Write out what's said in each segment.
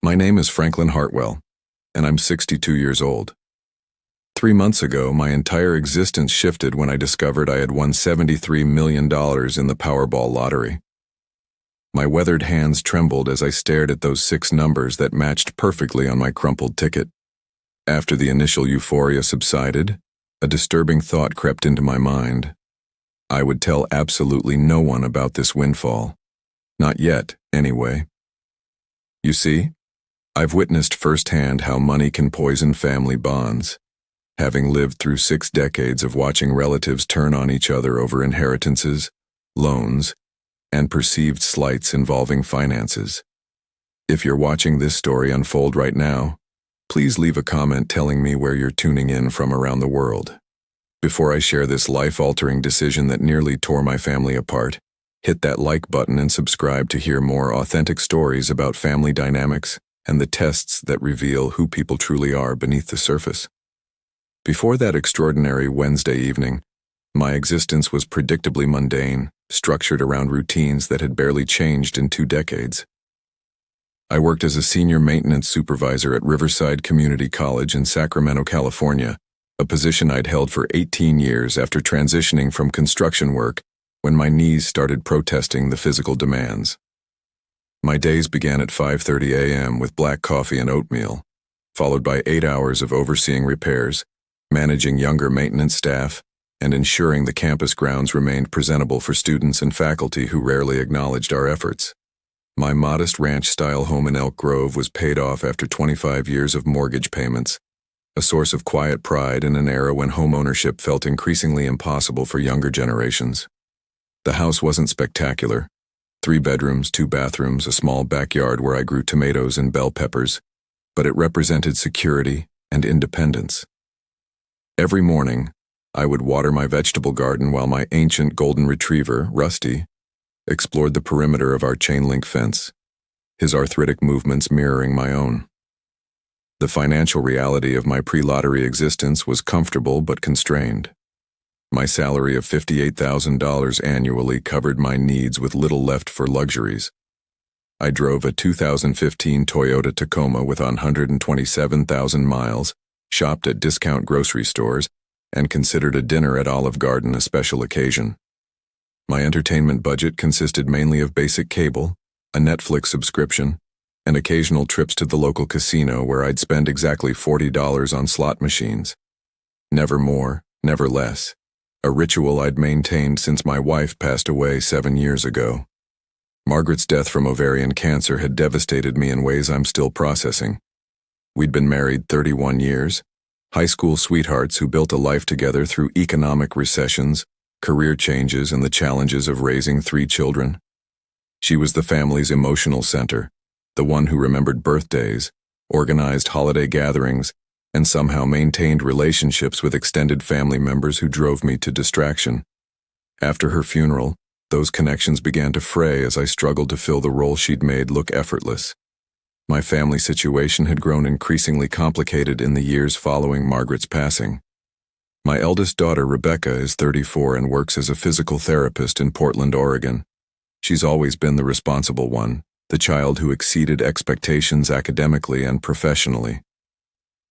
My name is Franklin Hartwell, and I'm 62 years old. 3 months ago, my entire existence shifted when I discovered I had won $73 million in the Powerball lottery. My weathered hands trembled as I stared at those 6 numbers that matched perfectly on my crumpled ticket. After the initial euphoria subsided, a disturbing thought crept into my mind. I would tell absolutely no one about this windfall. Not yet, anyway. You see, I've witnessed firsthand how money can poison family bonds, having lived through 6 decades of watching relatives turn on each other over inheritances, loans, and perceived slights involving finances. If you're watching this story unfold right now, please leave a comment telling me where you're tuning in from around the world. Before I share this life-altering decision that nearly tore my family apart, hit that like button and subscribe to hear more authentic stories about family dynamics and the tests that reveal who people truly are beneath the surface. Before that extraordinary Wednesday evening, my existence was predictably mundane, structured around routines that had barely changed in 2 decades. I worked as a senior maintenance supervisor at Riverside Community College in Sacramento, California, a position I'd held for 18 years after transitioning from construction work when my knees started protesting the physical demands. My days began at 5:30 a.m. with black coffee and oatmeal, followed by 8 hours of overseeing repairs, managing younger maintenance staff, and ensuring the campus grounds remained presentable for students and faculty who rarely acknowledged our efforts. My modest ranch-style home in Elk Grove was paid off after 25 years of mortgage payments, a source of quiet pride in an era when homeownership felt increasingly impossible for younger generations. The house wasn't spectacular. 3 bedrooms, 2 bathrooms, a small backyard where I grew tomatoes and bell peppers, but it represented security and independence. Every morning, I would water my vegetable garden while my ancient golden retriever, Rusty, explored the perimeter of our chain-link fence, his arthritic movements mirroring my own. The financial reality of my pre-lottery existence was comfortable but constrained. My salary of $58,000 annually covered my needs with little left for luxuries. I drove a 2015 Toyota Tacoma with 127,000 miles, shopped at discount grocery stores, and considered a dinner at Olive Garden a special occasion. My entertainment budget consisted mainly of basic cable, a Netflix subscription, and occasional trips to the local casino where I'd spend exactly $40 on slot machines. Never more, never less. A ritual I'd maintained since my wife passed away 7 years ago. Margaret's death from ovarian cancer had devastated me in ways I'm still processing. We'd been married 31 years, high school sweethearts who built a life together through economic recessions, career changes, and the challenges of raising 3 children. She was the family's emotional center, the one who remembered birthdays, organized holiday gatherings, and somehow maintained relationships with extended family members who drove me to distraction. After her funeral, those connections began to fray as I struggled to fill the role she'd made look effortless. My family situation had grown increasingly complicated in the years following Margaret's passing. My eldest daughter, Rebecca, is 34 and works as a physical therapist in Portland, Oregon. She's always been the responsible one, the child who exceeded expectations academically and professionally.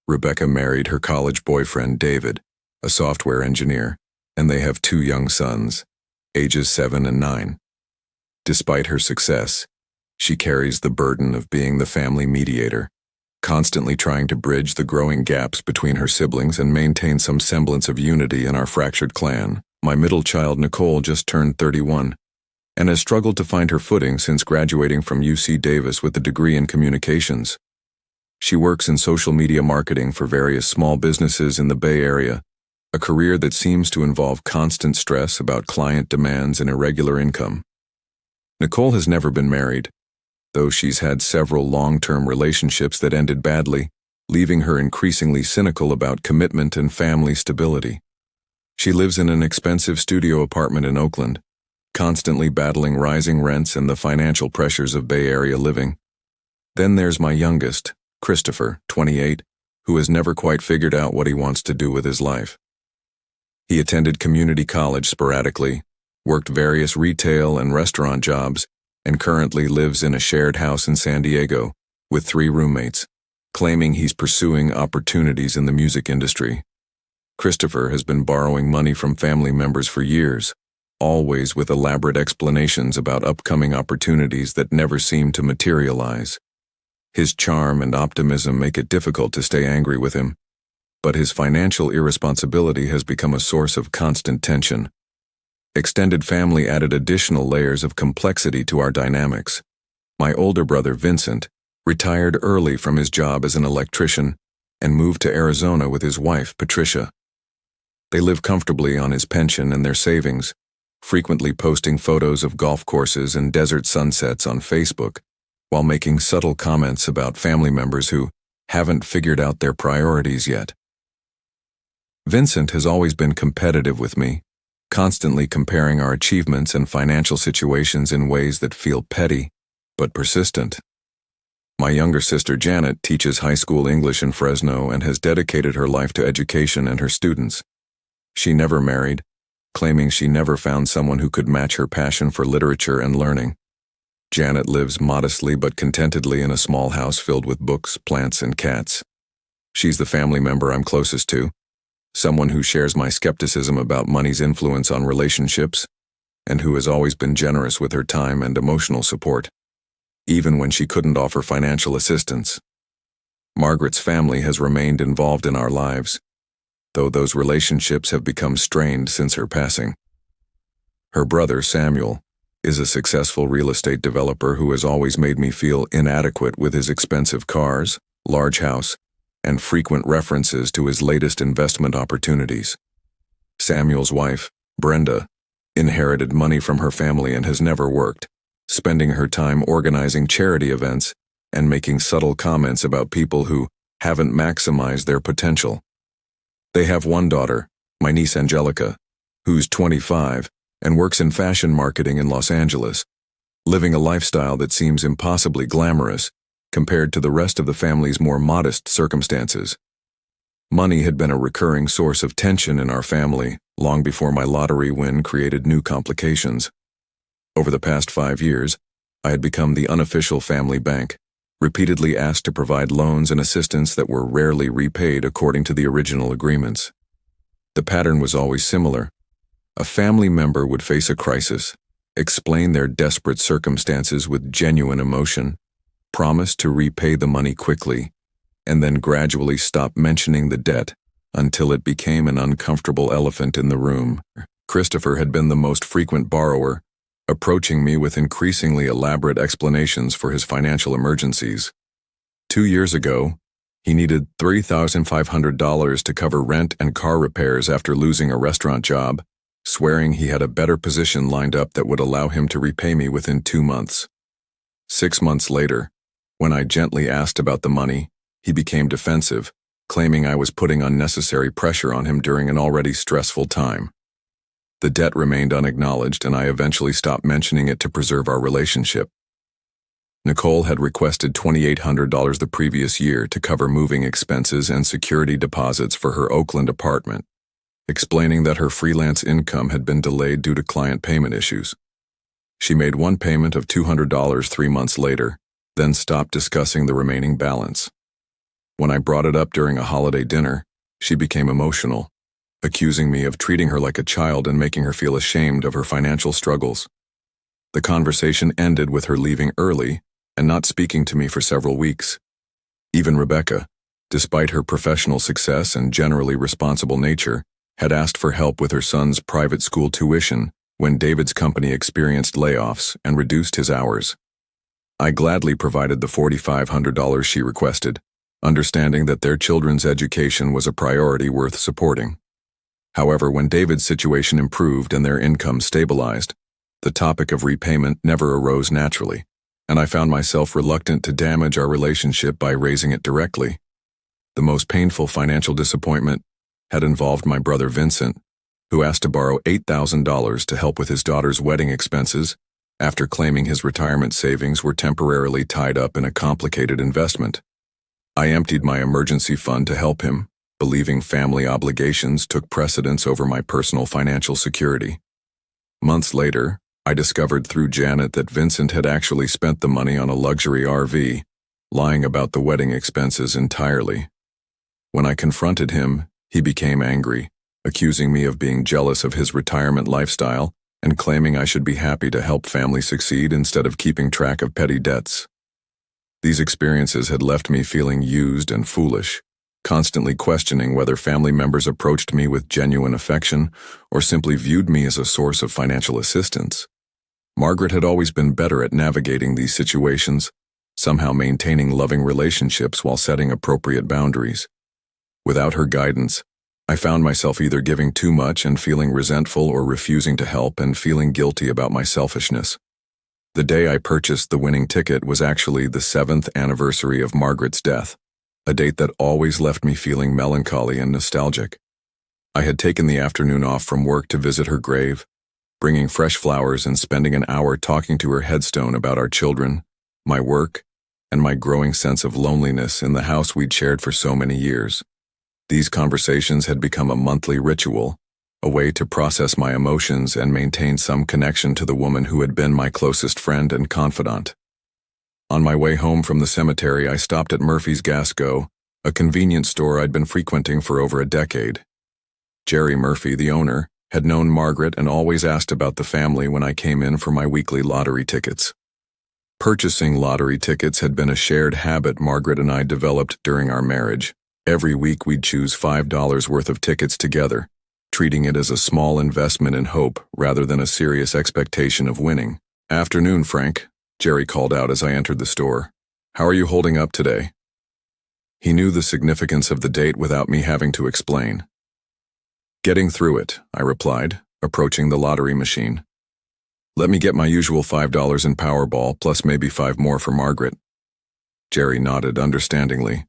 Rebecca married her college boyfriend, David, a software engineer, and they have 2 young sons, ages 7 and 9. Despite her success, she carries the burden of being the family mediator, constantly trying to bridge the growing gaps between her siblings and maintain some semblance of unity in our fractured clan. My middle child, Nicole, just turned 31, and has struggled to find her footing since graduating from UC Davis with a degree in communications. She works in social media marketing for various small businesses in the Bay Area, a career that seems to involve constant stress about client demands and irregular income. Nicole has never been married, though she's had several long-term relationships that ended badly, leaving her increasingly cynical about commitment and family stability. She lives in an expensive studio apartment in Oakland, constantly battling rising rents and the financial pressures of Bay Area living. Then there's my youngest, Christopher, 28, who has never quite figured out what he wants to do with his life. He attended community college sporadically, worked various retail and restaurant jobs, and currently lives in a shared house in San Diego, with 3 roommates, claiming he's pursuing opportunities in the music industry. Christopher has been borrowing money from family members for years, always with elaborate explanations about upcoming opportunities that never seem to materialize. His charm and optimism make it difficult to stay angry with him, but his financial irresponsibility has become a source of constant tension. Extended family added additional layers of complexity to our dynamics. My older brother, Vincent, retired early from his job as an electrician and moved to Arizona with his wife, Patricia. They live comfortably on his pension and their savings, frequently posting photos of golf courses and desert sunsets on Facebook, while making subtle comments about family members who haven't figured out their priorities yet. Vincent has always been competitive with me, constantly comparing our achievements and financial situations in ways that feel petty, but persistent. My younger sister Janet teaches high school English in Fresno and has dedicated her life to education and her students. She never married, claiming she never found someone who could match her passion for literature and learning. Janet lives modestly but contentedly in a small house filled with books, plants, and cats. She's the family member I'm closest to, someone who shares my skepticism about money's influence on relationships, and who has always been generous with her time and emotional support, even when she couldn't offer financial assistance. Margaret's family has remained involved in our lives, though those relationships have become strained since her passing. Her brother, Samuel, is a successful real estate developer who has always made me feel inadequate with his expensive cars, large house, and frequent references to his latest investment opportunities. Samuel's wife, Brenda, inherited money from her family and has never worked, spending her time organizing charity events and making subtle comments about people who haven't maximized their potential. They have one daughter, my niece Angelica, who's 25 and works in fashion marketing in Los Angeles, living a lifestyle that seems impossibly glamorous compared to the rest of the family's more modest circumstances. Money had been a recurring source of tension in our family long before my lottery win created new complications. Over the past 5 years, I had become the unofficial family bank, repeatedly asked to provide loans and assistance that were rarely repaid according to the original agreements. The pattern was always similar. A family member would face a crisis, explain their desperate circumstances with genuine emotion, promise to repay the money quickly, and then gradually stop mentioning the debt until it became an uncomfortable elephant in the room. Christopher had been the most frequent borrower, approaching me with increasingly elaborate explanations for his financial emergencies. 2 years ago, he needed $3,500 to cover rent and car repairs after losing a restaurant job, swearing he had a better position lined up that would allow him to repay me within 2 months. 6 months later, when I gently asked about the money, he became defensive, claiming I was putting unnecessary pressure on him during an already stressful time. The debt remained unacknowledged, and I eventually stopped mentioning it to preserve our relationship. Nicole had requested $2,800 the previous year to cover moving expenses and security deposits for her Oakland apartment, explaining that her freelance income had been delayed due to client payment issues. She made one payment of $200 3 months later, then stopped discussing the remaining balance. When I brought it up during a holiday dinner, she became emotional, accusing me of treating her like a child and making her feel ashamed of her financial struggles. The conversation ended with her leaving early and not speaking to me for several weeks. Even Rebecca, despite her professional success and generally responsible nature, had asked for help with her son's private school tuition when David's company experienced layoffs and reduced his hours. I gladly provided the $4,500 she requested, understanding that their children's education was a priority worth supporting. However, when David's situation improved and their income stabilized, the topic of repayment never arose naturally, and I found myself reluctant to damage our relationship by raising it directly. The most painful financial disappointment had involved my brother Vincent, who asked to borrow $8,000 to help with his daughter's wedding expenses after claiming his retirement savings were temporarily tied up in a complicated investment. I emptied my emergency fund to help him, believing family obligations took precedence over my personal financial security. Months later, I discovered through Janet that Vincent had actually spent the money on a luxury RV, lying about the wedding expenses entirely. When I confronted him, he became angry, accusing me of being jealous of his retirement lifestyle and claiming I should be happy to help family succeed instead of keeping track of petty debts. These experiences had left me feeling used and foolish, constantly questioning whether family members approached me with genuine affection or simply viewed me as a source of financial assistance. Margaret had always been better at navigating these situations, somehow maintaining loving relationships while setting appropriate boundaries. Without her guidance, I found myself either giving too much and feeling resentful or refusing to help and feeling guilty about my selfishness. The day I purchased the winning ticket was actually the 7th anniversary of Margaret's death, a date that always left me feeling melancholy and nostalgic. I had taken the afternoon off from work to visit her grave, bringing fresh flowers and spending an hour talking to her headstone about our children, my work, and my growing sense of loneliness in the house we'd shared for so many years. These conversations had become a monthly ritual, a way to process my emotions and maintain some connection to the woman who had been my closest friend and confidant. On my way home from the cemetery, I stopped at Murphy's Gas Go, a convenience store I'd been frequenting for over a decade. Jerry Murphy, the owner, had known Margaret and always asked about the family when I came in for my weekly lottery tickets. Purchasing lottery tickets had been a shared habit Margaret and I developed during our marriage. Every week we'd choose $5 worth of tickets together, treating it as a small investment in hope rather than a serious expectation of winning. "Afternoon, Frank," Jerry called out as I entered the store. "How are you holding up today?" He knew the significance of the date without me having to explain. "Getting through it," I replied, approaching the lottery machine. "Let me get my usual $5 in Powerball, plus maybe 5 more for Margaret." Jerry nodded understandingly.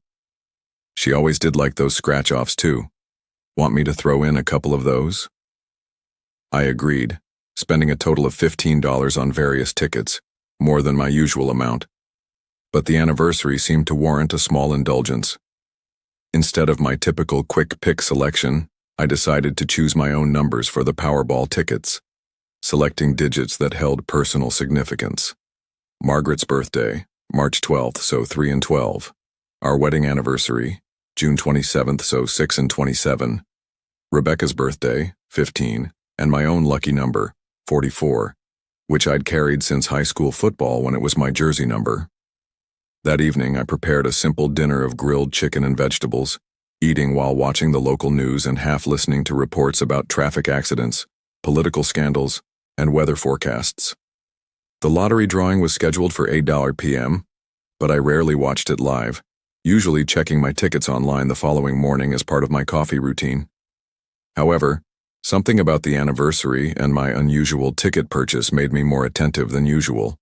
"She always did like those scratch-offs too. Want me to throw in a couple of those?" I agreed, spending a total of $15 on various tickets, more than my usual amount. But the anniversary seemed to warrant a small indulgence. Instead of my typical quick pick selection, I decided to choose my own numbers for the Powerball tickets, selecting digits that held personal significance. Margaret's birthday, March 12th, so 3 and 12. Our wedding anniversary, June 27th, so 6 and 27. Rebecca's birthday, 15, and my own lucky number, 44, which I'd carried since high school football when it was my jersey number. That evening, I prepared a simple dinner of grilled chicken and vegetables, eating while watching the local news and half listening to reports about traffic accidents, political scandals, and weather forecasts. The lottery drawing was scheduled for 8 p.m., but I rarely watched it live, usually checking my tickets online the following morning as part of my coffee routine. However, something about the anniversary and my unusual ticket purchase made me more attentive than usual.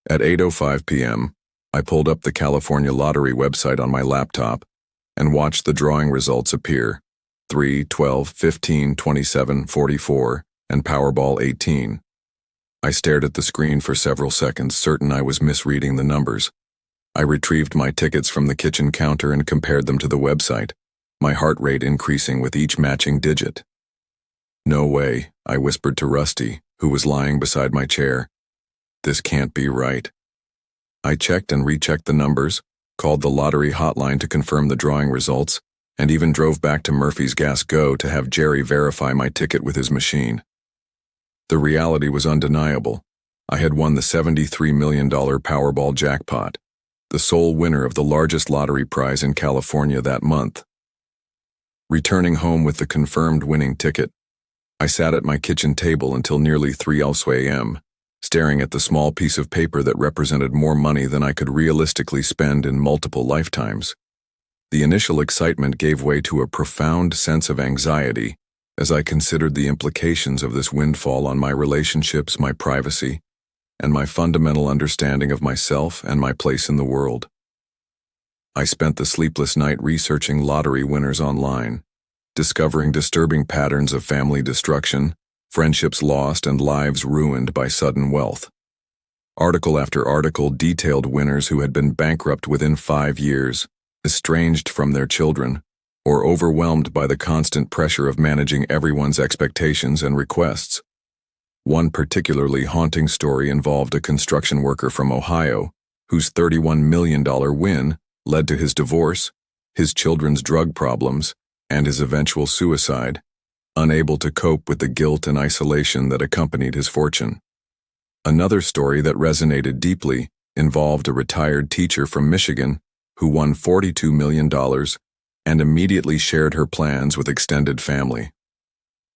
At 8:05 p.m., I pulled up the California Lottery website on my laptop and watched the drawing results appear: 3, 12, 15, 27, 44, and Powerball 18. I stared at the screen for several seconds, certain I was misreading the numbers. I retrieved my tickets from the kitchen counter and compared them to the website, my heart rate increasing with each matching digit. "No way," I whispered to Rusty, who was lying beside my chair. "This can't be right." I checked and rechecked the numbers, called the lottery hotline to confirm the drawing results, and even drove back to Murphy's Gas Go to have Jerry verify my ticket with his machine. The reality was undeniable. I had won the $73 million Powerball jackpot, the sole winner of the largest lottery prize in California that month. Returning home with the confirmed winning ticket, I sat at my kitchen table until nearly 3 a.m., staring at the small piece of paper that represented more money than I could realistically spend in multiple lifetimes. The initial excitement gave way to a profound sense of anxiety as I considered the implications of this windfall on my relationships, my privacy, and my fundamental understanding of myself and my place in the world. I spent the sleepless night researching lottery winners online, discovering disturbing patterns of family destruction, friendships lost, and lives ruined by sudden wealth. Article after article detailed winners who had been bankrupt within 5 years, estranged from their children, or overwhelmed by the constant pressure of managing everyone's expectations and requests. One particularly haunting story involved a construction worker from Ohio whose $31 million win led to his divorce, his children's drug problems, and his eventual suicide, unable to cope with the guilt and isolation that accompanied his fortune. Another story that resonated deeply involved a retired teacher from Michigan who won $42 million and immediately shared her plans with extended family.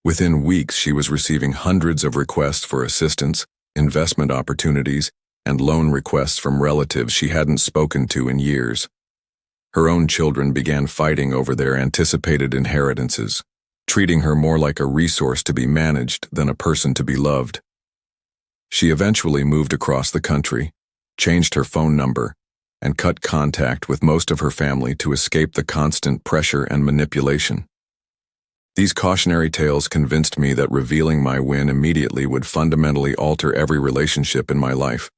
Within weeks, she was receiving hundreds of requests for assistance, investment opportunities, and loan requests from relatives she hadn't spoken to in years. Her own children began fighting over their anticipated inheritances, treating her more like a resource to be managed than a person to be loved. She eventually moved across the country, changed her phone number, and cut contact with most of her family to escape the constant pressure and manipulation. These cautionary tales convinced me that revealing my win immediately would fundamentally alter every relationship in my life,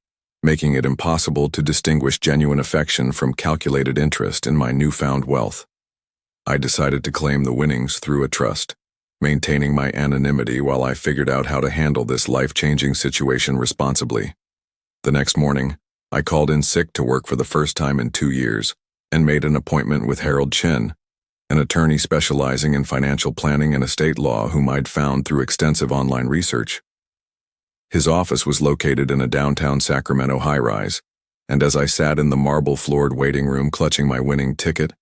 making it impossible to distinguish genuine affection from calculated interest in my newfound wealth. I decided to claim the winnings through a trust, maintaining my anonymity while I figured out how to handle this life-changing situation responsibly. The next morning, I called in sick to work for the first time in 2 years and made an appointment with Harold Chen, an attorney specializing in financial planning and estate law whom I'd found through extensive online research. His office was located in a downtown Sacramento high-rise, and as I sat in the marble-floored waiting room clutching my winning ticket,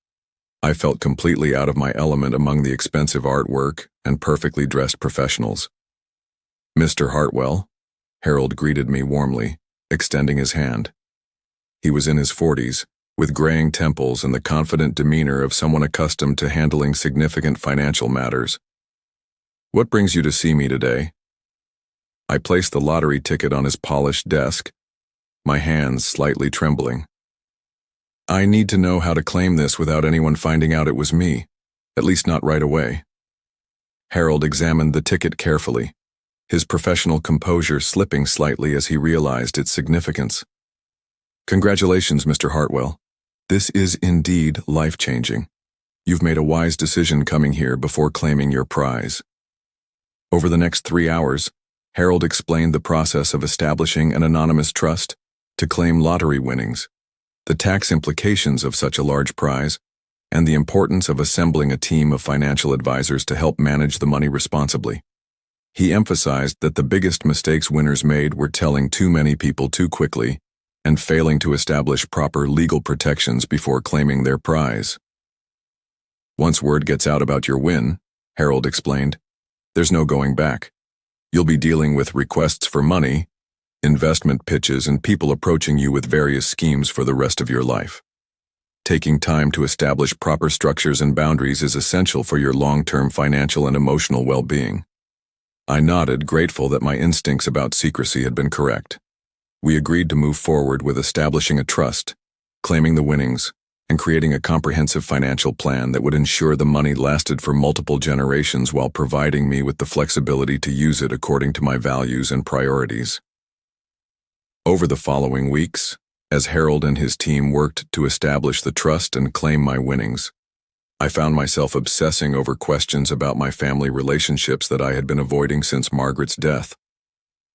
I felt completely out of my element among the expensive artwork and perfectly dressed professionals. "Mr. Hartwell," Harold greeted me warmly, extending his hand. He was in his 40s, with graying temples and the confident demeanor of someone accustomed to handling significant financial matters. "What brings you to see me today?" I placed the lottery ticket on his polished desk, my hands slightly trembling. "I need to know how to claim this without anyone finding out it was me, at least not right away." Harold examined the ticket carefully, his professional composure slipping slightly as he realized its significance. "Congratulations, Mr. Hartwell. This is indeed life-changing. You've made a wise decision coming here before claiming your prize." Over the next 3 hours, Harold explained the process of establishing an anonymous trust to claim lottery winnings, the tax implications of such a large prize, and the importance of assembling a team of financial advisors to help manage the money responsibly. He emphasized that the biggest mistakes winners made were telling too many people too quickly and failing to establish proper legal protections before claiming their prize. "Once word gets out about your win," Harold explained, "there's no going back. You'll be dealing with requests for money, investment pitches, and people approaching you with various schemes for the rest of your life. Taking time to establish proper structures and boundaries is essential for your long-term financial and emotional well-being." I nodded, grateful that my instincts about secrecy had been correct. We agreed to move forward with establishing a trust, claiming the winnings, and creating a comprehensive financial plan that would ensure the money lasted for multiple generations while providing me with the flexibility to use it according to my values and priorities. Over the following weeks, as Harold and his team worked to establish the trust and claim my winnings, I found myself obsessing over questions about my family relationships that I had been avoiding since Margaret's death.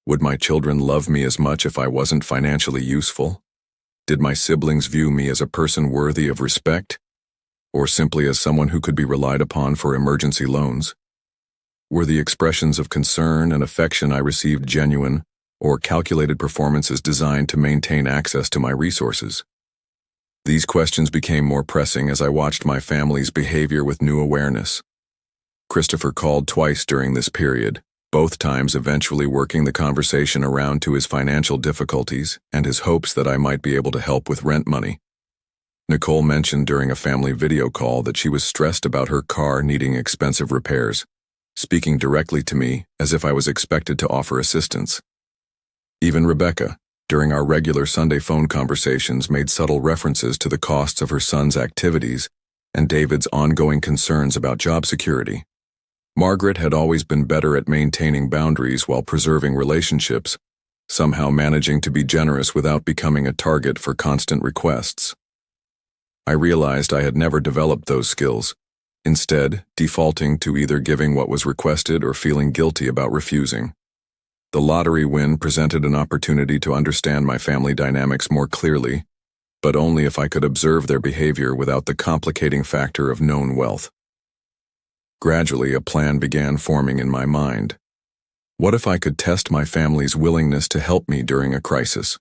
Would my children love me as much if I wasn't financially useful? Did my siblings view me as a person worthy of respect, or simply as someone who could be relied upon for emergency loans? Were the expressions of concern and affection I received genuine, or calculated performances designed to maintain access to my resources? These questions became more pressing as I watched my family's behavior with new awareness. Christopher called twice during this period, both times eventually working the conversation around to his financial difficulties and his hopes that I might be able to help with rent money. Nicole mentioned during a family video call that she was stressed about her car needing expensive repairs, speaking directly to me as if I was expected to offer assistance. Even Rebecca, during our regular Sunday phone conversations, made subtle references to the costs of her son's activities and David's ongoing concerns about job security. Margaret had always been better at maintaining boundaries while preserving relationships, somehow managing to be generous without becoming a target for constant requests. I realized I had never developed those skills, instead defaulting to either giving what was requested or feeling guilty about refusing. The lottery win presented an opportunity to understand my family dynamics more clearly but only if I could observe their behavior without the complicating factor of known wealth. Gradually, a plan began forming in my mind. What if I could test my family's willingness to help me during a crisis,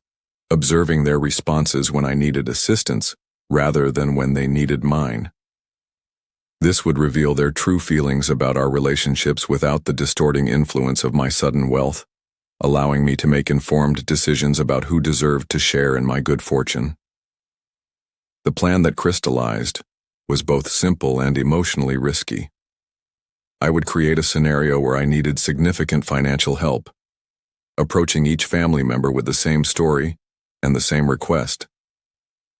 observing their responses when I needed assistance rather than when they needed mine? This would reveal their true feelings about our relationships without the distorting influence of my sudden wealth, allowing me to make informed decisions about who deserved to share in my good fortune. The plan that crystallized was both simple and emotionally risky. I would create a scenario where I needed significant financial help, approaching each family member with the same story and the same request.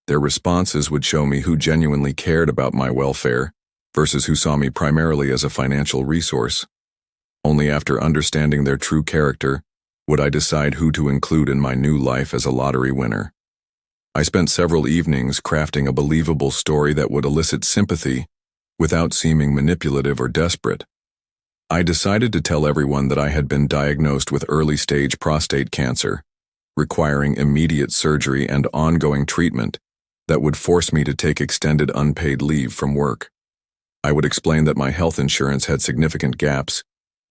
Their responses would show me who genuinely cared about my welfare versus who saw me primarily as a financial resource. Only after understanding their true character would I decide who to include in my new life as a lottery winner. I spent several evenings crafting a believable story that would elicit sympathy without seeming manipulative or desperate. I decided to tell everyone that I had been diagnosed with early-stage prostate cancer, requiring immediate surgery and ongoing treatment that would force me to take extended unpaid leave from work. I would explain that my health insurance had significant gaps,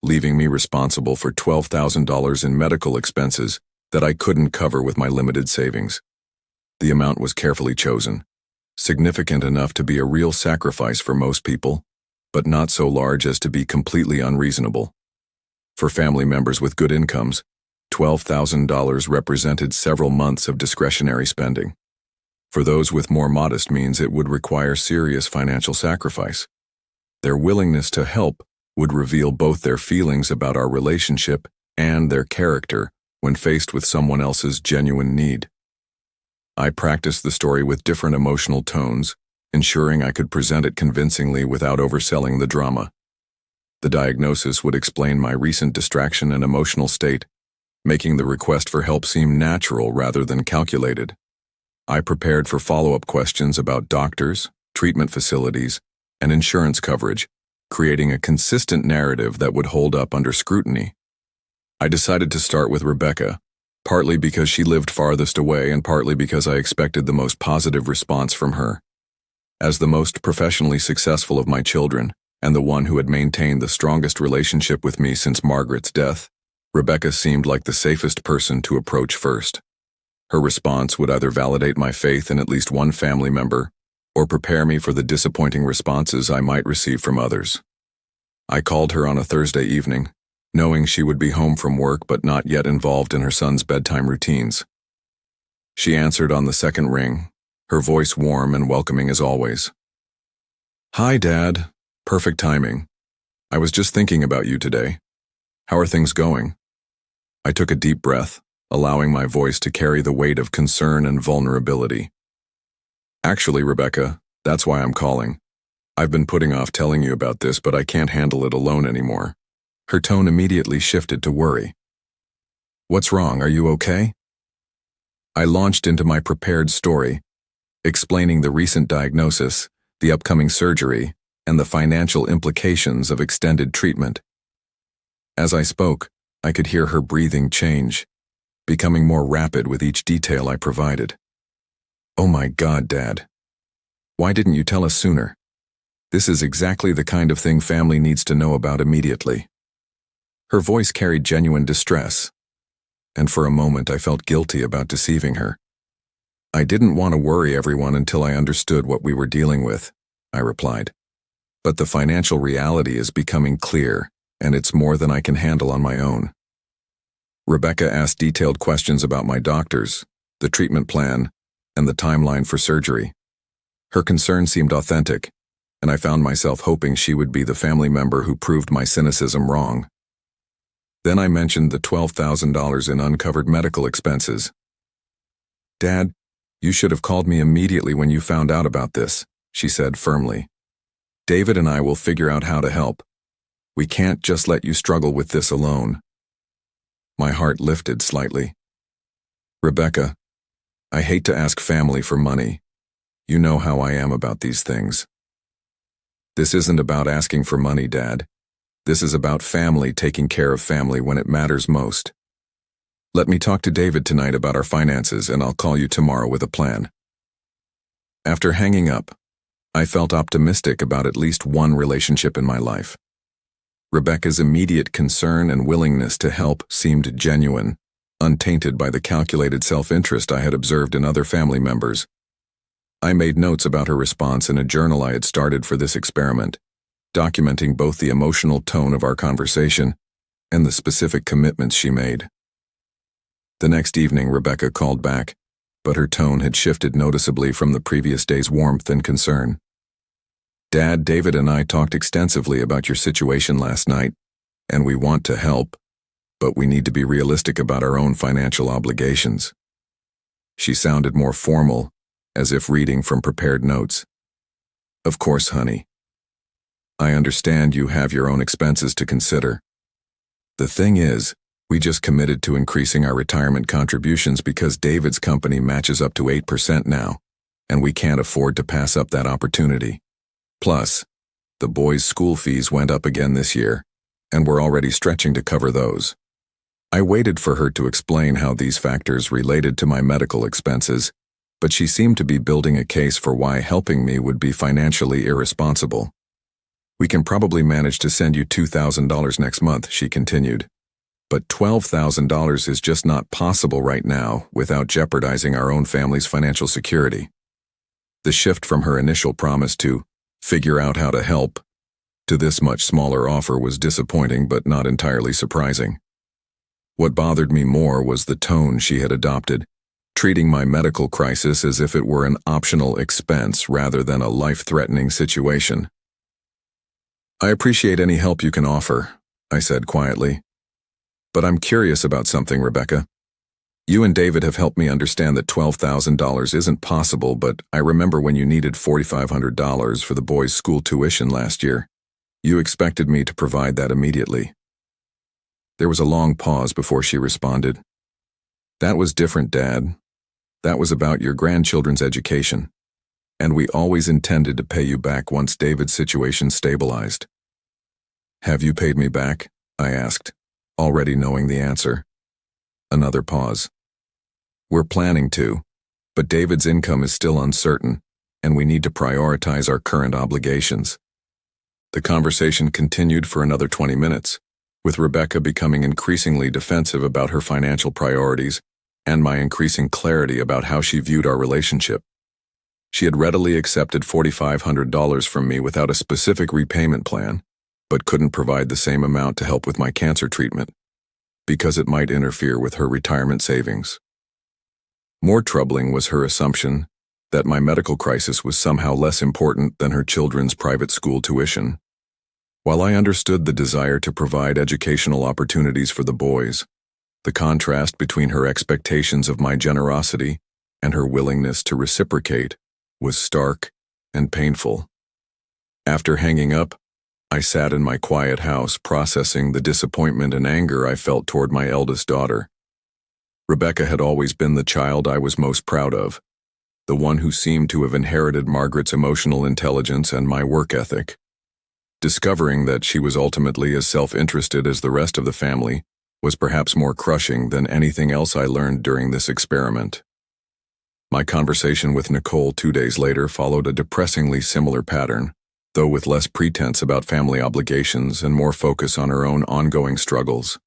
leaving me responsible for $12,000 in medical expenses that I couldn't cover with my limited savings. The amount was carefully chosen, significant enough to be a real sacrifice for most people, but not so large as to be completely unreasonable. For family members with good incomes, $12,000 represented several months of discretionary spending. For those with more modest means, it would require serious financial sacrifice. Their willingness to help would reveal both their feelings about our relationship and their character when faced with someone else's genuine need. I practiced the story with different emotional tones, ensuring I could present it convincingly without overselling the drama. The diagnosis would explain my recent distraction and emotional state, making the request for help seem natural rather than calculated. I prepared for follow-up questions about doctors, treatment facilities, and insurance coverage, creating a consistent narrative that would hold up under scrutiny. I decided to start with Rebecca, partly because she lived farthest away and partly because I expected the most positive response from her. As the most professionally successful of my children, and the one who had maintained the strongest relationship with me since Margaret's death, Rebecca seemed like the safest person to approach first. Her response would either validate my faith in at least one family member or prepare me for the disappointing responses I might receive from others. I called her on a Thursday evening, knowing she would be home from work but not yet involved in her son's bedtime routines. She answered on the second ring, her voice warm and welcoming as always. "Hi, Dad. Perfect timing. I was just thinking about you today. How are things going?" I took a deep breath, allowing my voice to carry the weight of concern and vulnerability. "Actually, Rebecca, that's why I'm calling. I've been putting off telling you about this, but I can't handle it alone anymore." Her tone immediately shifted to worry. "What's wrong? Are you okay?" I launched into my prepared story, explaining the recent diagnosis, the upcoming surgery, and the financial implications of extended treatment. As I spoke, I could hear her breathing change, becoming more rapid with each detail I provided. "Oh my God, Dad. Why didn't you tell us sooner? This is exactly the kind of thing family needs to know about immediately." Her voice carried genuine distress, and for a moment I felt guilty about deceiving her. "I didn't want to worry everyone until I understood what we were dealing with," I replied. "But the financial reality is becoming clear, and it's more than I can handle on my own." Rebecca asked detailed questions about my doctors, the treatment plan, and the timeline for surgery. Her concern seemed authentic, and I found myself hoping she would be the family member who proved my cynicism wrong. Then I mentioned the $12,000 in uncovered medical expenses. "Dad, you should have called me immediately when you found out about this," she said firmly. "David and I will figure out how to help. We can't just let you struggle with this alone." My heart lifted slightly. "Rebecca, I hate to ask family for money. You know how I am about these things." "This isn't about asking for money, Dad. This is about family taking care of family when it matters most. Let me talk to David tonight about our finances, and I'll call you tomorrow with a plan." After hanging up, I felt optimistic about at least one relationship in my life. Rebecca's immediate concern and willingness to help seemed genuine, untainted by the calculated self-interest I had observed in other family members. I made notes about her response in a journal I had started for this experiment, documenting both the emotional tone of our conversation and the specific commitments she made. The next evening, Rebecca called back, but her tone had shifted noticeably from the previous day's warmth and concern. "Dad, David and I talked extensively about your situation last night, and we want to help, but we need to be realistic about our own financial obligations." She sounded more formal, as if reading from prepared notes. "Of course, honey. I understand you have your own expenses to consider. The thing is, we just committed to increasing our retirement contributions because David's company matches up to 8% now, and we can't afford to pass up that opportunity. Plus, the boys' school fees went up again this year, and we're already stretching to cover those." I waited for her to explain how these factors related to my medical expenses, but she seemed to be building a case for why helping me would be financially irresponsible. "We can probably manage to send you $2,000 next month," she continued. "But $12,000 is just not possible right now without jeopardizing our own family's financial security." The shift from her initial promise to figure out how to help to this much smaller offer was disappointing but not entirely surprising. What bothered me more was the tone she had adopted, treating my medical crisis as if it were an optional expense rather than a life-threatening situation. "I appreciate any help you can offer," I said quietly. "But I'm curious about something, Rebecca. You and David have helped me understand that $12,000 isn't possible, but I remember when you needed $4,500 for the boys' school tuition last year. You expected me to provide that immediately." There was a long pause before she responded. "That was different, Dad. That was about your grandchildren's education, and we always intended to pay you back once David's situation stabilized." "Have you paid me back?" I asked, already knowing the answer. Another pause. "We're planning to, but David's income is still uncertain, and we need to prioritize our current obligations." The conversation continued for another 20 minutes, with Rebecca becoming increasingly defensive about her financial priorities and my increasing clarity about how she viewed our relationship. She had readily accepted $4,500 from me without a specific repayment plan, but couldn't provide the same amount to help with my cancer treatment, because it might interfere with her retirement savings. More troubling was her assumption that my medical crisis was somehow less important than her children's private school tuition. While I understood the desire to provide educational opportunities for the boys, the contrast between her expectations of my generosity and her willingness to reciprocate was stark and painful. After hanging up, I sat in my quiet house processing the disappointment and anger I felt toward my eldest daughter. Rebecca had always been the child I was most proud of, the one who seemed to have inherited Margaret's emotional intelligence and my work ethic. Discovering that she was ultimately as self-interested as the rest of the family was perhaps more crushing than anything else I learned during this experiment. My conversation with Nicole 2 days later followed a depressingly similar pattern, though with less pretense about family obligations and more focus on her own ongoing struggles.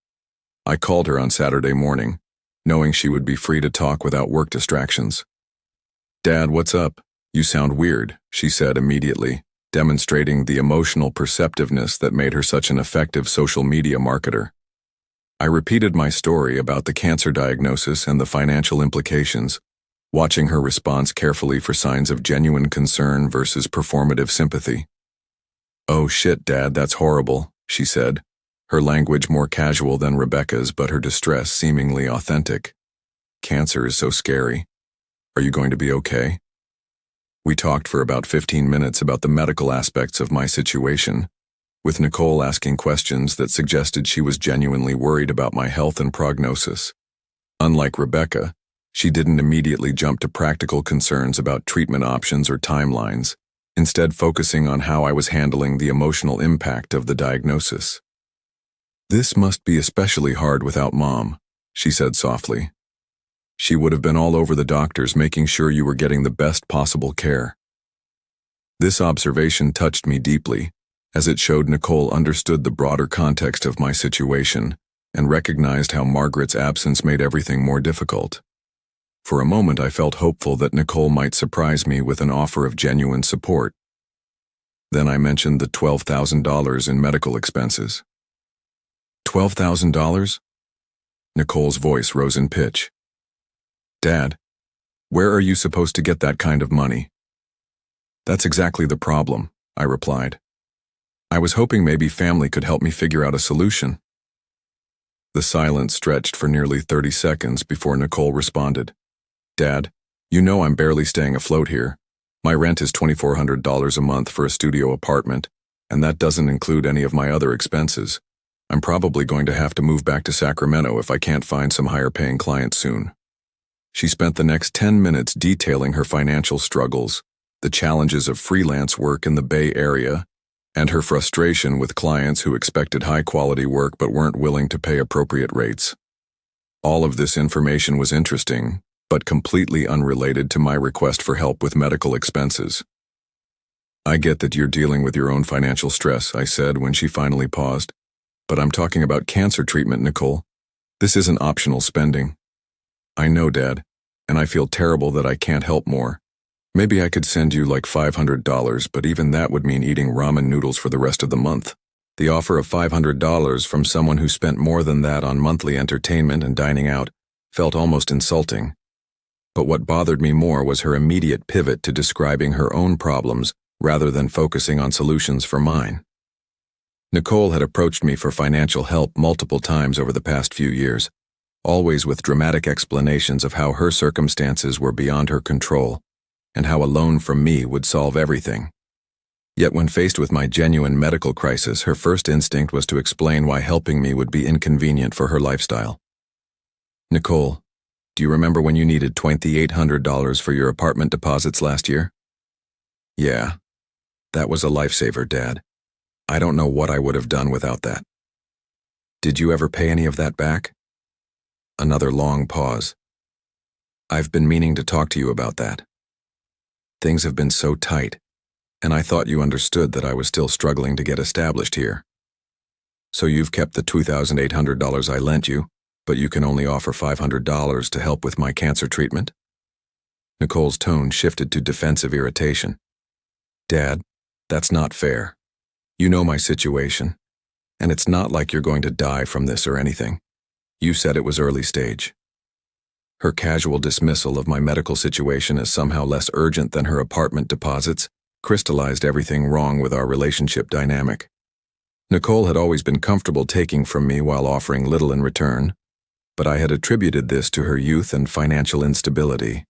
I called her on Saturday morning, knowing she would be free to talk without work distractions. "Dad, what's up? You sound weird," she said immediately, demonstrating the emotional perceptiveness that made her such an effective social media marketer. I repeated my story about the cancer diagnosis and the financial implications, watching her response carefully for signs of genuine concern versus performative sympathy. "Oh shit, Dad, that's horrible," she said, her language more casual than Rebecca's but her distress seemingly authentic. "Cancer is so scary. Are you going to be okay?" We talked for about 15 minutes about the medical aspects of my situation, with Nicole asking questions that suggested she was genuinely worried about my health and prognosis. Unlike Rebecca, she didn't immediately jump to practical concerns about treatment options or timelines, instead focusing on how I was handling the emotional impact of the diagnosis. "This must be especially hard without Mom," she said softly. She would have been all over the doctors making sure you were getting the best possible care. This observation touched me deeply, as it showed Nicole understood the broader context of my situation and recognized how Margaret's absence made everything more difficult. For a moment I felt hopeful that Nicole might surprise me with an offer of genuine support. Then I mentioned the $12,000 in medical expenses. $12,000? Nicole's voice rose in pitch. Dad, where are you supposed to get that kind of money? That's exactly the problem, I replied. I was hoping maybe family could help me figure out a solution. The silence stretched for nearly 30 seconds before Nicole responded. Dad, you know I'm barely staying afloat here. My rent is $2,400 a month for a studio apartment, and that doesn't include any of my other expenses. I'm probably going to have to move back to Sacramento if I can't find some higher-paying clients soon. She spent the next 10 minutes detailing her financial struggles, the challenges of freelance work in the Bay Area, and her frustration with clients who expected high-quality work but weren't willing to pay appropriate rates. All of this information was interesting, but completely unrelated to my request for help with medical expenses. I get that you're dealing with your own financial stress, I said when she finally paused. But I'm talking about cancer treatment, Nicole. This isn't optional spending. I know, Dad, and I feel terrible that I can't help more. Maybe I could send you like $500, but even that would mean eating ramen noodles for the rest of the month. The offer of $500 from someone who spent more than that on monthly entertainment and dining out felt almost insulting. But what bothered me more was her immediate pivot to describing her own problems rather than focusing on solutions for mine. Nicole had approached me for financial help multiple times over the past few years, always with dramatic explanations of how her circumstances were beyond her control and how a loan from me would solve everything. Yet when faced with my genuine medical crisis, her first instinct was to explain why helping me would be inconvenient for her lifestyle. Nicole, do you remember when you needed $2,800 for your apartment deposits last year? Yeah, that was a lifesaver, Dad. I don't know what I would have done without that. Did you ever pay any of that back? Another long pause. I've been meaning to talk to you about that. Things have been so tight, and I thought you understood that I was still struggling to get established here. So you've kept the $2,800 I lent you, but you can only offer $500 to help with my cancer treatment? Nicole's tone shifted to defensive irritation. Dad, that's not fair. You know my situation, and it's not like you're going to die from this or anything. You said it was early stage. Her casual dismissal of my medical situation as somehow less urgent than her apartment deposits crystallized everything wrong with our relationship dynamic. Nicole had always been comfortable taking from me while offering little in return, but I had attributed this to her youth and financial instability.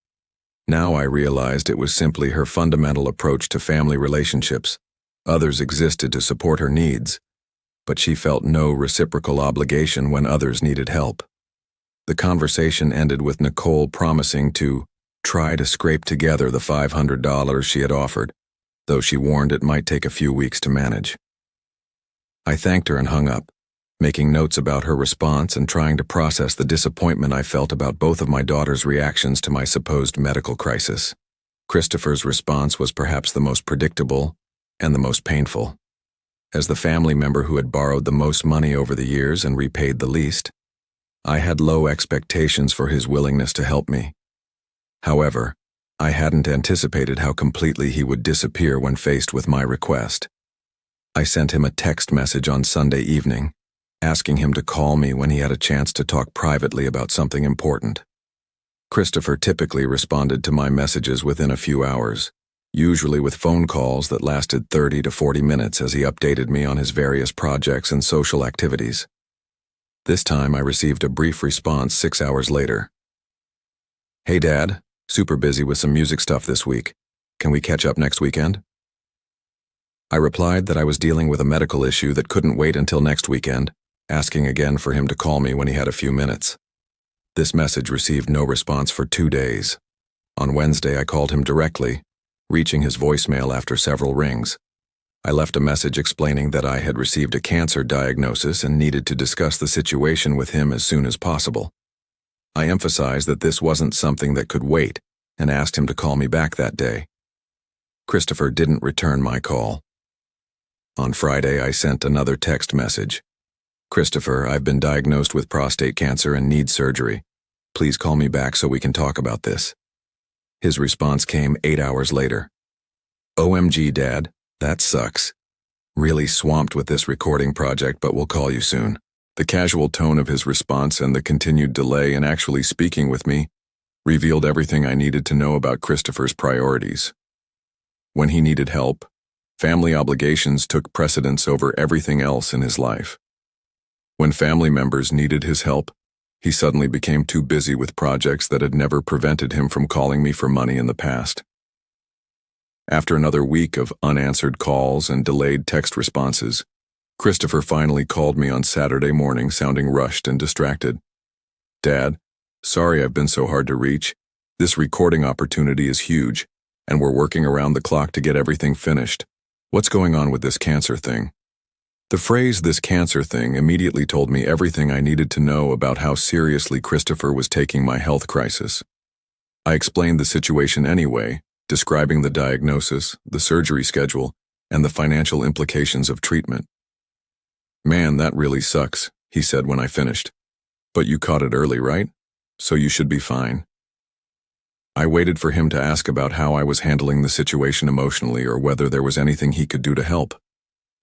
Now I realized it was simply her fundamental approach to family relationships. Others existed to support her needs, but she felt no reciprocal obligation when others needed help. The conversation ended with Nicole promising to try to scrape together the $500 she had offered, though she warned it might take a few weeks to manage. I thanked her and hung up, making notes about her response and trying to process the disappointment I felt about both of my daughter's reactions to my supposed medical crisis. Christopher's response was perhaps the most predictable and the most painful. As the family member who had borrowed the most money over the years and repaid the least, I had low expectations for his willingness to help me. However, I hadn't anticipated how completely he would disappear when faced with my request. I sent him a text message on Sunday evening, asking him to call me when he had a chance to talk privately about something important. Christopher typically responded to my messages within a few hours, usually with phone calls that lasted 30 to 40 minutes as he updated me on his various projects and social activities. This time I received a brief response 6 hours later. Hey Dad, super busy with some music stuff this week. Can we catch up next weekend? I replied that I was dealing with a medical issue that couldn't wait until next weekend, asking again for him to call me when he had a few minutes. This message received no response for 2 days. On Wednesday I called him directly, reaching his voicemail after several rings. I left a message explaining that I had received a cancer diagnosis and needed to discuss the situation with him as soon as possible. I emphasized that this wasn't something that could wait and asked him to call me back that day. Christopher didn't return my call. On Friday, I sent another text message. "Christopher, I've been diagnosed with prostate cancer and need surgery. Please call me back so we can talk about this." His response came 8 hours later. "OMG, Dad, that sucks. Really swamped with this recording project, but we'll call you soon." The casual tone of his response and the continued delay in actually speaking with me revealed everything I needed to know about Christopher's priorities. When he needed help, family obligations took precedence over everything else in his life. When family members needed his help, he suddenly became too busy with projects that had never prevented him from calling me for money in the past. After another week of unanswered calls and delayed text responses, Christopher finally called me on Saturday morning, sounding rushed and distracted. "Dad, sorry I've been so hard to reach. This recording opportunity is huge, and we're working around the clock to get everything finished. What's going on with this cancer thing?" The phrase "this cancer thing" immediately told me everything I needed to know about how seriously Christopher was taking my health crisis. I explained the situation anyway, describing the diagnosis, the surgery schedule, and the financial implications of treatment. "Man, that really sucks," he said when I finished. "But you caught it early, right? So you should be fine." I waited for him to ask about how I was handling the situation emotionally or whether there was anything he could do to help.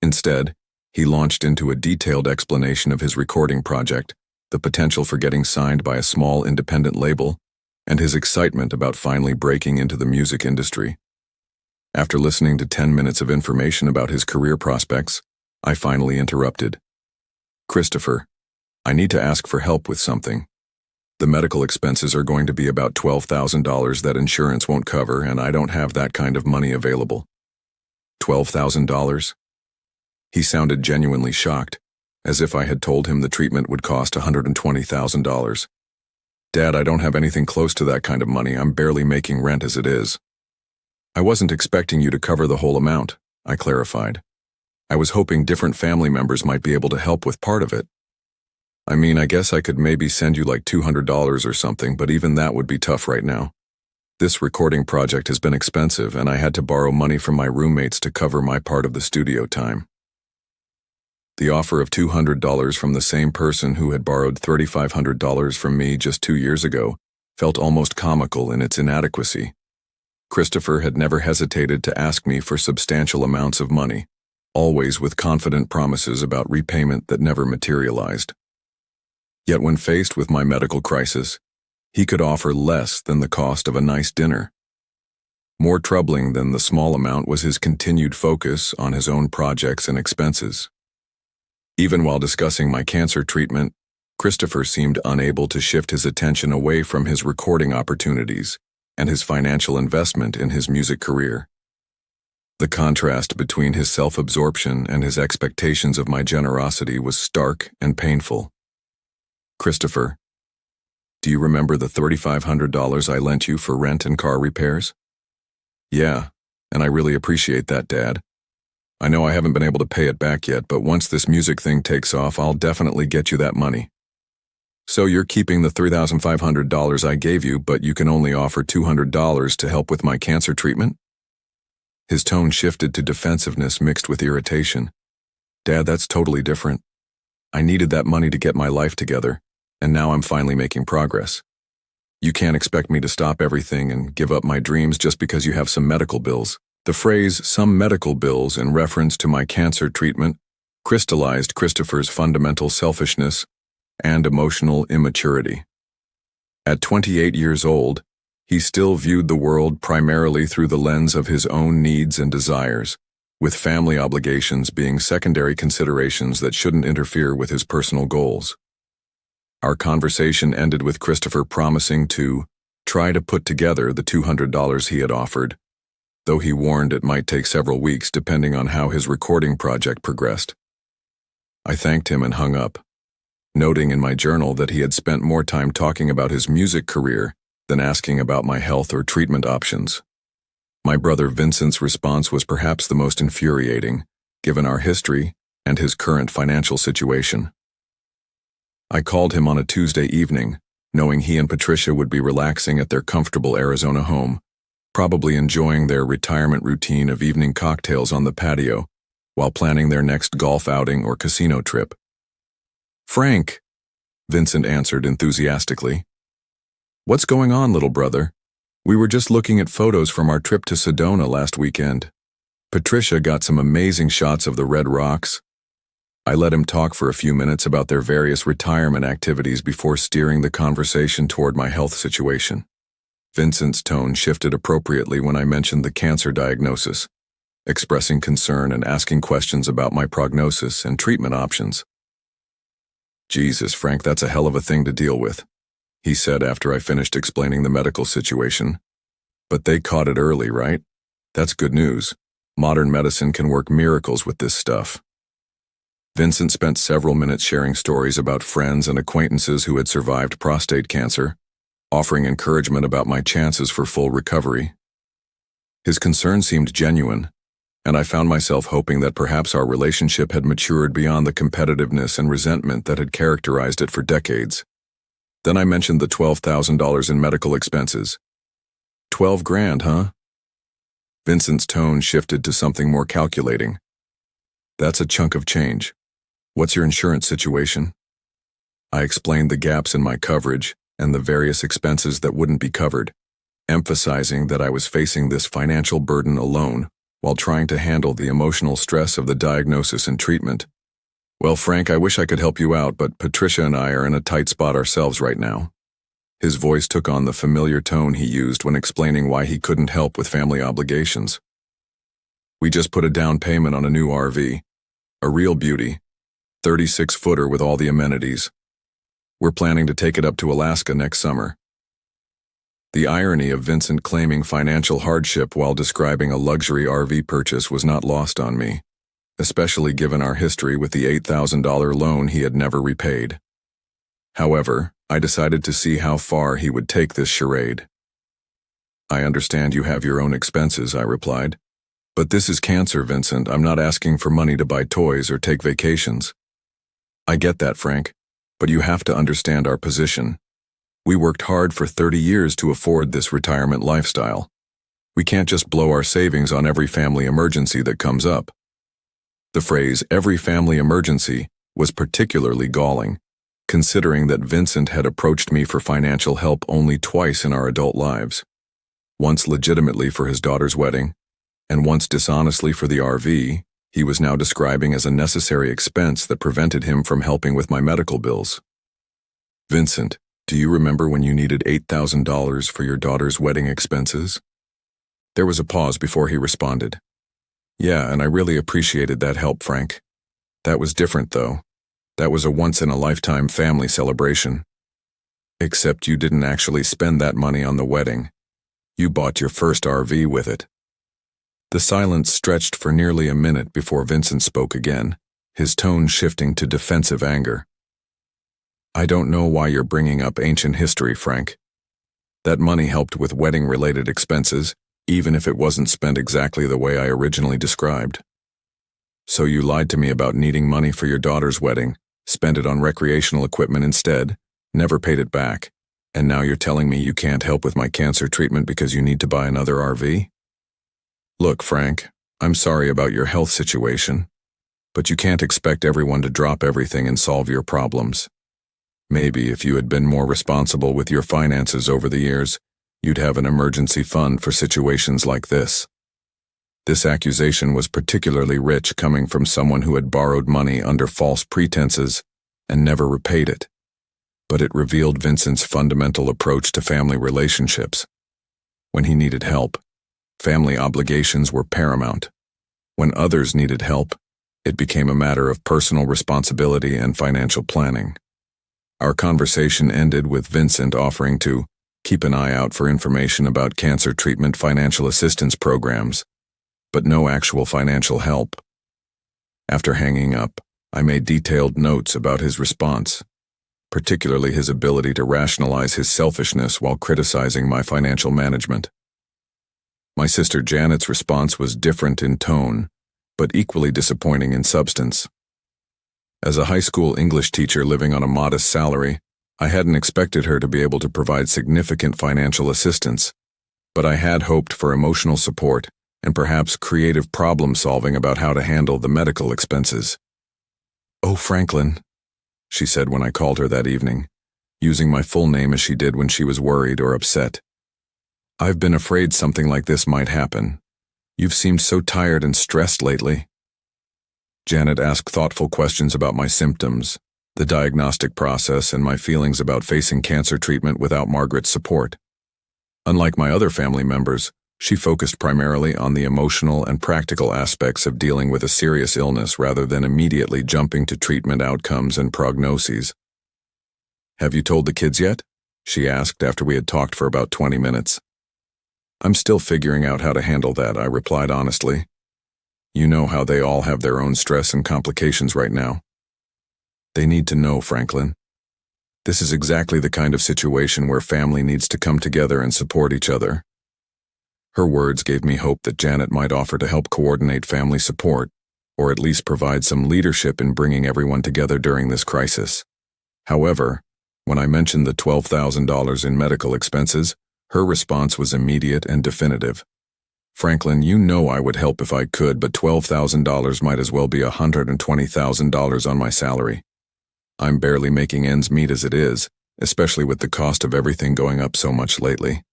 Instead, he launched into a detailed explanation of his recording project, the potential for getting signed by a small independent label, and his excitement about finally breaking into the music industry. After listening to 10 minutes of information about his career prospects, I finally interrupted. "Christopher, I need to ask for help with something. The medical expenses are going to be about $12,000 that insurance won't cover, and I don't have that kind of money available." $12,000? He sounded genuinely shocked, as if I had told him the treatment would cost $120,000. "Dad, I don't have anything close to that kind of money. I'm barely making rent as it is." "I wasn't expecting you to cover the whole amount," I clarified. "I was hoping different family members might be able to help with part of it. I mean, I guess I could maybe send you like $200 or something, but even that would be tough right now. This recording project has been expensive, and I had to borrow money from my roommates to cover my part of the studio time." The offer of $200 from the same person who had borrowed $3,500 from me just 2 years ago felt almost comical in its inadequacy. Christopher had never hesitated to ask me for substantial amounts of money, always with confident promises about repayment that never materialized. Yet when faced with my medical crisis, he could offer less than the cost of a nice dinner. More troubling than the small amount was his continued focus on his own projects and expenses. Even while discussing my cancer treatment, Christopher seemed unable to shift his attention away from his recording opportunities and his financial investment in his music career. The contrast between his self-absorption and his expectations of my generosity was stark and painful. "Christopher, do you remember the $3,500 I lent you for rent and car repairs?" "Yeah, and I really appreciate that, Dad. I know I haven't been able to pay it back yet, but once this music thing takes off, I'll definitely get you that money." "So you're keeping the $3,500 I gave you, but you can only offer $200 to help with my cancer treatment?" His tone shifted to defensiveness mixed with irritation. "Dad, that's totally different. I needed that money to get my life together, and now I'm finally making progress. You can't expect me to stop everything and give up my dreams just because you have some medical bills." The phrase "some medical bills" in reference to my cancer treatment crystallized Christopher's fundamental selfishness and emotional immaturity. At 28 years old, he still viewed the world primarily through the lens of his own needs and desires, with family obligations being secondary considerations that shouldn't interfere with his personal goals. Our conversation ended with Christopher promising to try to put together the $200 he had offered, though he warned it might take several weeks depending on how his recording project progressed. I thanked him and hung up, noting in my journal that he had spent more time talking about his music career than asking about my health or treatment options. My brother Vincent's response was perhaps the most infuriating, given our history and his current financial situation. I called him on a Tuesday evening, knowing he and Patricia would be relaxing at their comfortable Arizona home, probably enjoying their retirement routine of evening cocktails on the patio while planning their next golf outing or casino trip. "Frank," Vincent answered enthusiastically. "What's going on, little brother? We were just looking at photos from our trip to Sedona last weekend. Patricia got some amazing shots of the red rocks." I let him talk for a few minutes about their various retirement activities before steering the conversation toward my health situation. Vincent's tone shifted appropriately when I mentioned the cancer diagnosis, expressing concern and asking questions about my prognosis and treatment options. "Jesus, Frank, that's a hell of a thing to deal with," he said after I finished explaining the medical situation. "But they caught it early, right? That's good news. Modern medicine can work miracles with this stuff." Vincent spent several minutes sharing stories about friends and acquaintances who had survived prostate cancer, offering encouragement about my chances for full recovery. His concern seemed genuine, and I found myself hoping that perhaps our relationship had matured beyond the competitiveness and resentment that had characterized it for decades. Then I mentioned the $12,000 in medical expenses. $12,000, huh? Vincent's tone shifted to something more calculating. "That's a chunk of change. What's your insurance situation?" I explained the gaps in my coverage and the various expenses that wouldn't be covered, emphasizing that I was facing this financial burden alone while trying to handle the emotional stress of the diagnosis and treatment. "Well, Frank, I wish I could help you out, but Patricia and I are in a tight spot ourselves right now." His voice took on the familiar tone he used when explaining why he couldn't help with family obligations. "We just put a down payment on a new RV, a real beauty, 36-footer with all the amenities. We're planning to take it up to Alaska next summer." The irony of Vincent claiming financial hardship while describing a luxury RV purchase was not lost on me, especially given our history with the $8,000 loan he had never repaid. However, I decided to see how far he would take this charade. "I understand you have your own expenses," I replied. "But this is cancer, Vincent. I'm not asking for money to buy toys or take vacations." "I get that, Frank, but you have to understand our position. We worked hard for 30 years to afford this retirement lifestyle. We can't just blow our savings on every family emergency that comes up." The phrase, "every family emergency," was particularly galling, considering that Vincent had approached me for financial help only twice in our adult lives. Once legitimately for his daughter's wedding, and once dishonestly for the RV, he was now describing as a necessary expense that prevented him from helping with my medical bills. "Vincent, do you remember when you needed $8,000 for your daughter's wedding expenses?" There was a pause before he responded. "Yeah, and I really appreciated that help, Frank. That was different, though. That was a once-in-a-lifetime family celebration. Except you didn't actually spend that money on the wedding. You bought your first RV with it." The silence stretched for nearly a minute before Vincent spoke again, his tone shifting to defensive anger. "I don't know why you're bringing up ancient history, Frank. That money helped with wedding-related expenses, even if it wasn't spent exactly the way I originally described. So you lied to me about needing money for your daughter's wedding, spent it on recreational equipment instead, never paid it back, and now you're telling me you can't help with my cancer treatment because you need to buy another RV? Look, Frank, I'm sorry about your health situation, but you can't expect everyone to drop everything and solve your problems. Maybe if you had been more responsible with your finances over the years, you'd have an emergency fund for situations like this." This accusation was particularly rich coming from someone who had borrowed money under false pretenses and never repaid it. But it revealed Vincent's fundamental approach to family relationships. When he needed help, family obligations were paramount. When others needed help, it became a matter of personal responsibility and financial planning. Our conversation ended with Vincent offering to keep an eye out for information about cancer treatment financial assistance programs, but no actual financial help. After hanging up, I made detailed notes about his response, particularly his ability to rationalize his selfishness while criticizing my financial management. My sister Janet's response was different in tone, but equally disappointing in substance. As a high school English teacher living on a modest salary, I hadn't expected her to be able to provide significant financial assistance, but I had hoped for emotional support and perhaps creative problem-solving about how to handle the medical expenses. "Oh, Franklin," she said when I called her that evening, using my full name as she did when she was worried or upset. "I've been afraid something like this might happen. You've seemed so tired and stressed lately." Janet asked thoughtful questions about my symptoms, the diagnostic process, and my feelings about facing cancer treatment without Margaret's support. Unlike my other family members, she focused primarily on the emotional and practical aspects of dealing with a serious illness rather than immediately jumping to treatment outcomes and prognoses. "Have you told the kids yet?" she asked after we had talked for about 20 minutes. "I'm still figuring out how to handle that," I replied honestly. "You know how they all have their own stress and complications right now." "They need to know, Franklin. This is exactly the kind of situation where family needs to come together and support each other." Her words gave me hope that Janet might offer to help coordinate family support, or at least provide some leadership in bringing everyone together during this crisis. However, when I mentioned the $12,000 in medical expenses, her response was immediate and definitive. "Franklin, you know I would help if I could, but $12,000 might as well be $120,000 on my salary. I'm barely making ends meet as it is, especially with the cost of everything going up so much lately."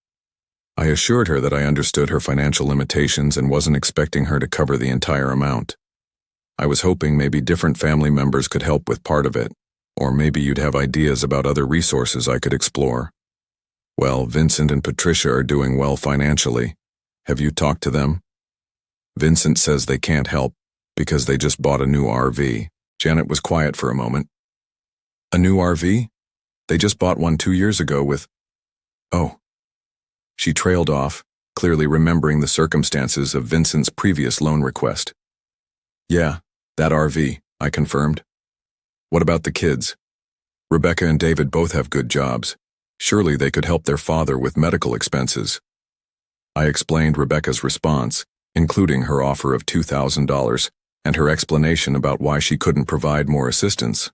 I assured her that I understood her financial limitations and wasn't expecting her to cover the entire amount. I was hoping maybe different family members could help with part of it, or maybe you'd have ideas about other resources I could explore. "Well, Vincent and Patricia are doing well financially. Have you talked to them?" "Vincent says they can't help because they just bought a new RV." Janet was quiet for a moment. "A new RV? They just bought one 2 years ago with—" "Oh." She trailed off, clearly remembering the circumstances of Vincent's previous loan request. "Yeah, that RV," I confirmed. "What about the kids? Rebecca and David both have good jobs. Surely they could help their father with medical expenses." I explained Rebecca's response, including her offer of $2,000 and her explanation about why she couldn't provide more assistance.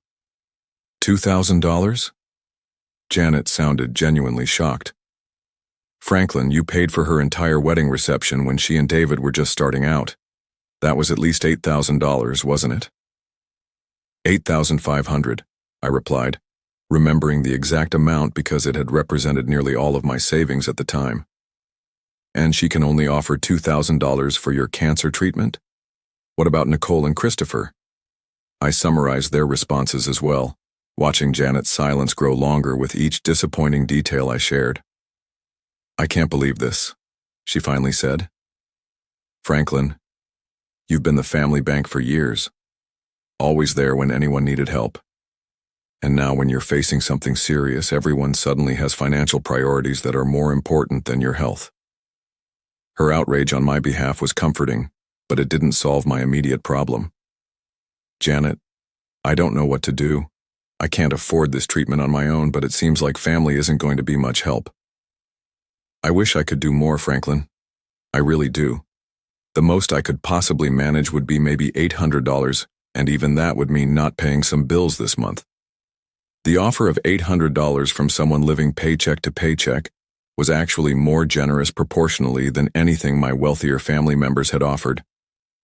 $2,000? Janet sounded genuinely shocked. "Franklin, you paid for her entire wedding reception when she and David were just starting out. That was at least $8,000, wasn't it?" $8,500, I replied, remembering the exact amount because it had represented nearly all of my savings at the time. "And she can only offer $2,000 for your cancer treatment? What about Nicole and Christopher?" I summarized their responses as well, watching Janet's silence grow longer with each disappointing detail I shared. "I can't believe this," she finally said. "Franklin, you've been the family bank for years, always there when anyone needed help. And now when you're facing something serious, everyone suddenly has financial priorities that are more important than your health." Her outrage on my behalf was comforting, but it didn't solve my immediate problem. "Janet, I don't know what to do. I can't afford this treatment on my own, but it seems like family isn't going to be much help." "I wish I could do more, Franklin. I really do. The most I could possibly manage would be maybe $800, and even that would mean not paying some bills this month." The offer of $800 from someone living paycheck to paycheck was actually more generous proportionally than anything my wealthier family members had offered,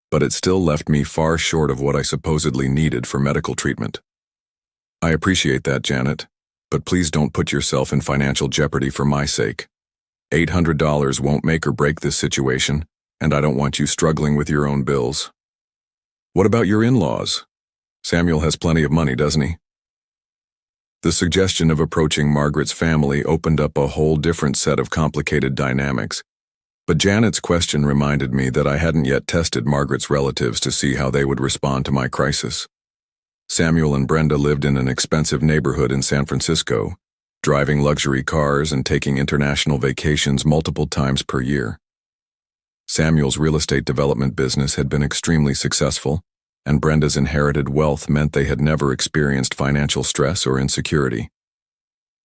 but it still left me far short of what I supposedly needed for medical treatment. "I appreciate that, Janet, but please don't put yourself in financial jeopardy for my sake. $800 won't make or break this situation, and I don't want you struggling with your own bills." "What about your in-laws? Samuel has plenty of money, doesn't he?" The suggestion of approaching Margaret's family opened up a whole different set of complicated dynamics, but Janet's question reminded me that I hadn't yet tested Margaret's relatives to see how they would respond to my crisis. Samuel and Brenda lived in an expensive neighborhood in San Francisco, driving luxury cars and taking international vacations multiple times per year. Samuel's real estate development business had been extremely successful, and Brenda's inherited wealth meant they had never experienced financial stress or insecurity.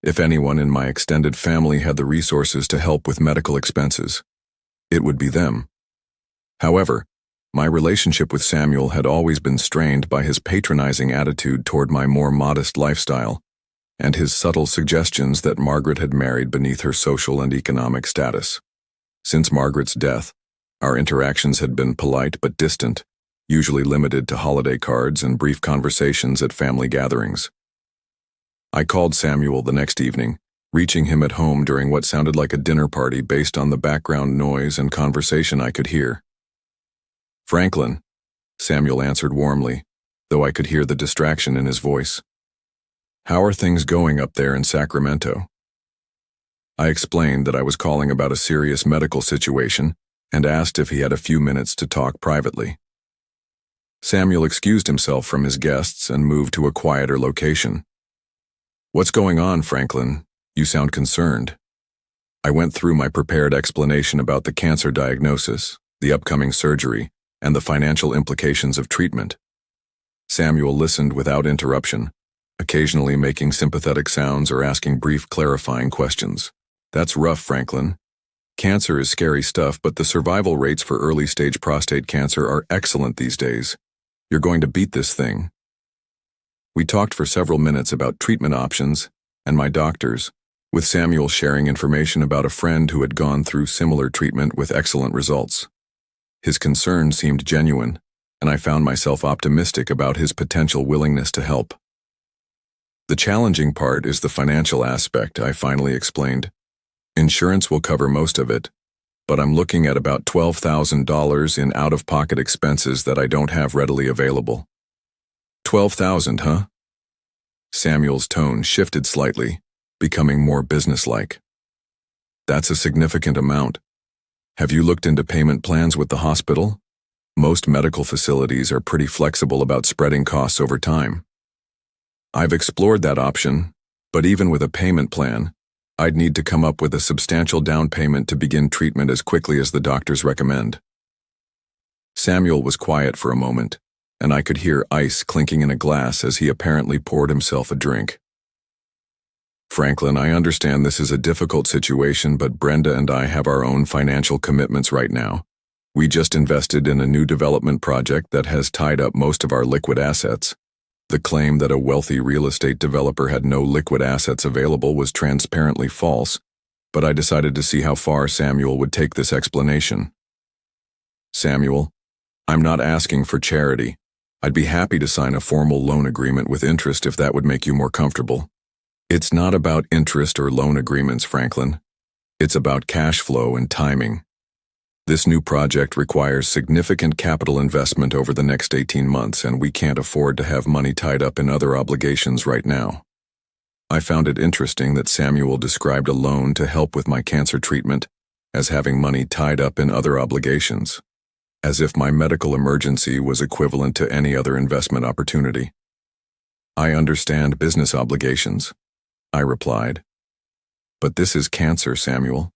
If anyone in my extended family had the resources to help with medical expenses, it would be them. However, my relationship with Samuel had always been strained by his patronizing attitude toward my more modest lifestyle, and his subtle suggestions that Margaret had married beneath her social and economic status. Since Margaret's death, our interactions had been polite but distant, usually limited to holiday cards and brief conversations at family gatherings. I called Samuel the next evening, reaching him at home during what sounded like a dinner party based on the background noise and conversation I could hear. "Franklin," Samuel answered warmly, though I could hear the distraction in his voice. "How are things going up there in Sacramento?" I explained that I was calling about a serious medical situation and asked if he had a few minutes to talk privately. Samuel excused himself from his guests and moved to a quieter location. "What's going on, Franklin? You sound concerned." I went through my prepared explanation about the cancer diagnosis, the upcoming surgery, and the financial implications of treatment. Samuel listened without interruption, occasionally making sympathetic sounds or asking brief clarifying questions. "That's rough, Franklin. Cancer is scary stuff, but the survival rates for early-stage prostate cancer are excellent these days. You're going to beat this thing." We talked for several minutes about treatment options and my doctors, with Samuel sharing information about a friend who had gone through similar treatment with excellent results. His concern seemed genuine, and I found myself optimistic about his potential willingness to help. "The challenging part is the financial aspect," I finally explained. "Insurance will cover most of it, but I'm looking at about $12,000 in out-of-pocket expenses that I don't have readily available." "12,000, huh?" Samuel's tone shifted slightly, becoming more businesslike. "That's a significant amount. Have you looked into payment plans with the hospital? Most medical facilities are pretty flexible about spreading costs over time." "I've explored that option, but even with a payment plan, I'd need to come up with a substantial down payment to begin treatment as quickly as the doctors recommend." Samuel was quiet for a moment, and I could hear ice clinking in a glass as he apparently poured himself a drink. "Franklin, I understand this is a difficult situation, but Brenda and I have our own financial commitments right now. We just invested in a new development project that has tied up most of our liquid assets. The claim that a wealthy real estate developer had no liquid assets available was transparently false, but I decided to see how far Samuel would take this explanation. "Samuel, I'm not asking for charity. I'd be happy to sign a formal loan agreement with interest if that would make you more comfortable." "It's not about interest or loan agreements, Franklin. It's about cash flow and timing. This new project requires significant capital investment over the next 18 months, and we can't afford to have money tied up in other obligations right now." I found it interesting that Samuel described a loan to help with my cancer treatment as having money tied up in other obligations, as if my medical emergency was equivalent to any other investment opportunity. "I understand business obligations," I replied. "But this is cancer, Samuel.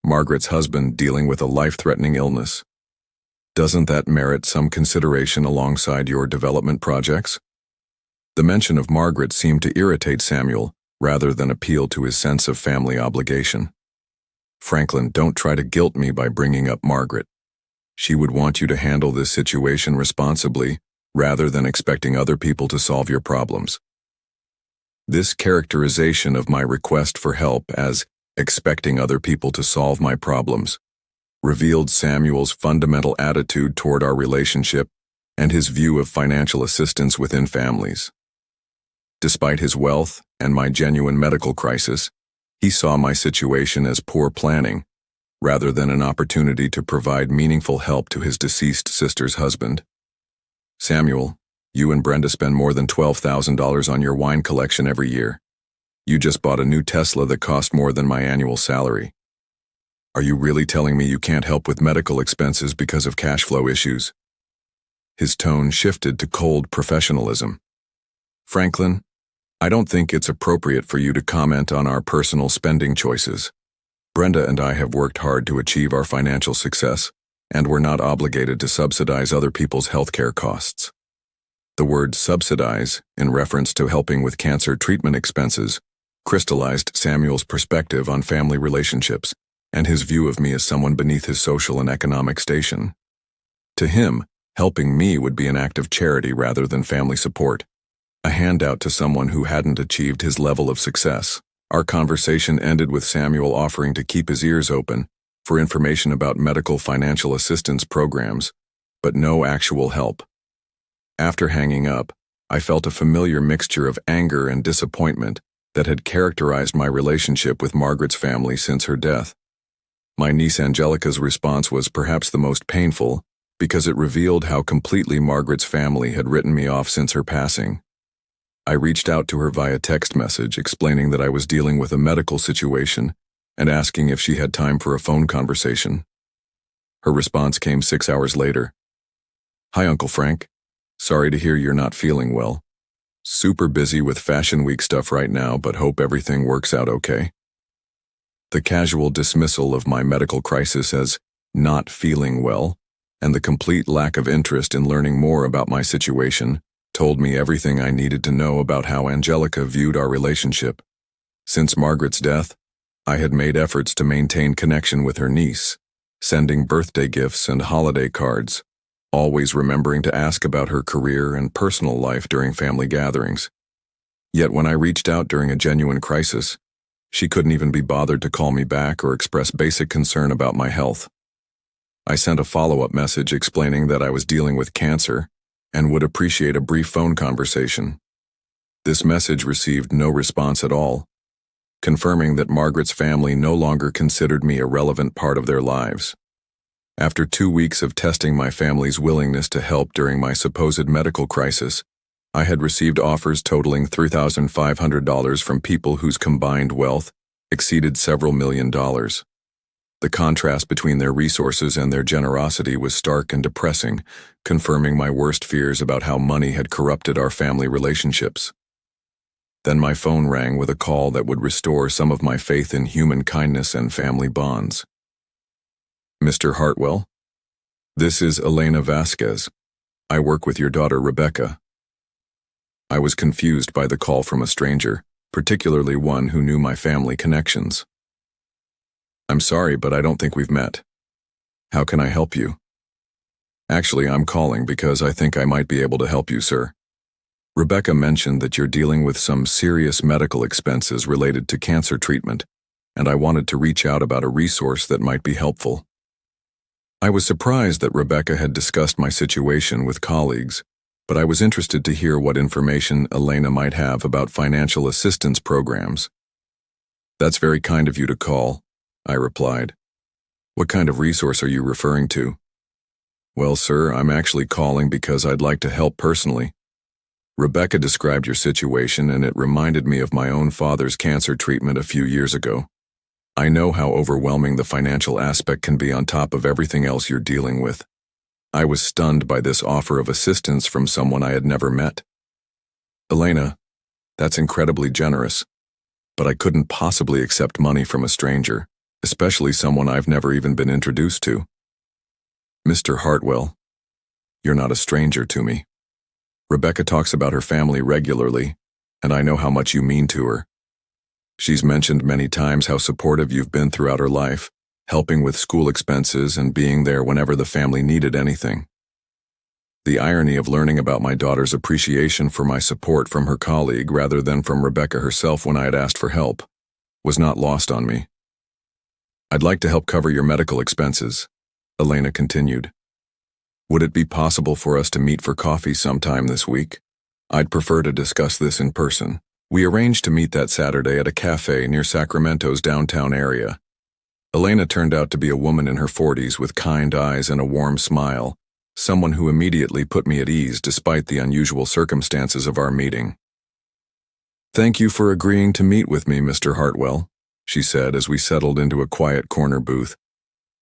Margaret's husband dealing with a life-threatening illness. Doesn't that merit some consideration alongside your development projects?" The mention of Margaret seemed to irritate Samuel rather than appeal to his sense of family obligation. "Franklin, don't try to guilt me by bringing up Margaret. She would want you to handle this situation responsibly rather than expecting other people to solve your problems." This characterization of my request for help as expecting other people to solve my problems revealed Samuel's fundamental attitude toward our relationship and his view of financial assistance within families. Despite his wealth and my genuine medical crisis, he saw my situation as poor planning rather than an opportunity to provide meaningful help to his deceased sister's husband. "Samuel, you and Brenda spend more than $12,000 on your wine collection every year. You just bought a new Tesla that cost more than my annual salary. Are you really telling me you can't help with medical expenses because of cash flow issues?" His tone shifted to cold professionalism. "Franklin, I don't think it's appropriate for you to comment on our personal spending choices. Brenda and I have worked hard to achieve our financial success, and we're not obligated to subsidize other people's healthcare costs." The word subsidize, in reference to helping with cancer treatment expenses, crystallized Samuel's perspective on family relationships and his view of me as someone beneath his social and economic station. To him, helping me would be an act of charity rather than family support. a handout to someone who hadn't achieved his level of success. Our conversation ended with Samuel offering to keep his ears open for information about medical financial assistance programs, but no actual help. After hanging up, I felt a familiar mixture of anger and disappointment that had characterized my relationship with Margaret's family since her death. My niece Angelica's response was perhaps the most painful because it revealed how completely Margaret's family had written me off since her passing. I reached out to her via text message explaining that I was dealing with a medical situation and asking if she had time for a phone conversation. Her response came 6 hours later. "Hi, Uncle Frank. Sorry to hear you're not feeling well. Super busy with Fashion Week stuff right now, but hope everything works out okay." The casual dismissal of my medical crisis as not feeling well and the complete lack of interest in learning more about my situation told me everything I needed to know about how Angelica viewed our relationship. Since Margaret's death, I had made efforts to maintain connection with her niece, sending birthday gifts and holiday cards, always remembering to ask about her career and personal life during family gatherings. Yet when I reached out during a genuine crisis, she couldn't even be bothered to call me back or express basic concern about my health. I sent a follow-up message explaining that I was dealing with cancer and would appreciate a brief phone conversation. This message received no response at all, confirming that Margaret's family no longer considered me a relevant part of their lives. After 2 weeks of testing my family's willingness to help during my supposed medical crisis, I had received offers totaling $3,500 from people whose combined wealth exceeded several $1,000,000. The contrast between their resources and their generosity was stark and depressing, confirming my worst fears about how money had corrupted our family relationships. Then my phone rang with a call that would restore some of my faith in human kindness and family bonds. "Mr. Hartwell, this is Elena Vasquez. I work with your daughter Rebecca." I was confused by the call from a stranger, particularly one who knew my family connections. "I'm sorry, but I don't think we've met. How can I help you?" "Actually, I'm calling because I think I might be able to help you, sir. Rebecca mentioned that you're dealing with some serious medical expenses related to cancer treatment, and I wanted to reach out about a resource that might be helpful." I was surprised that Rebecca had discussed my situation with colleagues, but I was interested to hear what information Elena might have about financial assistance programs. "That's very kind of you to call," I replied. "What kind of resource are you referring to?" "Well, sir, I'm actually calling because I'd like to help personally. Rebecca described your situation and it reminded me of my own father's cancer treatment a few years ago. I know how overwhelming the financial aspect can be on top of everything else you're dealing with. I was stunned by this offer of assistance from someone I had never met." "Elena, that's incredibly generous, but I couldn't possibly accept money from a stranger, especially someone I've never even been introduced to." "Mr. Hartwell, you're not a stranger to me. Rebecca talks about her family regularly, and I know how much you mean to her. She's mentioned many times how supportive you've been throughout her life, helping with school expenses and being there whenever the family needed anything." The irony of learning about my daughter's appreciation for my support from her colleague rather than from Rebecca herself when I had asked for help was not lost on me. "I'd like to help cover your medical expenses," Elena continued. "Would it be possible for us to meet for coffee sometime this week? I'd prefer to discuss this in person." We arranged to meet that Saturday at a cafe near Sacramento's downtown area. Elena turned out to be a woman in her 40s with kind eyes and a warm smile, someone who immediately put me at ease despite the unusual circumstances of our meeting. "Thank you for agreeing to meet with me, Mr. Hartwell," she said as we settled into a quiet corner booth.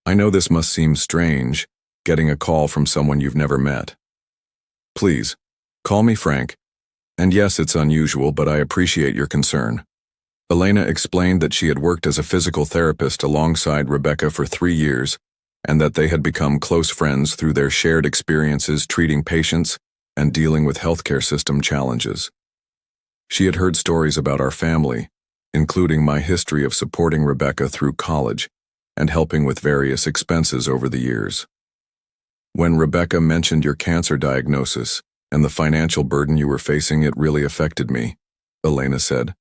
"I know this must seem strange, getting a call from someone you've never met. Please, call me Frank. And yes, it's unusual, but I appreciate your concern." Elena explained that she had worked as a physical therapist alongside Rebecca for 3 years, and that they had become close friends through their shared experiences treating patients and dealing with healthcare system challenges. She had heard stories about our family, including my history of supporting Rebecca through college and helping with various expenses over the years. "When Rebecca mentioned your cancer diagnosis and the financial burden you were facing, it really affected me, Elena said.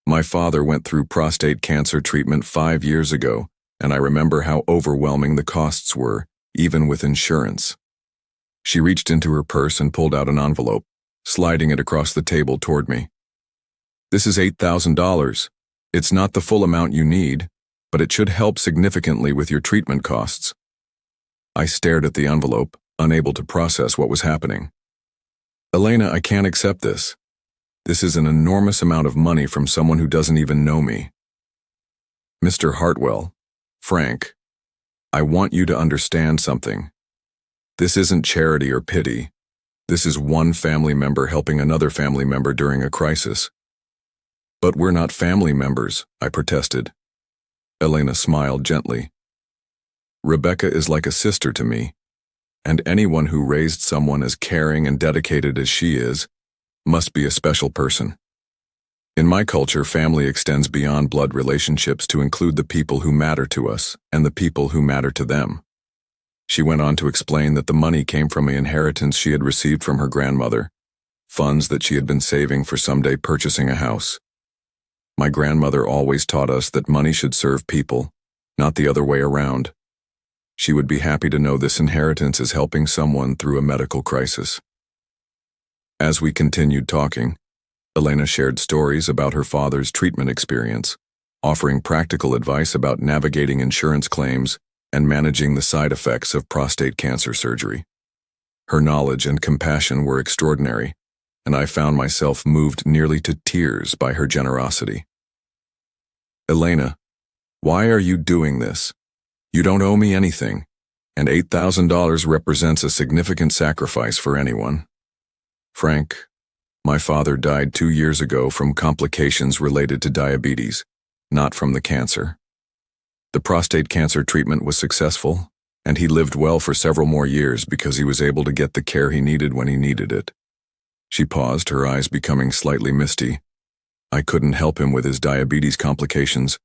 My father went through prostate cancer treatment 5 years ago, and I remember how overwhelming the costs were, even with insurance. She reached into her purse and pulled out an envelope, sliding it across the table toward me. This is $8,000. It's not the full amount you need, but it should help significantly with your treatment costs. I stared at the envelope, unable to process what was happening. Elena, I can't accept this. This is an enormous amount of money from someone who doesn't even know me. Mr. Hartwell, Frank, I want you to understand something. This isn't charity or pity. This is one family member helping another family member during a crisis. But we're not family members, I protested. Elena smiled gently. Rebecca is like a sister to me, and anyone who raised someone as caring and dedicated as she is must be a special person. In my culture, family extends beyond blood relationships to include the people who matter to us and the people who matter to them. She went on to explain that the money came from an inheritance she had received from her grandmother, funds that she had been saving for someday purchasing a house. My grandmother always taught us that money should serve people, not the other way around. She would be happy to know this inheritance is helping someone through a medical crisis. As we continued talking, Elena shared stories about her father's treatment experience, offering practical advice about navigating insurance claims and managing the side effects of prostate cancer surgery. Her knowledge and compassion were extraordinary, and I found myself moved nearly to tears by her generosity. Elena, why are you doing this? You don't owe me anything, and $8,000 represents a significant sacrifice for anyone. Frank, my father died 2 years ago from complications related to diabetes, not from the cancer. The prostate cancer treatment was successful, and he lived well for several more years because he was able to get the care he needed when he needed it. She paused, her eyes becoming slightly misty. I couldn't help him with his diabetes complications,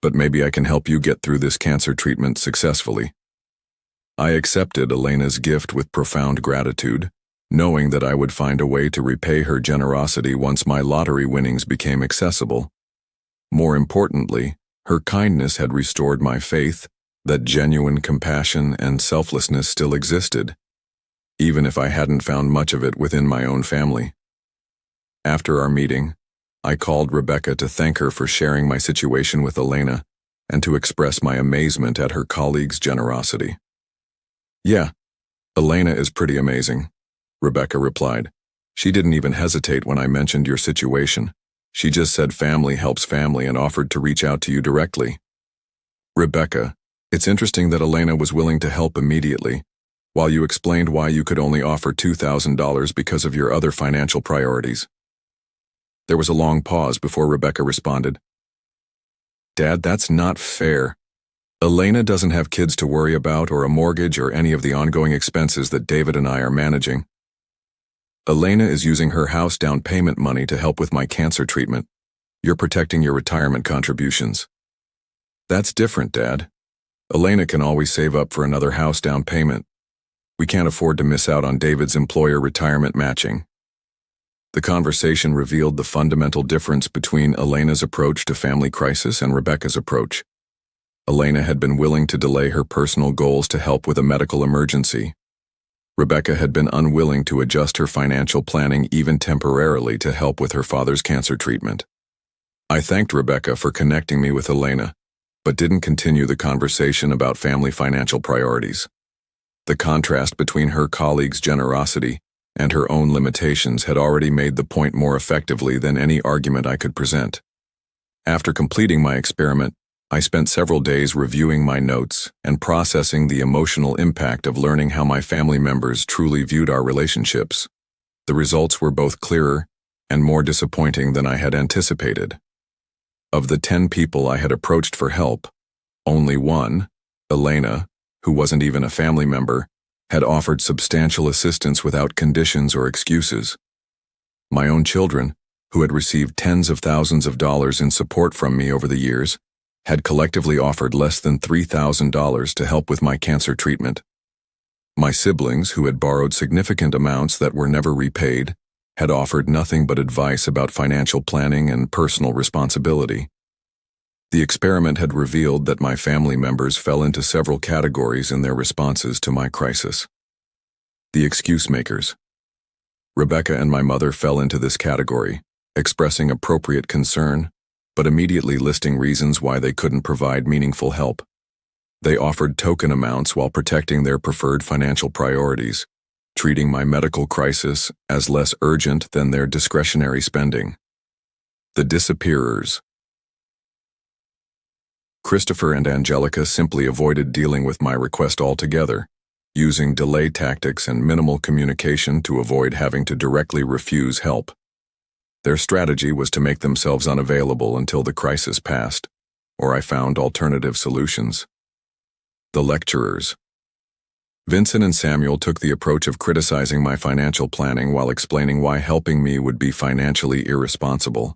but maybe I can help you get through this cancer treatment successfully. I accepted Elena's gift with profound gratitude, knowing that I would find a way to repay her generosity once my lottery winnings became accessible. More importantly, her kindness had restored my faith that genuine compassion and selflessness still existed, even if I hadn't found much of it within my own family. After our meeting, I called Rebecca to thank her for sharing my situation with Elena and to express my amazement at her colleague's generosity. Yeah, Elena is pretty amazing, Rebecca replied. She didn't even hesitate when I mentioned your situation. She just said family helps family and offered to reach out to you directly. Rebecca, it's interesting that Elena was willing to help immediately, while you explained why you could only offer $2,000 because of your other financial priorities. There was a long pause before Rebecca responded. Dad, that's not fair. Elena doesn't have kids to worry about or a mortgage or any of the ongoing expenses that David and I are managing. Elena is using her house down payment money to help with my cancer treatment. You're protecting your retirement contributions. That's different, Dad. Elena can always save up for another house down payment. We can't afford to miss out on David's employer retirement matching. The conversation revealed the fundamental difference between Elena's approach to family crisis and Rebecca's approach. Elena had been willing to delay her personal goals to help with a medical emergency. Rebecca had been unwilling to adjust her financial planning even temporarily to help with her father's cancer treatment. I thanked Rebecca for connecting me with Elena, but didn't continue the conversation about family financial priorities. The contrast between her colleague's generosity and her own limitations had already made the point more effectively than any argument I could present. After completing my experiment, I spent several days reviewing my notes and processing the emotional impact of learning how my family members truly viewed our relationships. The results were both clearer and more disappointing than I had anticipated. Of the 10 people I had approached for help, only one, Elena, who wasn't even a family member, had offered substantial assistance without conditions or excuses. My own children, who had received tens of thousands of dollars in support from me over the years, had collectively offered less than $3,000 to help with my cancer treatment. My siblings, who had borrowed significant amounts that were never repaid, had offered nothing but advice about financial planning and personal responsibility. The experiment had revealed that my family members fell into several categories in their responses to my crisis. The excuse makers. Rebecca and my mother fell into this category, expressing appropriate concern, but immediately listing reasons why they couldn't provide meaningful help. They offered token amounts while protecting their preferred financial priorities, treating my medical crisis as less urgent than their discretionary spending. The disappearers. Christopher and Angelica simply avoided dealing with my request altogether, using delay tactics and minimal communication to avoid having to directly refuse help. Their strategy was to make themselves unavailable until the crisis passed, or I found alternative solutions. The lecturers. Vincent and Samuel took the approach of criticizing my financial planning while explaining why helping me would be financially irresponsible.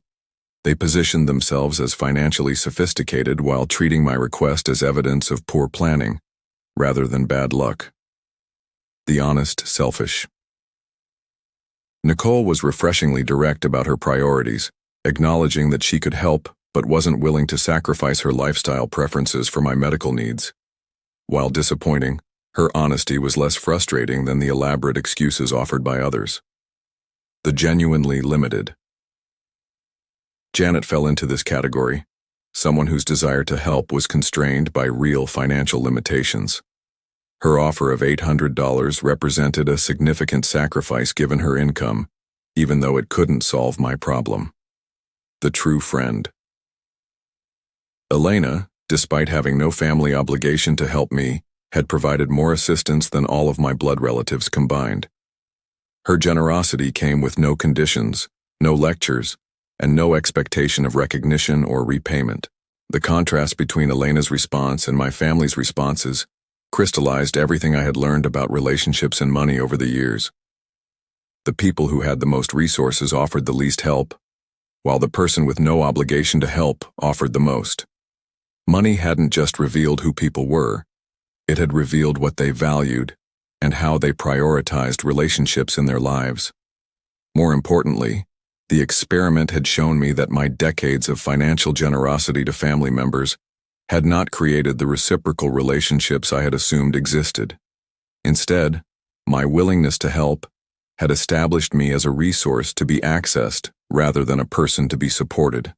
They positioned themselves as financially sophisticated while treating my request as evidence of poor planning, rather than bad luck. The honest selfish. Nicole was refreshingly direct about her priorities, acknowledging that she could help but wasn't willing to sacrifice her lifestyle preferences for my medical needs. While disappointing, her honesty was less frustrating than the elaborate excuses offered by others. The genuinely limited. Janet fell into this category, someone whose desire to help was constrained by real financial limitations. Her offer of $800 represented a significant sacrifice given her income, even though it couldn't solve my problem. The true friend. Elena, despite having no family obligation to help me, had provided more assistance than all of my blood relatives combined. Her generosity came with no conditions, no lectures, and no expectation of recognition or repayment. The contrast between Elena's response and my family's responses crystallized everything I had learned about relationships and money over the years. The people who had the most resources offered the least help, while the person with no obligation to help offered the most. Money hadn't just revealed who people were, it had revealed what they valued and how they prioritized relationships in their lives. More importantly, the experiment had shown me that my decades of financial generosity to family members had not created the reciprocal relationships I had assumed existed. Instead, my willingness to help had established me as a resource to be accessed rather than a person to be supported.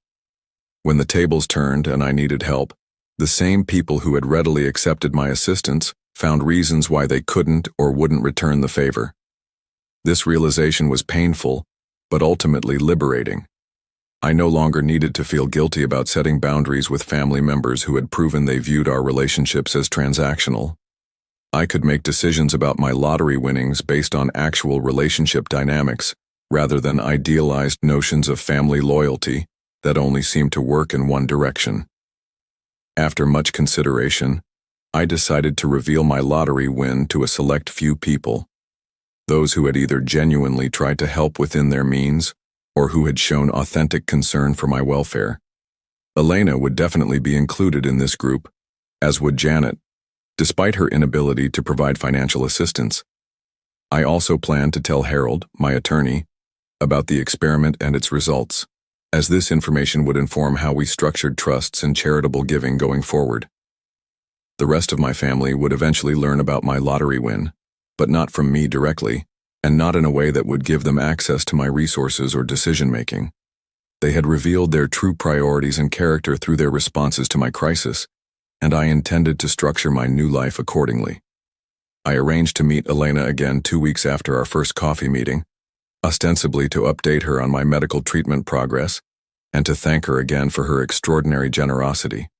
When the tables turned and I needed help, the same people who had readily accepted my assistance found reasons why they couldn't or wouldn't return the favor. This realization was painful, but ultimately liberating. I no longer needed to feel guilty about setting boundaries with family members who had proven they viewed our relationships as transactional. I could make decisions about my lottery winnings based on actual relationship dynamics, rather than idealized notions of family loyalty that only seemed to work in one direction. After much consideration, I decided to reveal my lottery win to a select few people, those who had either genuinely tried to help within their means or who had shown authentic concern for my welfare. Elena would definitely be included in this group, as would Janet, despite her inability to provide financial assistance. I also planned to tell Harold, my attorney, about the experiment and its results, as this information would inform how we structured trusts and charitable giving going forward. The rest of my family would eventually learn about my lottery win, but not from me directly, and not in a way that would give them access to my resources or decision-making. They had revealed their true priorities and character through their responses to my crisis, and I intended to structure my new life accordingly. I arranged to meet Elena again 2 weeks after our first coffee meeting, ostensibly to update her on my medical treatment progress and to thank her again for her extraordinary generosity.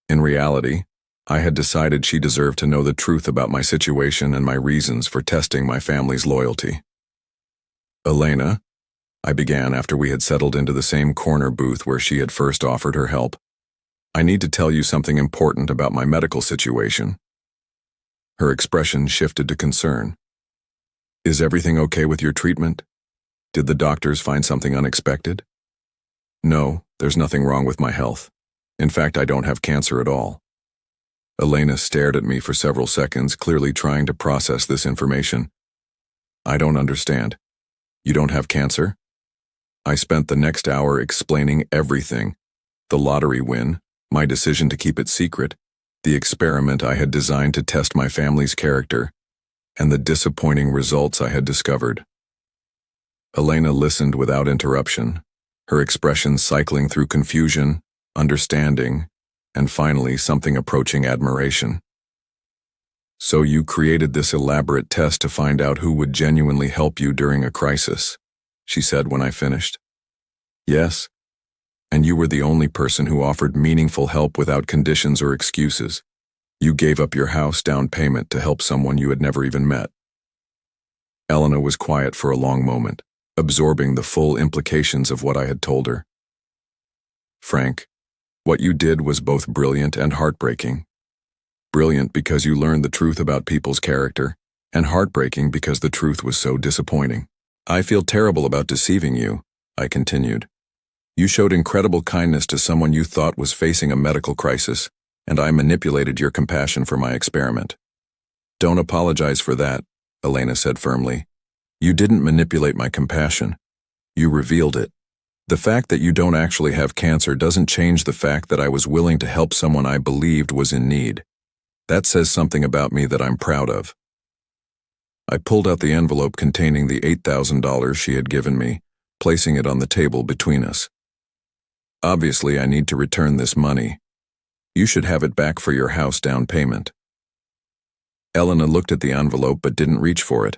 In reality, I had decided she deserved to know the truth about my situation and my reasons for testing my family's loyalty. Elena, I began after we had settled into the same corner booth where she had first offered her help, I need to tell you something important about my medical situation. Her expression shifted to concern. Is everything okay with your treatment? Did the doctors find something unexpected? No, there's nothing wrong with my health. In fact, I don't have cancer at all. Elena stared at me for several seconds, clearly trying to process this information. I don't understand. You don't have cancer? I spent the next hour explaining everything. The lottery win, my decision to keep it secret, the experiment I had designed to test my family's character, and the disappointing results I had discovered. Elena listened without interruption, her expression cycling through confusion, understanding, and finally something approaching admiration. So you created this elaborate test to find out who would genuinely help you during a crisis, she said when I finished. Yes, and you were the only person who offered meaningful help without conditions or excuses. You gave up your house down payment to help someone you had never even met. Elena was quiet for a long moment, absorbing the full implications of what I had told her. Frank, what you did was both brilliant and heartbreaking. Brilliant because you learned the truth about people's character, and heartbreaking because the truth was so disappointing. I feel terrible about deceiving you, I continued. You showed incredible kindness to someone you thought was facing a medical crisis, and I manipulated your compassion for my experiment. Don't apologize for that, Elena said firmly. You didn't manipulate my compassion. You revealed it. The fact that you don't actually have cancer doesn't change the fact that I was willing to help someone I believed was in need. That says something about me that I'm proud of. I pulled out the envelope containing the $8,000 she had given me, placing it on the table between us. Obviously, I need to return this money. You should have it back for your house down payment. Elena looked at the envelope but didn't reach for it.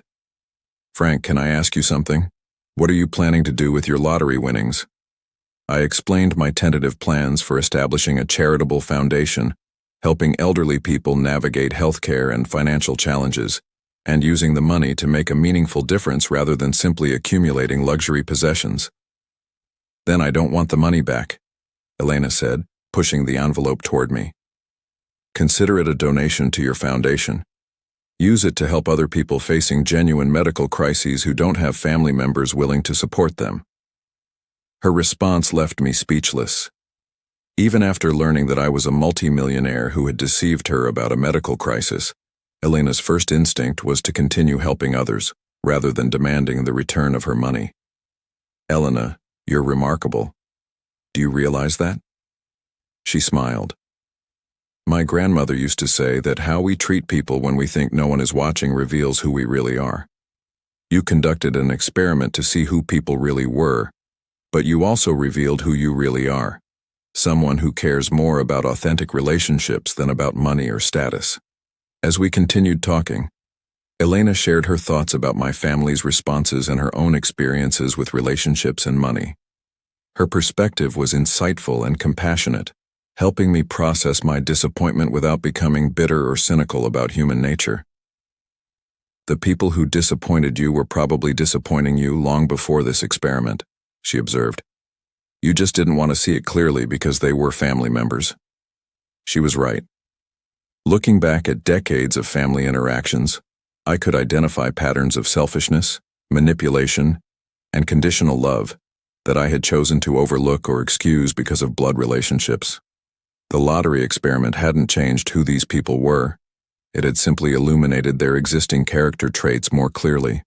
Frank, can I ask you something? What are you planning to do with your lottery winnings? I explained my tentative plans for establishing a charitable foundation, helping elderly people navigate healthcare and financial challenges, and using the money to make a meaningful difference rather than simply accumulating luxury possessions. Then I don't want the money back, Elena said, pushing the envelope toward me. Consider it a donation to your foundation. Use it to help other people facing genuine medical crises who don't have family members willing to support them. Her response left me speechless. Even after learning that I was a multimillionaire who had deceived her about a medical crisis, Elena's first instinct was to continue helping others, rather than demanding the return of her money. Elena, you're remarkable. Do you realize that? She smiled. My grandmother used to say that how we treat people when we think no one is watching reveals who we really are. You conducted an experiment to see who people really were, but you also revealed who you really are, someone who cares more about authentic relationships than about money or status. As we continued talking, Elena shared her thoughts about my family's responses and her own experiences with relationships and money. Her perspective was insightful and compassionate, helping me process my disappointment without becoming bitter or cynical about human nature. The people who disappointed you were probably disappointing you long before this experiment, she observed. You just didn't want to see it clearly because they were family members. She was right. Looking back at decades of family interactions, I could identify patterns of selfishness, manipulation, and conditional love that I had chosen to overlook or excuse because of blood relationships. The lottery experiment hadn't changed who these people were. It had simply illuminated their existing character traits more clearly.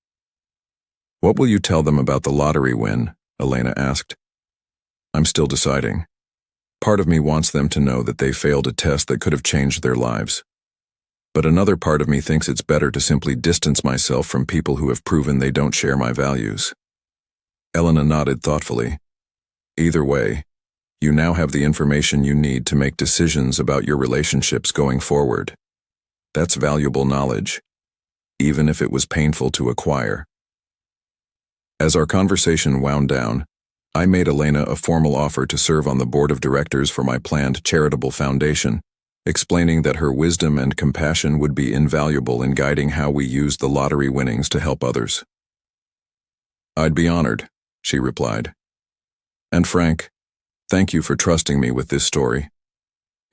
What will you tell them about the lottery win? Elena asked. I'm still deciding. Part of me wants them to know that they failed a test that could have changed their lives. But another part of me thinks it's better to simply distance myself from people who have proven they don't share my values. Elena nodded thoughtfully. Either way, you now have the information you need to make decisions about your relationships going forward. That's valuable knowledge, even if it was painful to acquire. As our conversation wound down, I made Elena a formal offer to serve on the board of directors for my planned charitable foundation, explaining that her wisdom and compassion would be invaluable in guiding how we use the lottery winnings to help others. I'd be honored, she replied. And Frank, thank you for trusting me with this story.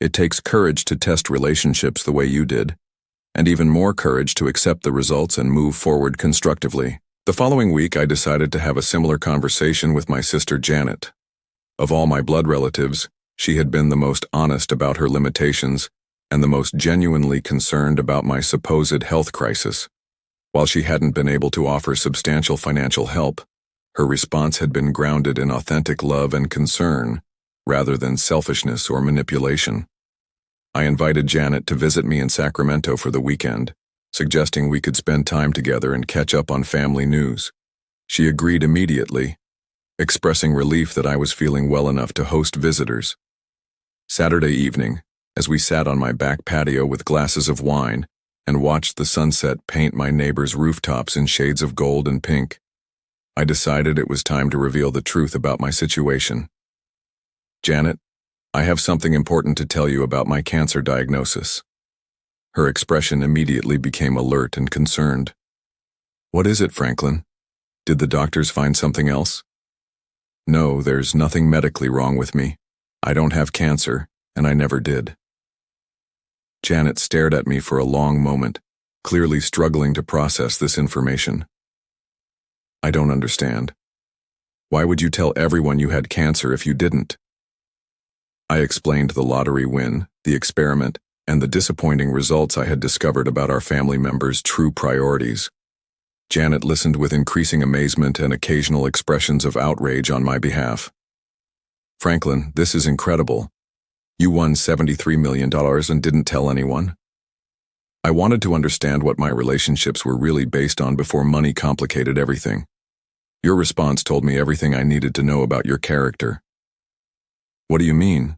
It takes courage to test relationships the way you did, and even more courage to accept the results and move forward constructively. The following week, I decided to have a similar conversation with my sister Janet. Of all my blood relatives, she had been the most honest about her limitations and the most genuinely concerned about my supposed health crisis. While she hadn't been able to offer substantial financial help, her response had been grounded in authentic love and concern, rather than selfishness or manipulation. I invited Janet to visit me in Sacramento for the weekend, suggesting we could spend time together and catch up on family news. She agreed immediately, expressing relief that I was feeling well enough to host visitors. Saturday evening, as we sat on my back patio with glasses of wine and watched the sunset paint my neighbor's rooftops in shades of gold and pink, I decided it was time to reveal the truth about my situation. "Janet, I have something important to tell you about my cancer diagnosis." Her expression immediately became alert and concerned. "What is it, Franklin? Did the doctors find something else?" "No, there's nothing medically wrong with me. I don't have cancer, and I never did." Janet stared at me for a long moment, clearly struggling to process this information. "I don't understand. Why would you tell everyone you had cancer if you didn't?" I explained the lottery win, the experiment, and the disappointing results I had discovered about our family members' true priorities. Janet listened with increasing amazement and occasional expressions of outrage on my behalf. "Franklin, this is incredible. You won $73 million and didn't tell anyone?" I wanted to understand what my relationships were really based on before money complicated everything. "Your response told me everything I needed to know about your character." "What do you mean?"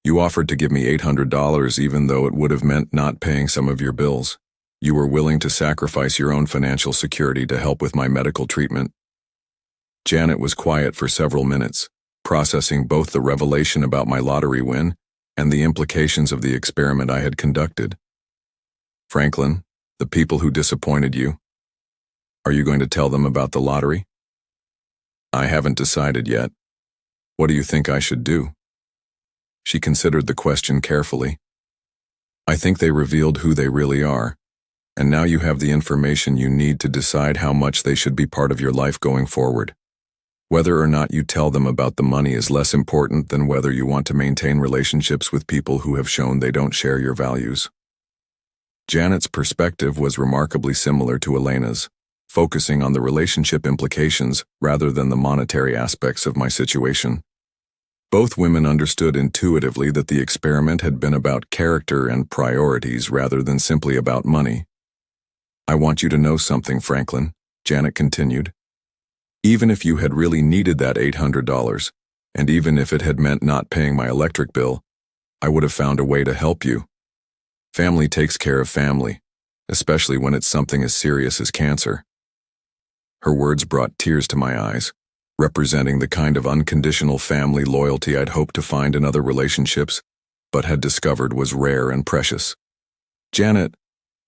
"You offered to give me $800 even though it would have meant not paying some of your bills. You were willing to sacrifice your own financial security to help with my medical treatment." Janet was quiet for several minutes, processing both the revelation about my lottery win and the implications of the experiment I had conducted. "Franklin, the people who disappointed you, are you going to tell them about the lottery?" "I haven't decided yet. What do you think I should do?" She considered the question carefully. "I think they revealed who they really are, and now you have the information you need to decide how much they should be part of your life going forward. Whether or not you tell them about the money is less important than whether you want to maintain relationships with people who have shown they don't share your values." Janet's perspective was remarkably similar to Elena's, focusing on the relationship implications rather than the monetary aspects of my situation. Both women understood intuitively that the experiment had been about character and priorities rather than simply about money. "I want you to know something, Franklin," Janet continued. "Even if you had really needed that $800, and even if it had meant not paying my electric bill, I would have found a way to help you. Family takes care of family, especially when it's something as serious as cancer." Her words brought tears to my eyes, representing the kind of unconditional family loyalty I'd hoped to find in other relationships, but had discovered was rare and precious. "Janet,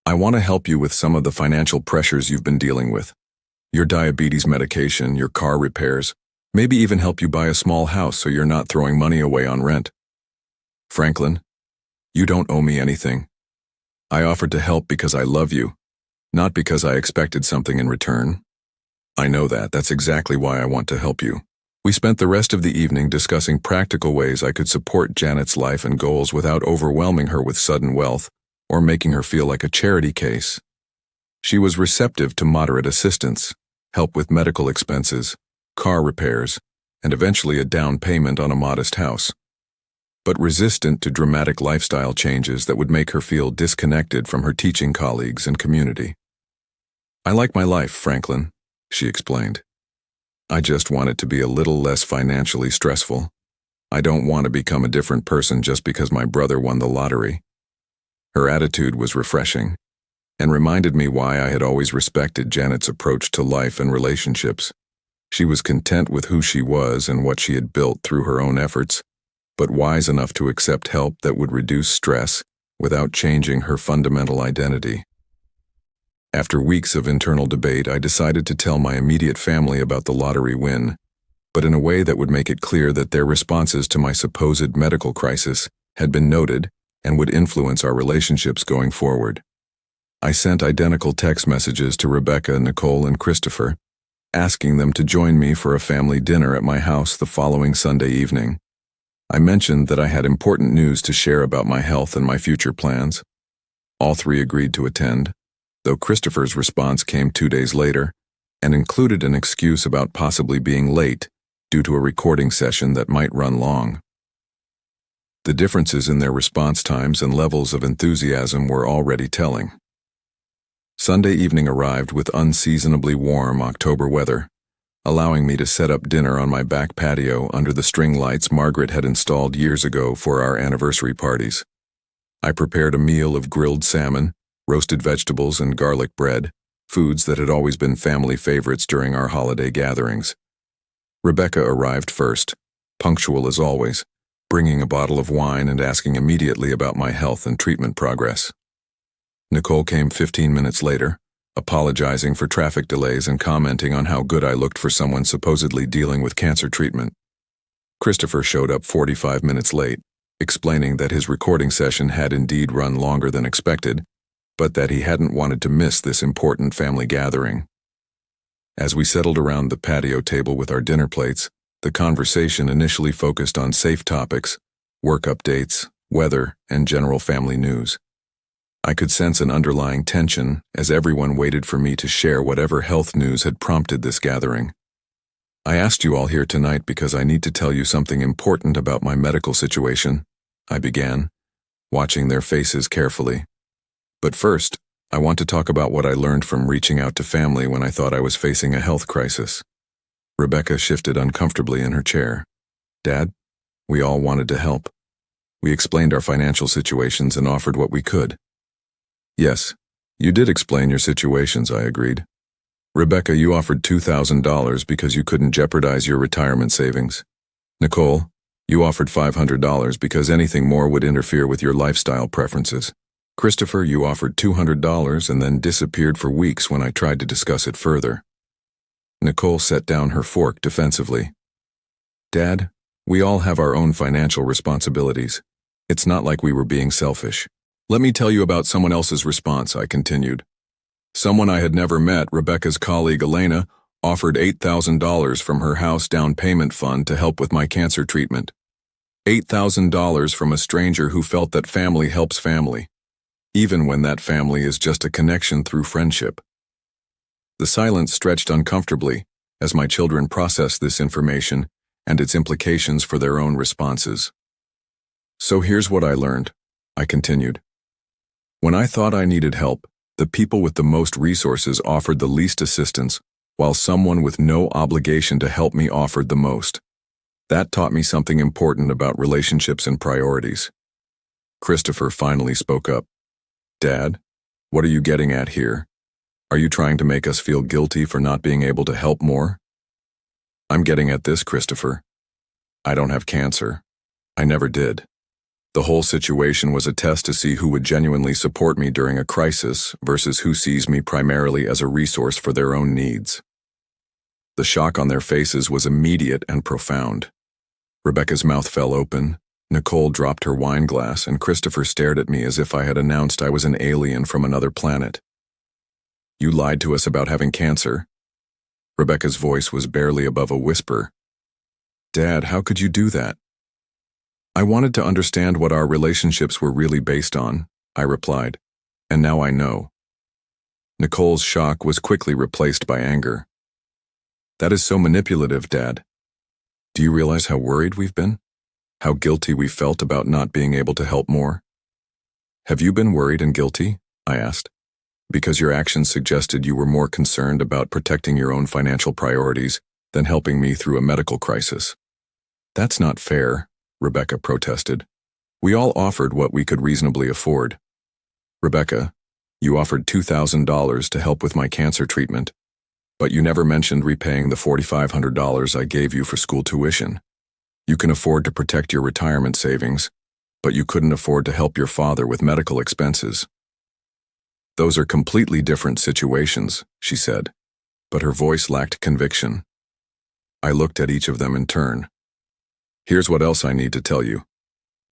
I want to help you with some of the financial pressures you've been dealing with. Your diabetes medication, your car repairs, maybe even help you buy a small house so you're not throwing money away on rent. Franklin, you don't owe me anything. I offered to help because I love you, not because I expected something in return. I know that. That's exactly why I want to help you." We spent the rest of the evening discussing practical ways I could support Janet's life and goals without overwhelming her with sudden wealth or making her feel like a charity case. She was receptive to moderate assistance, help with medical expenses, car repairs, and eventually a down payment on a modest house, but resistant to dramatic lifestyle changes that would make her feel disconnected from her teaching colleagues and community. "I like my life, Franklin," she explained. "I just want it to be a little less financially stressful. I don't want to become a different person just because my brother won the lottery." Her attitude was refreshing, and reminded me why I had always respected Janet's approach to life and relationships. She was content with who she was and what she had built through her own efforts, but wise enough to accept help that would reduce stress without changing her fundamental identity. After weeks of internal debate, I decided to tell my immediate family about the lottery win, but in a way that would make it clear that their responses to my supposed medical crisis had been noted and would influence our relationships going forward. I sent identical text messages to Rebecca, Nicole, and Christopher, asking them to join me for a family dinner at my house the following Sunday evening. I mentioned that I had important news to share about my health and my future plans. All three agreed to attend, though Christopher's response came 2 days later and included an excuse about possibly being late due to a recording session that might run long. The differences in their response times and levels of enthusiasm were already telling. Sunday evening arrived with unseasonably warm October weather, allowing me to set up dinner on my back patio under the string lights Margaret had installed years ago for our anniversary parties. I prepared a meal of grilled salmon, roasted vegetables, and garlic bread, foods that had always been family favorites during our holiday gatherings. Rebecca arrived first, punctual as always, bringing a bottle of wine and asking immediately about my health and treatment progress. Nicole came 15 minutes later, apologizing for traffic delays and commenting on how good I looked for someone supposedly dealing with cancer treatment. Christopher showed up 45 minutes late, explaining that his recording session had indeed run longer than expected, but that he hadn't wanted to miss this important family gathering. As we settled around the patio table with our dinner plates, the conversation initially focused on safe topics, work updates, weather, and general family news. I could sense an underlying tension as everyone waited for me to share whatever health news had prompted this gathering. I asked you all here tonight because I need to tell you something important about my medical situation, I began, watching their faces carefully. But first, I want to talk about what I learned from reaching out to family when I thought I was facing a health crisis. Rebecca shifted uncomfortably in her chair. Dad, we all wanted to help. We explained our financial situations and offered what we could. Yes, you did explain your situations, I agreed. Rebecca, you offered $2,000 because you couldn't jeopardize your retirement savings. Nicole, you offered $500 because anything more would interfere with your lifestyle preferences. Christopher, you offered $200 and then disappeared for weeks when I tried to discuss it further. Nicole set down her fork defensively. Dad, we all have our own financial responsibilities. It's not like we were being selfish. Let me tell you about someone else's response, I continued. Someone I had never met, Rebecca's colleague Elena, offered $8,000 from her house down payment fund to help with my cancer treatment. $8,000 from a stranger who felt that family helps family, even when that family is just a connection through friendship. The silence stretched uncomfortably as my children processed this information and its implications for their own responses. So here's what I learned, I continued. When I thought I needed help, the people with the most resources offered the least assistance, while someone with no obligation to help me offered the most. That taught me something important about relationships and priorities. Christopher finally spoke up. Dad, what are you getting at here? Are you trying to make us feel guilty for not being able to help more? I'm getting at this, Christopher. I don't have cancer. I never did. The whole situation was a test to see who would genuinely support me during a crisis versus who sees me primarily as a resource for their own needs. The shock on their faces was immediate and profound. Rebecca's mouth fell open, Nicole dropped her wine glass, and Christopher stared at me as if I had announced I was an alien from another planet. You lied to us about having cancer. Rebecca's voice was barely above a whisper. Dad, how could you do that? I wanted to understand what our relationships were really based on, I replied, and now I know. Nicole's shock was quickly replaced by anger. That is so manipulative, Dad. Do you realize how worried we've been? How guilty we felt about not being able to help more? Have you been worried and guilty? I asked, because your actions suggested you were more concerned about protecting your own financial priorities than helping me through a medical crisis. That's not fair, Rebecca protested. We all offered what we could reasonably afford. Rebecca, you offered $2,000 to help with my cancer treatment, but you never mentioned repaying the $4,500 I gave you for school tuition. You can afford to protect your retirement savings, but you couldn't afford to help your father with medical expenses. Those are completely different situations, she said, but her voice lacked conviction. I looked at each of them in turn. Here's what else I need to tell you.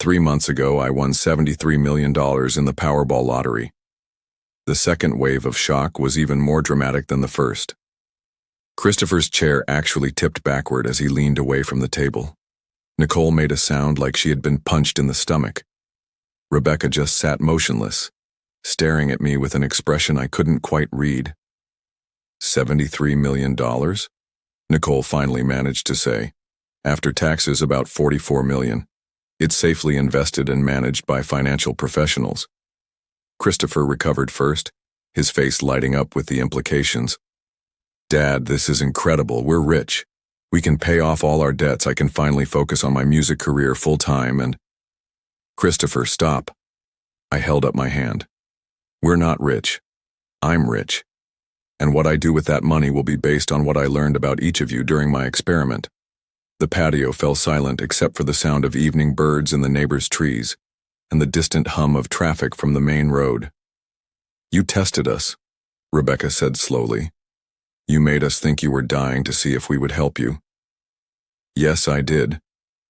3 months ago, I won $73 million in the Powerball lottery. The second wave of shock was even more dramatic than the first. Christopher's chair actually tipped backward as he leaned away from the table. Nicole made a sound like she had been punched in the stomach. Rebecca just sat motionless, staring at me with an expression I couldn't quite read. $73 million? Nicole finally managed to say. After taxes, about $44 million. It's safely invested and managed by financial professionals. Christopher recovered first, his face lighting up with the implications. Dad, this is incredible. We're rich. We can pay off all our debts. I can finally focus on my music career full-time and… Christopher, stop. I held up my hand. We're not rich. I'm rich. And what I do with that money will be based on what I learned about each of you during my experiment. The patio fell silent except for the sound of evening birds in the neighbors' trees and the distant hum of traffic from the main road. You tested us, Rebecca said slowly. You made us think you were dying to see if we would help you. Yes, I did.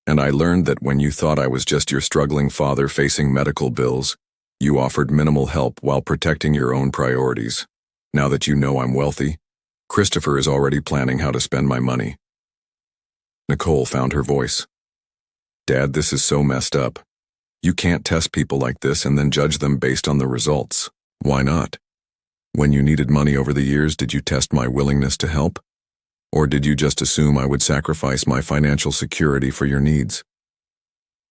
And I learned that when you thought I was just your struggling father facing medical bills, you offered minimal help while protecting your own priorities. Now that you know I'm wealthy, Christopher is already planning how to spend my money. Nicole found her voice. Dad, this is so messed up. You can't test people like this and then judge them based on the results. Why not? When you needed money over the years, did you test my willingness to help? Or did you just assume I would sacrifice my financial security for your needs?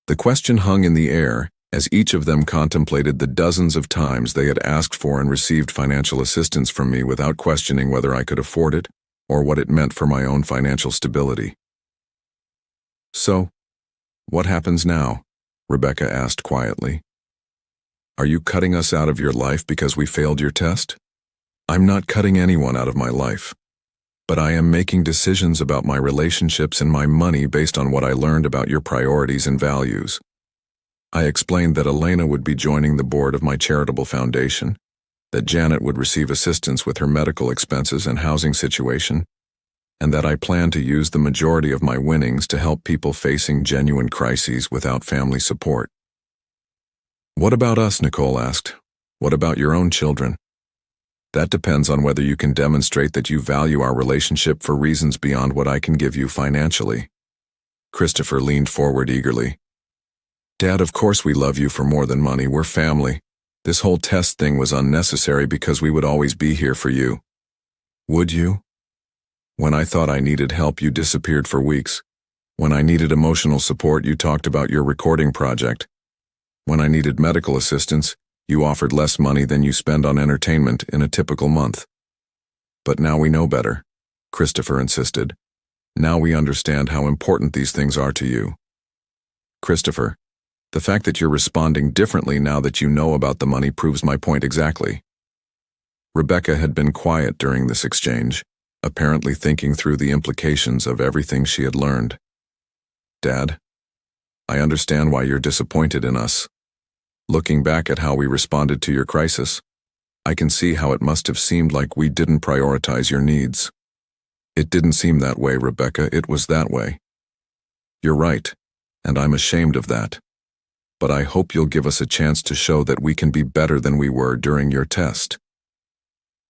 The question hung in the air as each of them contemplated the dozens of times they had asked for and received financial assistance from me without questioning whether I could afford it or what it meant for my own financial stability. So, what happens now? Rebecca asked quietly. Are you cutting us out of your life because we failed your test? I'm not cutting anyone out of my life, but I am making decisions about my relationships and my money based on what I learned about your priorities and values. I explained that Elena would be joining the board of my charitable foundation, that Janet would receive assistance with her medical expenses and housing situation, and that I plan to use the majority of my winnings to help people facing genuine crises without family support. What about us? Nicole asked. What about your own children? That depends on whether you can demonstrate that you value our relationship for reasons beyond what I can give you financially. Christopher leaned forward eagerly. Dad, of course we love you for more than money. We're family. This whole test thing was unnecessary because we would always be here for you. Would you? When I thought I needed help, you disappeared for weeks. When I needed emotional support, you talked about your recording project. When I needed medical assistance, you offered less money than you spend on entertainment in a typical month. But now we know better, Christopher insisted. Now we understand how important these things are to you. Christopher, the fact that you're responding differently now that you know about the money proves my point exactly. Rebecca had been quiet during this exchange, apparently thinking through the implications of everything she had learned. Dad, I understand why you're disappointed in us. Looking back at how we responded to your crisis, I can see how it must have seemed like we didn't prioritize your needs. It didn't seem that way, Rebecca. It was that way. You're right, and I'm ashamed of that. But I hope you'll give us a chance to show that we can be better than we were during your test.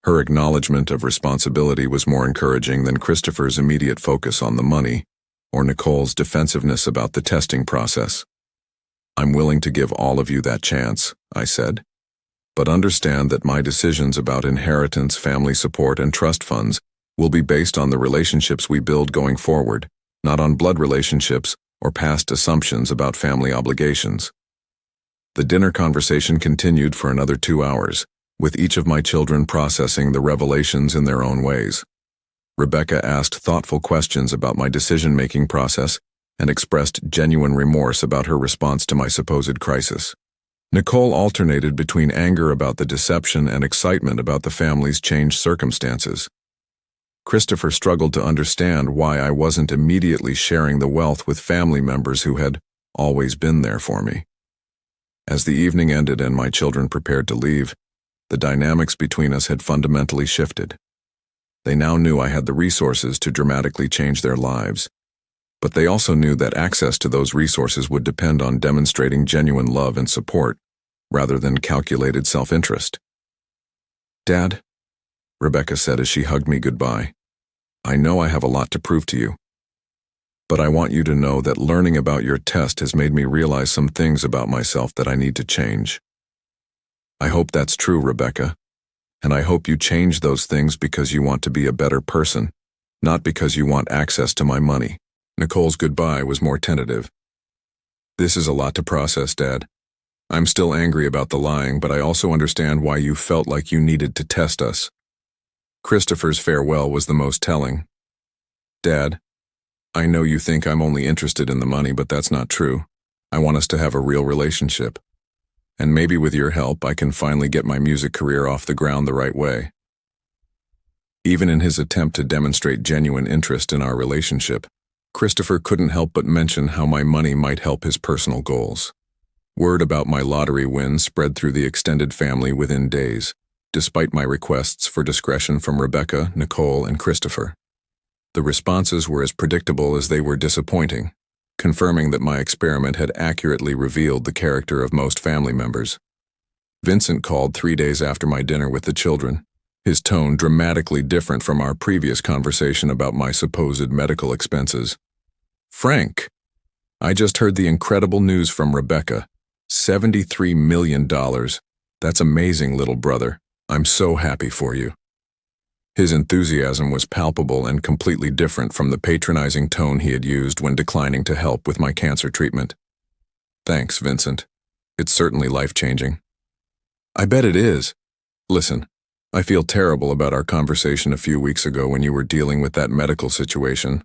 Her acknowledgement of responsibility was more encouraging than Christopher's immediate focus on the money, or Nicole's defensiveness about the testing process. I'm willing to give all of you that chance, I said. But understand that my decisions about inheritance, family support, and trust funds will be based on the relationships we build going forward, not on blood relationships or past assumptions about family obligations. The dinner conversation continued for another 2 hours, with each of my children processing the revelations in their own ways. Rebecca asked thoughtful questions about my decision-making process and expressed genuine remorse about her response to my supposed crisis. Nicole alternated between anger about the deception and excitement about the family's changed circumstances. Christopher struggled to understand why I wasn't immediately sharing the wealth with family members who had always been there for me. As the evening ended and my children prepared to leave, the dynamics between us had fundamentally shifted. They now knew I had the resources to dramatically change their lives, but they also knew that access to those resources would depend on demonstrating genuine love and support, rather than calculated self-interest. Dad, Rebecca said as she hugged me goodbye, I know I have a lot to prove to you. But I want you to know that learning about your test has made me realize some things about myself that I need to change. I hope that's true, Rebecca, and I hope you change those things because you want to be a better person, not because you want access to my money." Nicole's goodbye was more tentative. "This is a lot to process, Dad. I'm still angry about the lying, but I also understand why you felt like you needed to test us." Christopher's farewell was the most telling. "Dad, I know you think I'm only interested in the money, but that's not true. I want us to have a real relationship. And maybe with your help, I can finally get my music career off the ground the right way." Even in his attempt to demonstrate genuine interest in our relationship, Christopher couldn't help but mention how my money might help his personal goals. Word about my lottery win spread through the extended family within days, despite my requests for discretion from Rebecca, Nicole, and Christopher. The responses were as predictable as they were disappointing, confirming that my experiment had accurately revealed the character of most family members. Vincent called 3 days after my dinner with the children, his tone dramatically different from our previous conversation about my supposed medical expenses. "Frank, I just heard the incredible news from Rebecca. $73 million. That's amazing, little brother. I'm so happy for you." His enthusiasm was palpable and completely different from the patronizing tone he had used when declining to help with my cancer treatment. "Thanks, Vincent. It's certainly life-changing." "I bet it is. Listen, I feel terrible about our conversation a few weeks ago when you were dealing with that medical situation.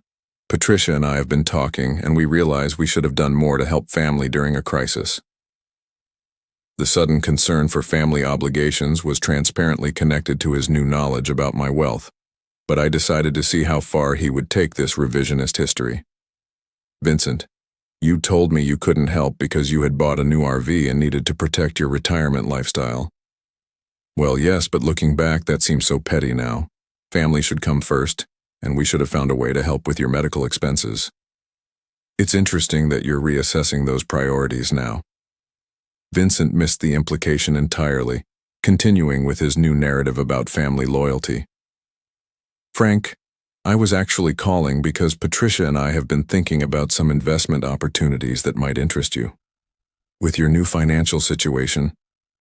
Patricia and I have been talking, and we realize we should have done more to help family during a crisis." The sudden concern for family obligations was transparently connected to his new knowledge about my wealth, but I decided to see how far he would take this revisionist history. "Vincent, you told me you couldn't help because you had bought a new RV and needed to protect your retirement lifestyle." "Well, yes, but looking back, that seems so petty now. Family should come first, and we should have found a way to help with your medical expenses." "It's interesting that you're reassessing those priorities now." Vincent missed the implication entirely, continuing with his new narrative about family loyalty. "Frank, I was actually calling because Patricia and I have been thinking about some investment opportunities that might interest you. With your new financial situation,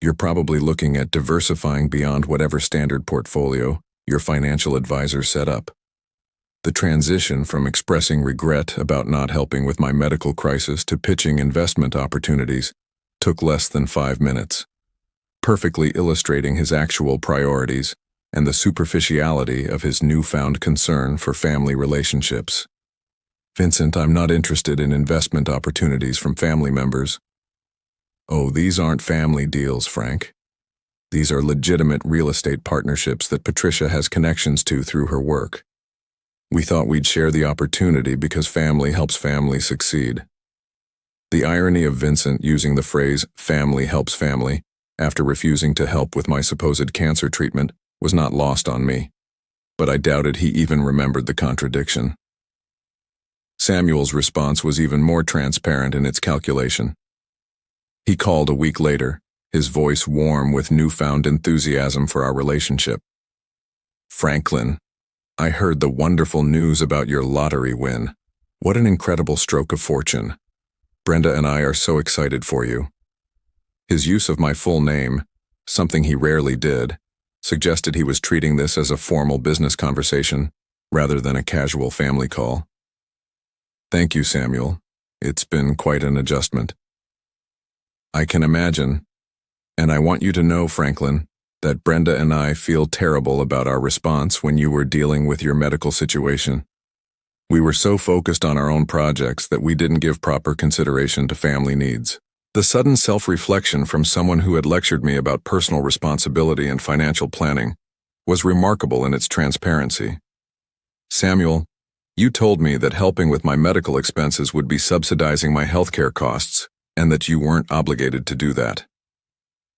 you're probably looking at diversifying beyond whatever standard portfolio your financial advisor set up. The transition from expressing regret about not helping with my medical crisis to pitching investment opportunities took less than 5 minutes, perfectly illustrating his actual priorities and the superficiality of his newfound concern for family relationships. "Vincent, I'm not interested in investment opportunities from family members." "Oh, these aren't family deals, Frank. These are legitimate real estate partnerships that Patricia has connections to through her work. We thought we'd share the opportunity because family helps family succeed." The irony of Vincent using the phrase "family helps family" after refusing to help with my supposed cancer treatment was not lost on me, but I doubted he even remembered the contradiction. Samuel's response was even more transparent in its calculation. He called a week later, his voice warm with newfound enthusiasm for our relationship. "Franklin, I heard the wonderful news about your lottery win. What an incredible stroke of fortune. Brenda and I are so excited for you." His use of my full name, something he rarely did, suggested he was treating this as a formal business conversation rather than a casual family call. "Thank you, Samuel. It's been quite an adjustment." "I can imagine. And I want you to know, Franklin, that Brenda and I feel terrible about our response when you were dealing with your medical situation. We were so focused on our own projects that we didn't give proper consideration to family needs." The sudden self-reflection from someone who had lectured me about personal responsibility and financial planning was remarkable in its transparency. "Samuel, you told me that helping with my medical expenses would be subsidizing my healthcare costs and that you weren't obligated to do that.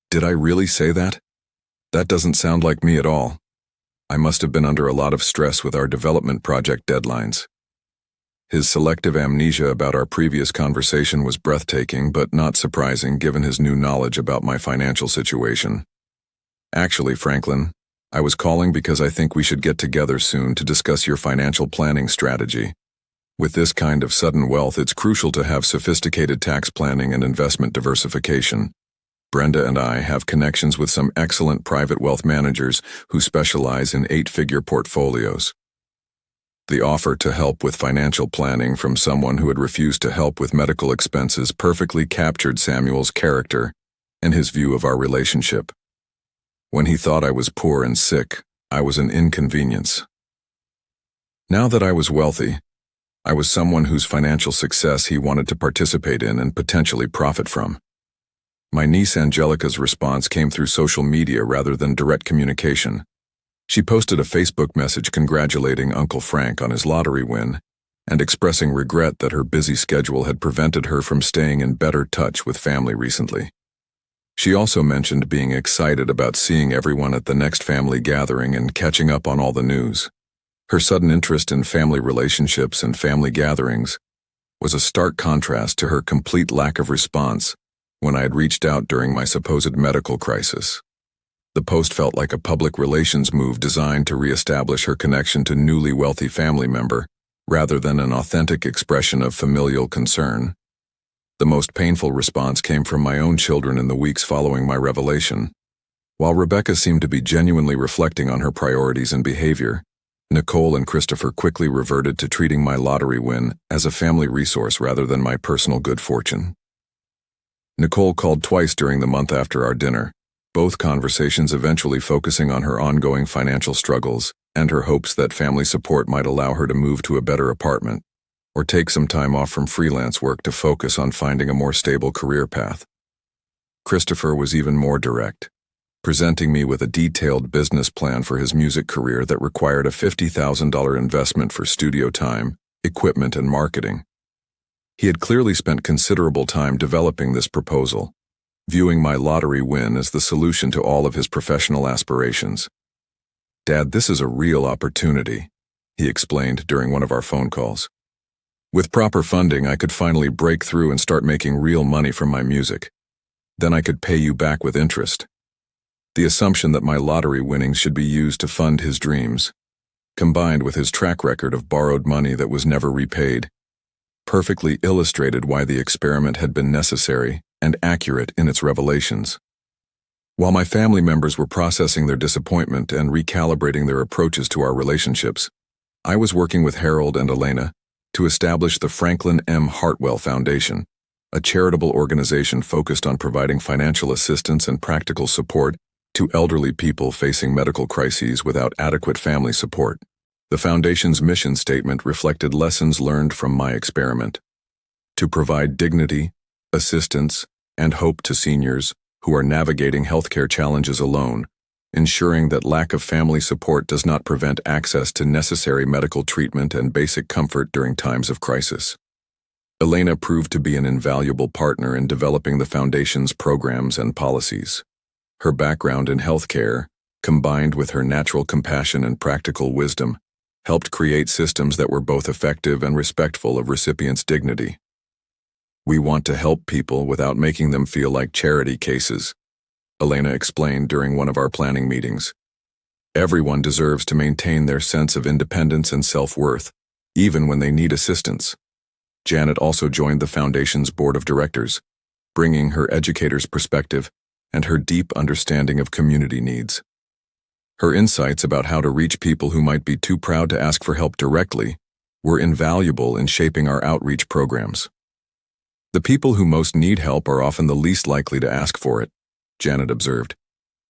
Did I really say that? That doesn't sound like me at all. I must have been under a lot of stress with our development project deadlines." His selective amnesia about our previous conversation was breathtaking but not surprising given his new knowledge about my financial situation. "Actually, Franklin, I was calling because I think we should get together soon to discuss your financial planning strategy. With this kind of sudden wealth, it's crucial to have sophisticated tax planning and investment diversification. Brenda and I have connections with some excellent private wealth managers who specialize in 8-figure portfolios. The offer to help with financial planning from someone who had refused to help with medical expenses perfectly captured Samuel's character and his view of our relationship. When he thought I was poor and sick, I was an inconvenience. Now that I was wealthy, I was someone whose financial success he wanted to participate in and potentially profit from. My niece Angelica's response came through social media rather than direct communication. She posted a Facebook message congratulating Uncle Frank on his lottery win and expressing regret that her busy schedule had prevented her from staying in better touch with family recently. She also mentioned being excited about seeing everyone at the next family gathering and catching up on all the news. Her sudden interest in family relationships and family gatherings was a stark contrast to her complete lack of response when I had reached out during my supposed medical crisis. The post felt like a public relations move designed to reestablish her connection to newly wealthy family member, rather than an authentic expression of familial concern. The most painful response came from my own children in the weeks following my revelation. While Rebecca seemed to be genuinely reflecting on her priorities and behavior, Nicole and Christopher quickly reverted to treating my lottery win as a family resource rather than my personal good fortune. Nicole called twice during the month after our dinner, both conversations eventually focusing on her ongoing financial struggles and her hopes that family support might allow her to move to a better apartment or take some time off from freelance work to focus on finding a more stable career path. Christopher was even more direct, presenting me with a detailed business plan for his music career that required a $50,000 investment for studio time, equipment, and marketing. He had clearly spent considerable time developing this proposal, viewing my lottery win as the solution to all of his professional aspirations. "Dad, this is a real opportunity," he explained during one of our phone calls. "With proper funding, I could finally break through and start making real money from my music. Then I could pay you back with interest." The assumption that my lottery winnings should be used to fund his dreams, combined with his track record of borrowed money that was never repaid, perfectly illustrated why the experiment had been necessary and accurate in its revelations. While my family members were processing their disappointment and recalibrating their approaches to our relationships, I was working with Harold and Elena to establish the Franklin M. Hartwell Foundation, a charitable organization focused on providing financial assistance and practical support to elderly people facing medical crises without adequate family support. The Foundation's mission statement reflected lessons learned from my experiment: to provide dignity, assistance, and hope to seniors who are navigating healthcare challenges alone, ensuring that lack of family support does not prevent access to necessary medical treatment and basic comfort during times of crisis. Elena proved to be an invaluable partner in developing the Foundation's programs and policies. Her background in healthcare, combined with her natural compassion and practical wisdom, helped create systems that were both effective and respectful of recipients' dignity. "We want to help people without making them feel like charity cases," Elena explained during one of our planning meetings. "Everyone deserves to maintain their sense of independence and self-worth, even when they need assistance." Janet also joined the Foundation's board of directors, bringing her educator's perspective and her deep understanding of community needs. Her insights about how to reach people who might be too proud to ask for help directly were invaluable in shaping our outreach programs. "The people who most need help are often the least likely to ask for it," Janet observed.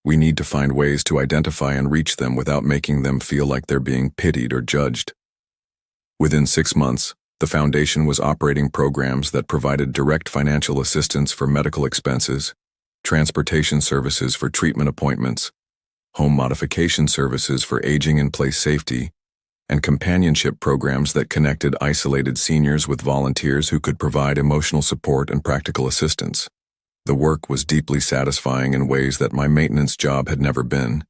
"We need to find ways to identify and reach them without making them feel like they're being pitied or judged." Within 6 months, the Foundation was operating programs that provided direct financial assistance for medical expenses, transportation services for treatment appointments, home modification services for aging-in-place safety, and companionship programs that connected isolated seniors with volunteers who could provide emotional support and practical assistance. The work was deeply satisfying in ways that my maintenance job had never been.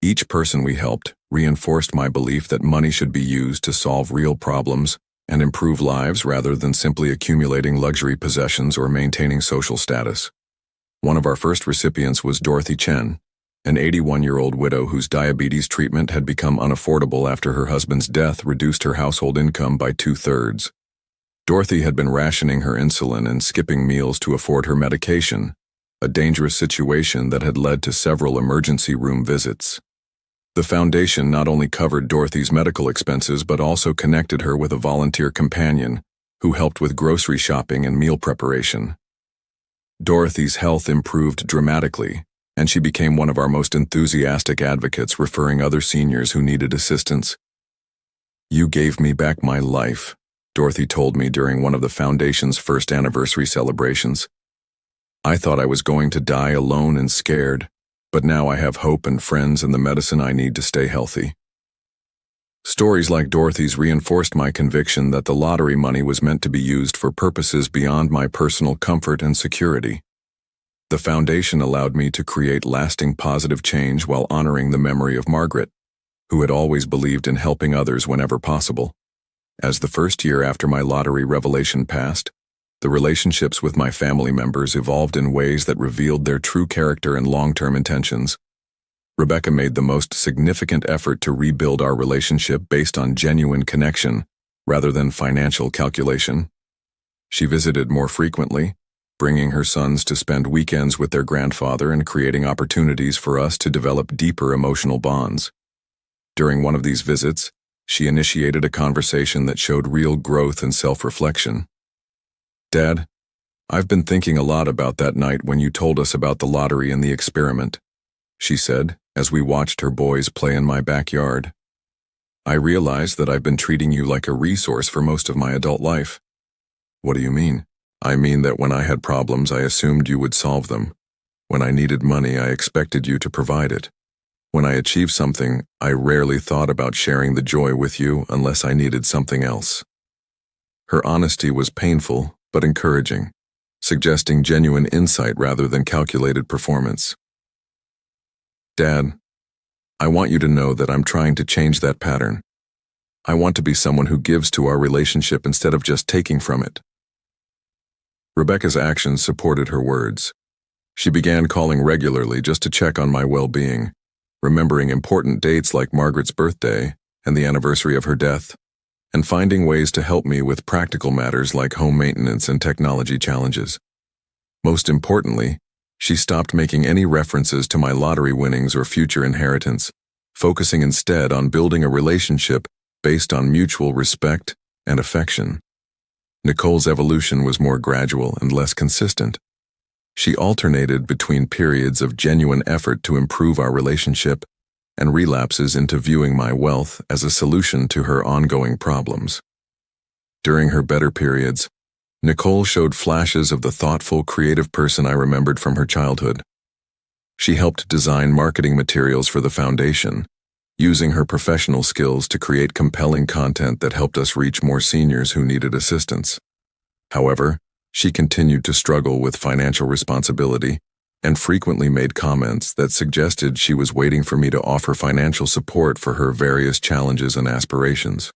Each person we helped reinforced my belief that money should be used to solve real problems and improve lives rather than simply accumulating luxury possessions or maintaining social status. One of our first recipients was Dorothy Chen, An 81-year-old widow whose diabetes treatment had become unaffordable after her husband's death reduced her household income by 2/3. Dorothy had been rationing her insulin and skipping meals to afford her medication, a dangerous situation that had led to several emergency room visits. The foundation not only covered Dorothy's medical expenses but also connected her with a volunteer companion who helped with grocery shopping and meal preparation. Dorothy's health improved dramatically, and she became one of our most enthusiastic advocates, referring other seniors who needed assistance. "You gave me back my life," Dorothy told me during one of the foundation's first anniversary celebrations. "I thought I was going to die alone and scared, but now I have hope and friends and the medicine I need to stay healthy." Stories like Dorothy's reinforced my conviction that the lottery money was meant to be used for purposes beyond my personal comfort and security. The foundation allowed me to create lasting positive change while honoring the memory of Margaret, who had always believed in helping others whenever possible. As the first year after my lottery revelation passed, the relationships with my family members evolved in ways that revealed their true character and long-term intentions. Rebecca made the most significant effort to rebuild our relationship based on genuine connection rather than financial calculation. She visited more frequently, bringing her sons to spend weekends with their grandfather and creating opportunities for us to develop deeper emotional bonds. During one of these visits, she initiated a conversation that showed real growth and self-reflection. "Dad, I've been thinking a lot about that night when you told us about the lottery and the experiment," she said, as we watched her boys play in my backyard. "I realize that I've been treating you like a resource for most of my adult life." "What do you mean?" "I mean that when I had problems, I assumed you would solve them. When I needed money, I expected you to provide it. When I achieved something, I rarely thought about sharing the joy with you unless I needed something else." Her honesty was painful but encouraging, suggesting genuine insight rather than calculated performance. "Dad, I want you to know that I'm trying to change that pattern. I want to be someone who gives to our relationship instead of just taking from it." Rebecca's actions supported her words. She began calling regularly just to check on my well-being, remembering important dates like Margaret's birthday and the anniversary of her death, and finding ways to help me with practical matters like home maintenance and technology challenges. Most importantly, she stopped making any references to my lottery winnings or future inheritance, focusing instead on building a relationship based on mutual respect and affection. Nicole's evolution was more gradual and less consistent. She alternated between periods of genuine effort to improve our relationship and relapses into viewing my wealth as a solution to her ongoing problems. During her better periods, Nicole showed flashes of the thoughtful, creative person I remembered from her childhood. She helped design marketing materials for the foundation, using her professional skills to create compelling content that helped us reach more seniors who needed assistance. However, she continued to struggle with financial responsibility and frequently made comments that suggested she was waiting for me to offer financial support for her various challenges and aspirations.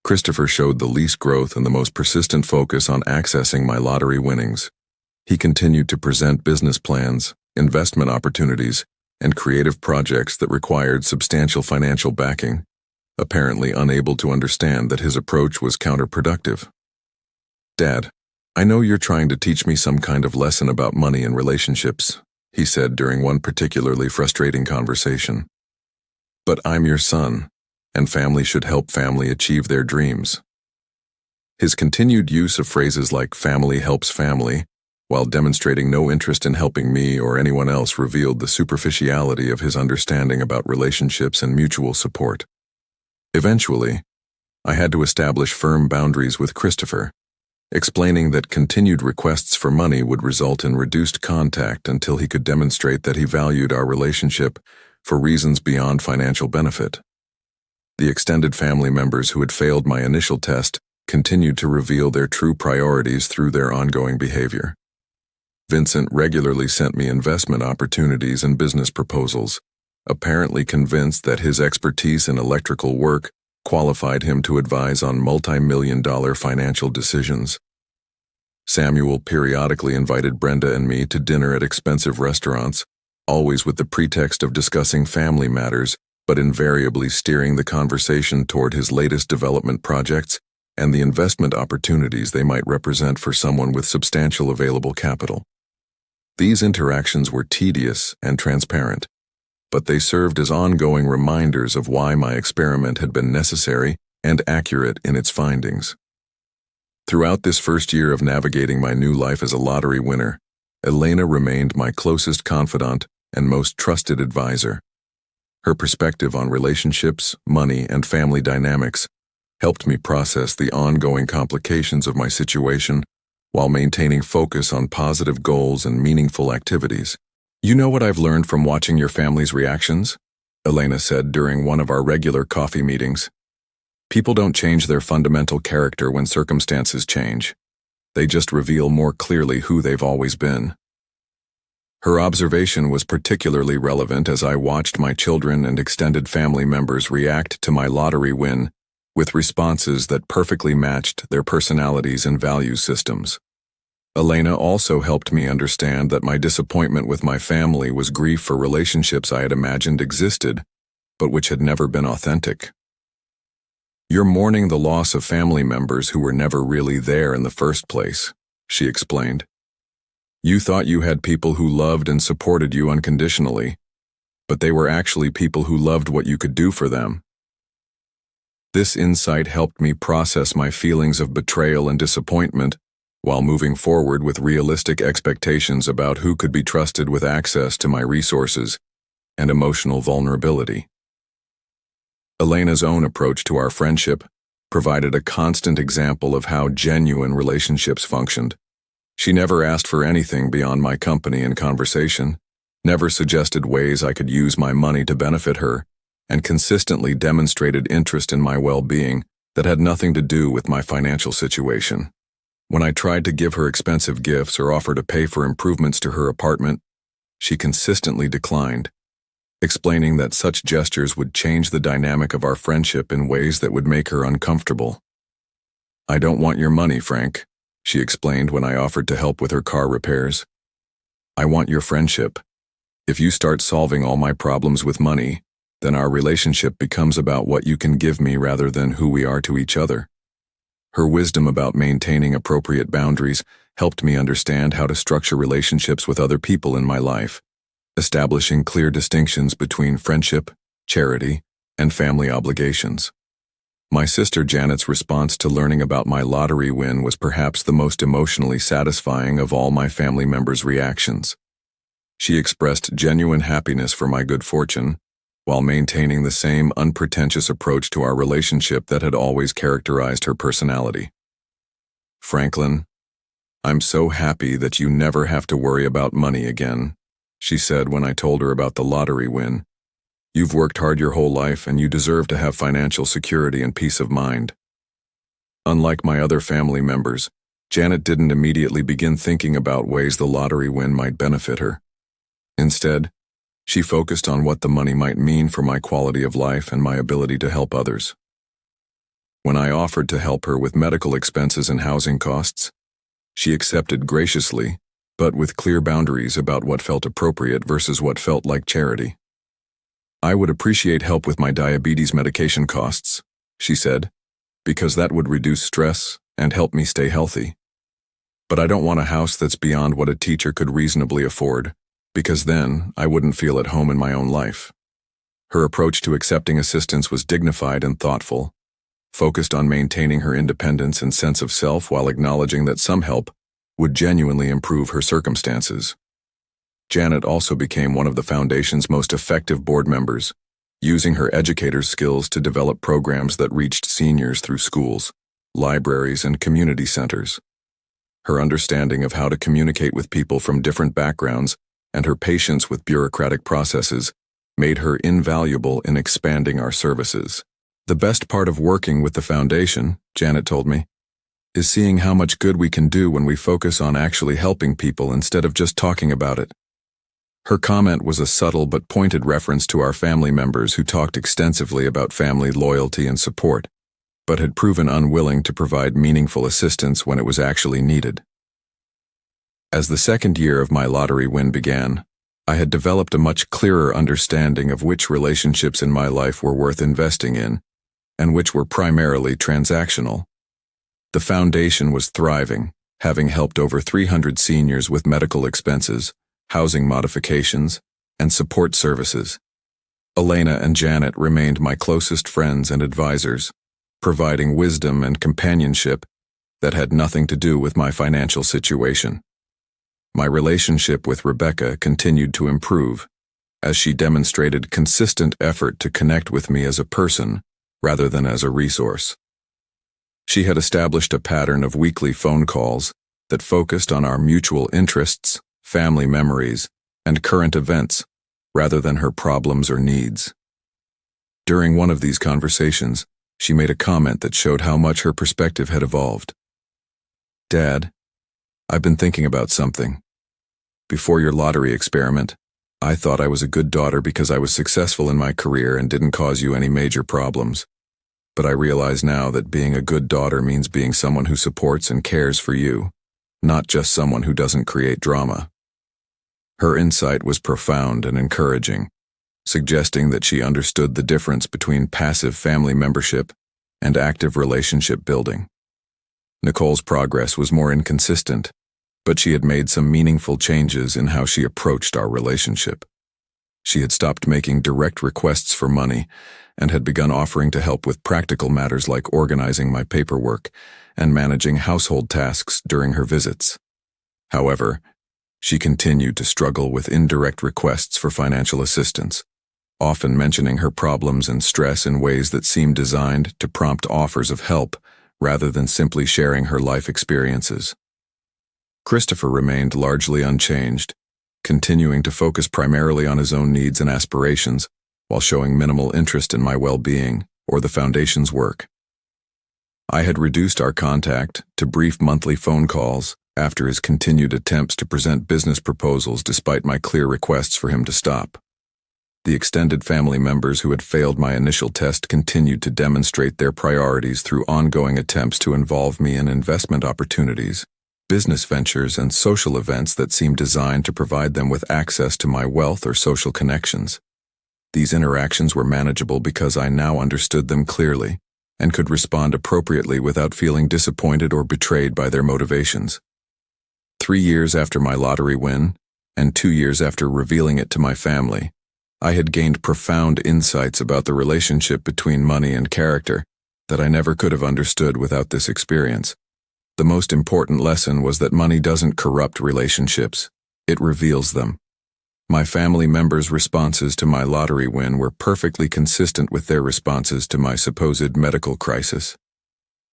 Christopher showed the least growth and the most persistent focus on accessing my lottery winnings. He continued to present business plans, investment opportunities, and creative projects that required substantial financial backing, apparently unable to understand that his approach was counterproductive. "Dad, I know you're trying to teach me some kind of lesson about money and relationships," he said during one particularly frustrating conversation. "But I'm your son, and family should help family achieve their dreams." His continued use of phrases like "family helps family," while demonstrating no interest in helping me or anyone else, revealed the superficiality of his understanding about relationships and mutual support. Eventually, I had to establish firm boundaries with Christopher, explaining that continued requests for money would result in reduced contact until he could demonstrate that he valued our relationship for reasons beyond financial benefit. The extended family members who had failed my initial test continued to reveal their true priorities through their ongoing behavior. Vincent regularly sent me investment opportunities and business proposals, apparently convinced that his expertise in electrical work qualified him to advise on multi-million-dollar financial decisions. Samuel periodically invited Brenda and me to dinner at expensive restaurants, always with the pretext of discussing family matters, but invariably steering the conversation toward his latest development projects and the investment opportunities they might represent for someone with substantial available capital. These interactions were tedious and transparent, but they served as ongoing reminders of why my experiment had been necessary and accurate in its findings. Throughout this first year of navigating my new life as a lottery winner, Elena remained my closest confidant and most trusted advisor. Her perspective on relationships, money, and family dynamics helped me process the ongoing complications of my situation while maintaining focus on positive goals and meaningful activities. "You know what I've learned from watching your family's reactions?" Elena said during one of our regular coffee meetings. "People don't change their fundamental character when circumstances change. They just reveal more clearly who they've always been." Her observation was particularly relevant as I watched my children and extended family members react to my lottery win with responses that perfectly matched their personalities and value systems. Elena also helped me understand that my disappointment with my family was grief for relationships I had imagined existed, but which had never been authentic. "You're mourning the loss of family members who were never really there in the first place," she explained. "You thought you had people who loved and supported you unconditionally, but they were actually people who loved what you could do for them." This insight helped me process my feelings of betrayal and disappointment while moving forward with realistic expectations about who could be trusted with access to my resources and emotional vulnerability. Elena's own approach to our friendship provided a constant example of how genuine relationships functioned. She never asked for anything beyond my company and conversation, never suggested ways I could use my money to benefit her, and consistently demonstrated interest in my well-being that had nothing to do with my financial situation. When I tried to give her expensive gifts or offer to pay for improvements to her apartment, she consistently declined, explaining that such gestures would change the dynamic of our friendship in ways that would make her uncomfortable. "I don't want your money, Frank," she explained when I offered to help with her car repairs. "I want your friendship. If you start solving all my problems with money, then our relationship becomes about what you can give me rather than who we are to each other." Her wisdom about maintaining appropriate boundaries helped me understand how to structure relationships with other people in my life, establishing clear distinctions between friendship, charity, and family obligations. My sister Janet's response to learning about my lottery win was perhaps the most emotionally satisfying of all my family members' reactions. She expressed genuine happiness for my good fortune, while maintaining the same unpretentious approach to our relationship that had always characterized her personality. "Franklin, I'm so happy that you never have to worry about money again," she said when I told her about the lottery win. "You've worked hard your whole life and you deserve to have financial security and peace of mind." Unlike my other family members, Janet didn't immediately begin thinking about ways the lottery win might benefit her. Instead, she focused on what the money might mean for my quality of life and my ability to help others. When I offered to help her with medical expenses and housing costs, she accepted graciously, but with clear boundaries about what felt appropriate versus what felt like charity. "I would appreciate help with my diabetes medication costs," she said, "because that would reduce stress and help me stay healthy. But I don't want a house that's beyond what a teacher could reasonably afford, because then I wouldn't feel at home in my own life." Her approach to accepting assistance was dignified and thoughtful, focused on maintaining her independence and sense of self while acknowledging that some help would genuinely improve her circumstances. Janet also became one of the Foundation's most effective board members, using her educator's skills to develop programs that reached seniors through schools, libraries, and community centers. Her understanding of how to communicate with people from different backgrounds and her patience with bureaucratic processes made her invaluable in expanding our services. "The best part of working with the Foundation," Janet told me, "is seeing how much good we can do when we focus on actually helping people instead of just talking about it." Her comment was a subtle but pointed reference to our family members who talked extensively about family loyalty and support, but had proven unwilling to provide meaningful assistance when it was actually needed. As the second year of my lottery win began, I had developed a much clearer understanding of which relationships in my life were worth investing in, and which were primarily transactional. The foundation was thriving, having helped over 300 seniors with medical expenses, housing modifications, and support services. Elena and Janet remained my closest friends and advisors, providing wisdom and companionship that had nothing to do with my financial situation. My relationship with Rebecca continued to improve, as she demonstrated consistent effort to connect with me as a person rather than as a resource. She had established a pattern of weekly phone calls that focused on our mutual interests, family memories, and current events, rather than her problems or needs. During one of these conversations, she made a comment that showed how much her perspective had evolved. "Dad, I've been thinking about something. Before your lottery experiment, I thought I was a good daughter because I was successful in my career and didn't cause you any major problems. But I realize now that being a good daughter means being someone who supports and cares for you, not just someone who doesn't create drama." Her insight was profound and encouraging, suggesting that she understood the difference between passive family membership and active relationship building. Nicole's progress was more inconsistent, but she had made some meaningful changes in how she approached our relationship. She had stopped making direct requests for money and had begun offering to help with practical matters like organizing my paperwork and managing household tasks during her visits. However, she continued to struggle with indirect requests for financial assistance, often mentioning her problems and stress in ways that seemed designed to prompt offers of help rather than simply sharing her life experiences. Christopher remained largely unchanged, continuing to focus primarily on his own needs and aspirations while showing minimal interest in my well-being or the Foundation's work. I had reduced our contact to brief monthly phone calls after his continued attempts to present business proposals despite my clear requests for him to stop. The extended family members who had failed my initial test continued to demonstrate their priorities through ongoing attempts to involve me in investment opportunities, business ventures, and social events that seemed designed to provide them with access to my wealth or social connections. These interactions were manageable because I now understood them clearly and could respond appropriately without feeling disappointed or betrayed by their motivations. 3 years after my lottery win, and 2 years after revealing it to my family, I had gained profound insights about the relationship between money and character that I never could have understood without this experience. The most important lesson was that money doesn't corrupt relationships, it reveals them. My family members' responses to my lottery win were perfectly consistent with their responses to my supposed medical crisis.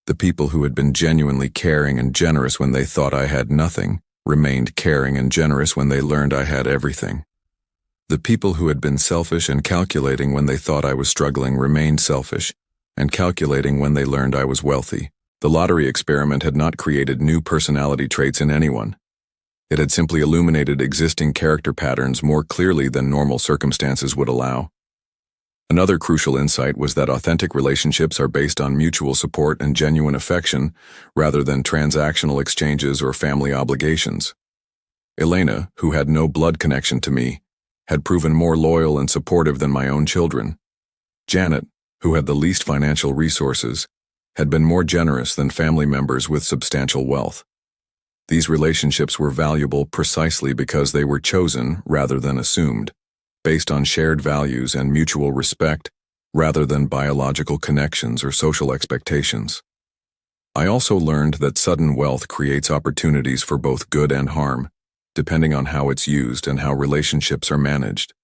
The people who had been genuinely caring and generous when they thought I had nothing remained caring and generous when they learned I had everything. The people who had been selfish and calculating when they thought I was struggling remained selfish and calculating when they learned I was wealthy. The lottery experiment had not created new personality traits in anyone. It had simply illuminated existing character patterns more clearly than normal circumstances would allow. Another crucial insight was that authentic relationships are based on mutual support and genuine affection rather than transactional exchanges or family obligations. Elena, who had no blood connection to me, had proven more loyal and supportive than my own children. Janet, who had the least financial resources, had been more generous than family members with substantial wealth. These relationships were valuable precisely because they were chosen rather than assumed, based on shared values and mutual respect rather than biological connections or social expectations. I also learned that sudden wealth creates opportunities for both good and harm, depending on how it's used and how relationships are managed.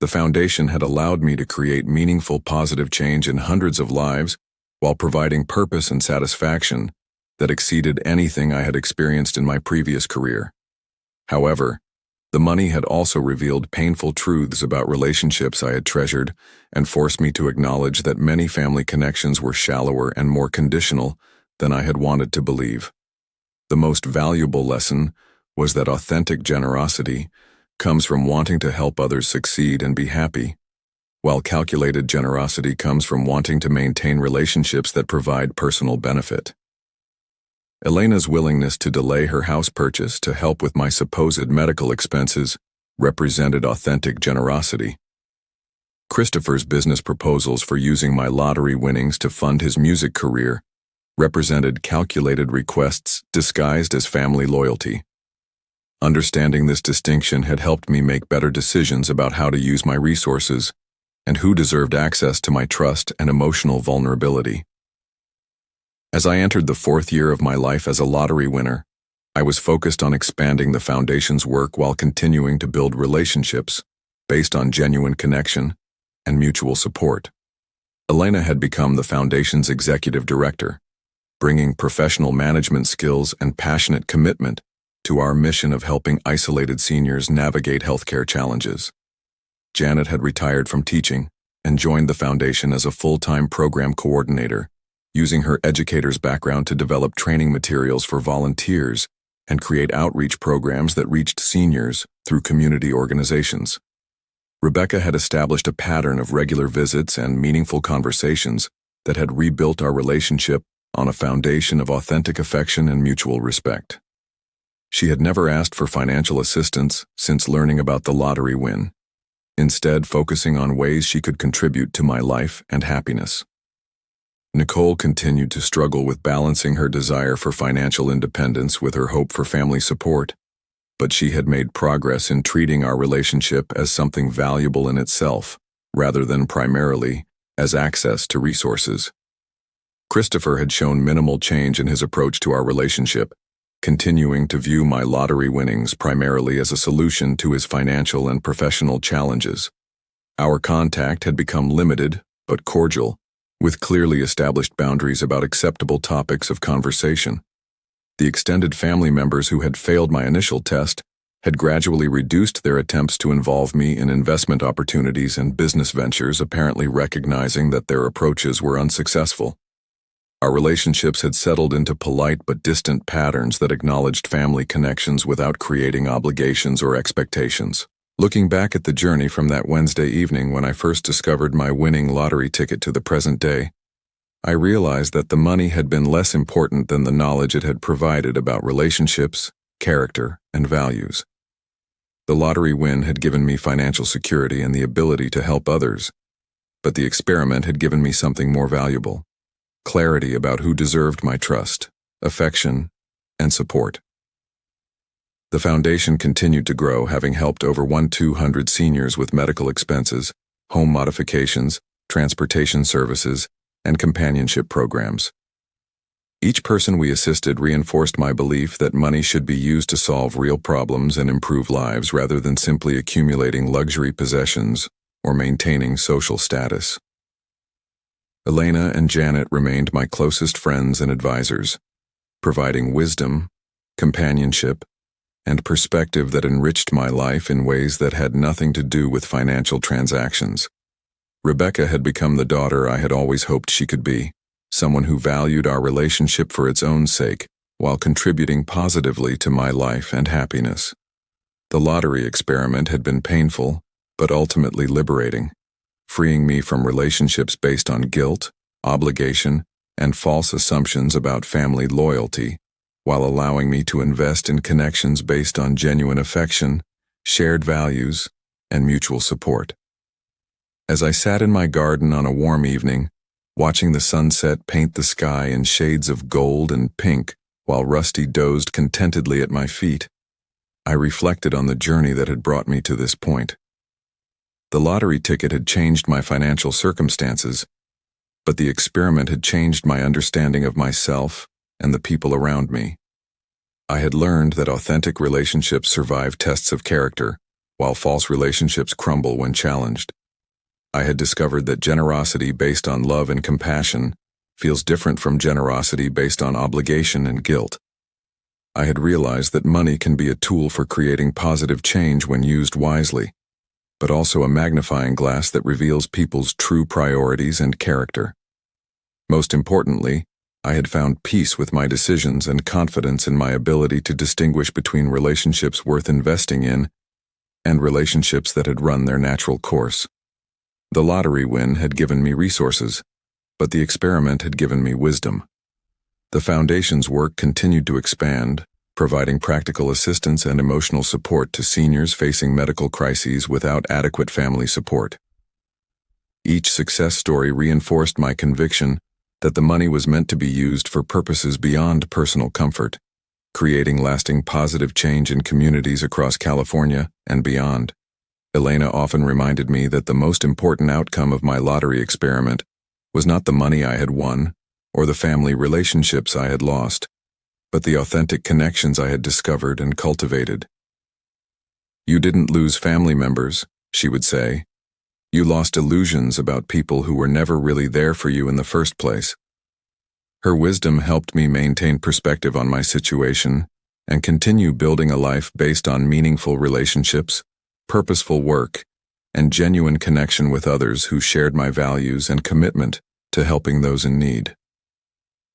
The Foundation had allowed me to create meaningful positive change in hundreds of lives while providing purpose and satisfaction that exceeded anything I had experienced in my previous career. However, the money had also revealed painful truths about relationships I had treasured and forced me to acknowledge that many family connections were shallower and more conditional than I had wanted to believe. The most valuable lesson was that authentic generosity comes from wanting to help others succeed and be happy, while calculated generosity comes from wanting to maintain relationships that provide personal benefit. Elena's willingness to delay her house purchase to help with my supposed medical expenses represented authentic generosity. Christopher's business proposals for using my lottery winnings to fund his music career represented calculated requests disguised as family loyalty. Understanding this distinction had helped me make better decisions about how to use my resources and who deserved access to my trust and emotional vulnerability. As I entered the 4th year of my life as a lottery winner, I was focused on expanding the foundation's work while continuing to build relationships based on genuine connection and mutual support. Elena had become the foundation's executive director, bringing professional management skills and passionate commitment to our mission of helping isolated seniors navigate healthcare challenges. Janet had retired from teaching and joined the foundation as a full-time program coordinator, using her educator's background to develop training materials for volunteers and create outreach programs that reached seniors through community organizations. Rebecca had established a pattern of regular visits and meaningful conversations that had rebuilt our relationship on a foundation of authentic affection and mutual respect. She had never asked for financial assistance since learning about the lottery win, instead focusing on ways she could contribute to my life and happiness. Nicole continued to struggle with balancing her desire for financial independence with her hope for family support, but she had made progress in treating our relationship as something valuable in itself, rather than primarily as access to resources. Christopher had shown minimal change in his approach to our relationship, continuing to view my lottery winnings primarily as a solution to his financial and professional challenges. Our contact had become limited but cordial, with clearly established boundaries about acceptable topics of conversation. The extended family members who had failed my initial test had gradually reduced their attempts to involve me in investment opportunities and business ventures, apparently recognizing that their approaches were unsuccessful. Our relationships had settled into polite but distant patterns that acknowledged family connections without creating obligations or expectations. Looking back at the journey from that Wednesday evening when I first discovered my winning lottery ticket to the present day, I realized that the money had been less important than the knowledge it had provided about relationships, character, and values. The lottery win had given me financial security and the ability to help others, but the experiment had given me something more valuable: clarity about who deserved my trust, affection, and support. The foundation continued to grow, having helped over 1,200 seniors with medical expenses, home modifications, transportation services, and companionship programs. Each person we assisted reinforced my belief that money should be used to solve real problems and improve lives rather than simply accumulating luxury possessions or maintaining social status. Elena and Janet remained my closest friends and advisors, providing wisdom, companionship, and perspective that enriched my life in ways that had nothing to do with financial transactions. Rebecca had become the daughter I had always hoped she could be, someone who valued our relationship for its own sake while contributing positively to my life and happiness. The lottery experiment had been painful, but ultimately liberating, freeing me from relationships based on guilt, obligation, and false assumptions about family loyalty, while allowing me to invest in connections based on genuine affection, shared values, and mutual support. As I sat in my garden on a warm evening, watching the sunset paint the sky in shades of gold and pink while Rusty dozed contentedly at my feet, I reflected on the journey that had brought me to this point. The lottery ticket had changed my financial circumstances, but the experiment had changed my understanding of myself and the people around me. I had learned that authentic relationships survive tests of character, while false relationships crumble when challenged. I had discovered that generosity based on love and compassion feels different from generosity based on obligation and guilt. I had realized that money can be a tool for creating positive change when used wisely, but also a magnifying glass that reveals people's true priorities and character. Most importantly, I had found peace with my decisions and confidence in my ability to distinguish between relationships worth investing in and relationships that had run their natural course. The lottery win had given me resources, but the experiment had given me wisdom. The foundation's work continued to expand, providing practical assistance and emotional support to seniors facing medical crises without adequate family support. Each success story reinforced my conviction that the money was meant to be used for purposes beyond personal comfort, creating lasting positive change in communities across California and beyond. Elena often reminded me that the most important outcome of my lottery experiment was not the money I had won or the family relationships I had lost, but the authentic connections I had discovered and cultivated. "You didn't lose family members," she would say. "You lost illusions about people who were never really there for you in the first place." Her wisdom helped me maintain perspective on my situation and continue building a life based on meaningful relationships, purposeful work, and genuine connection with others who shared my values and commitment to helping those in need.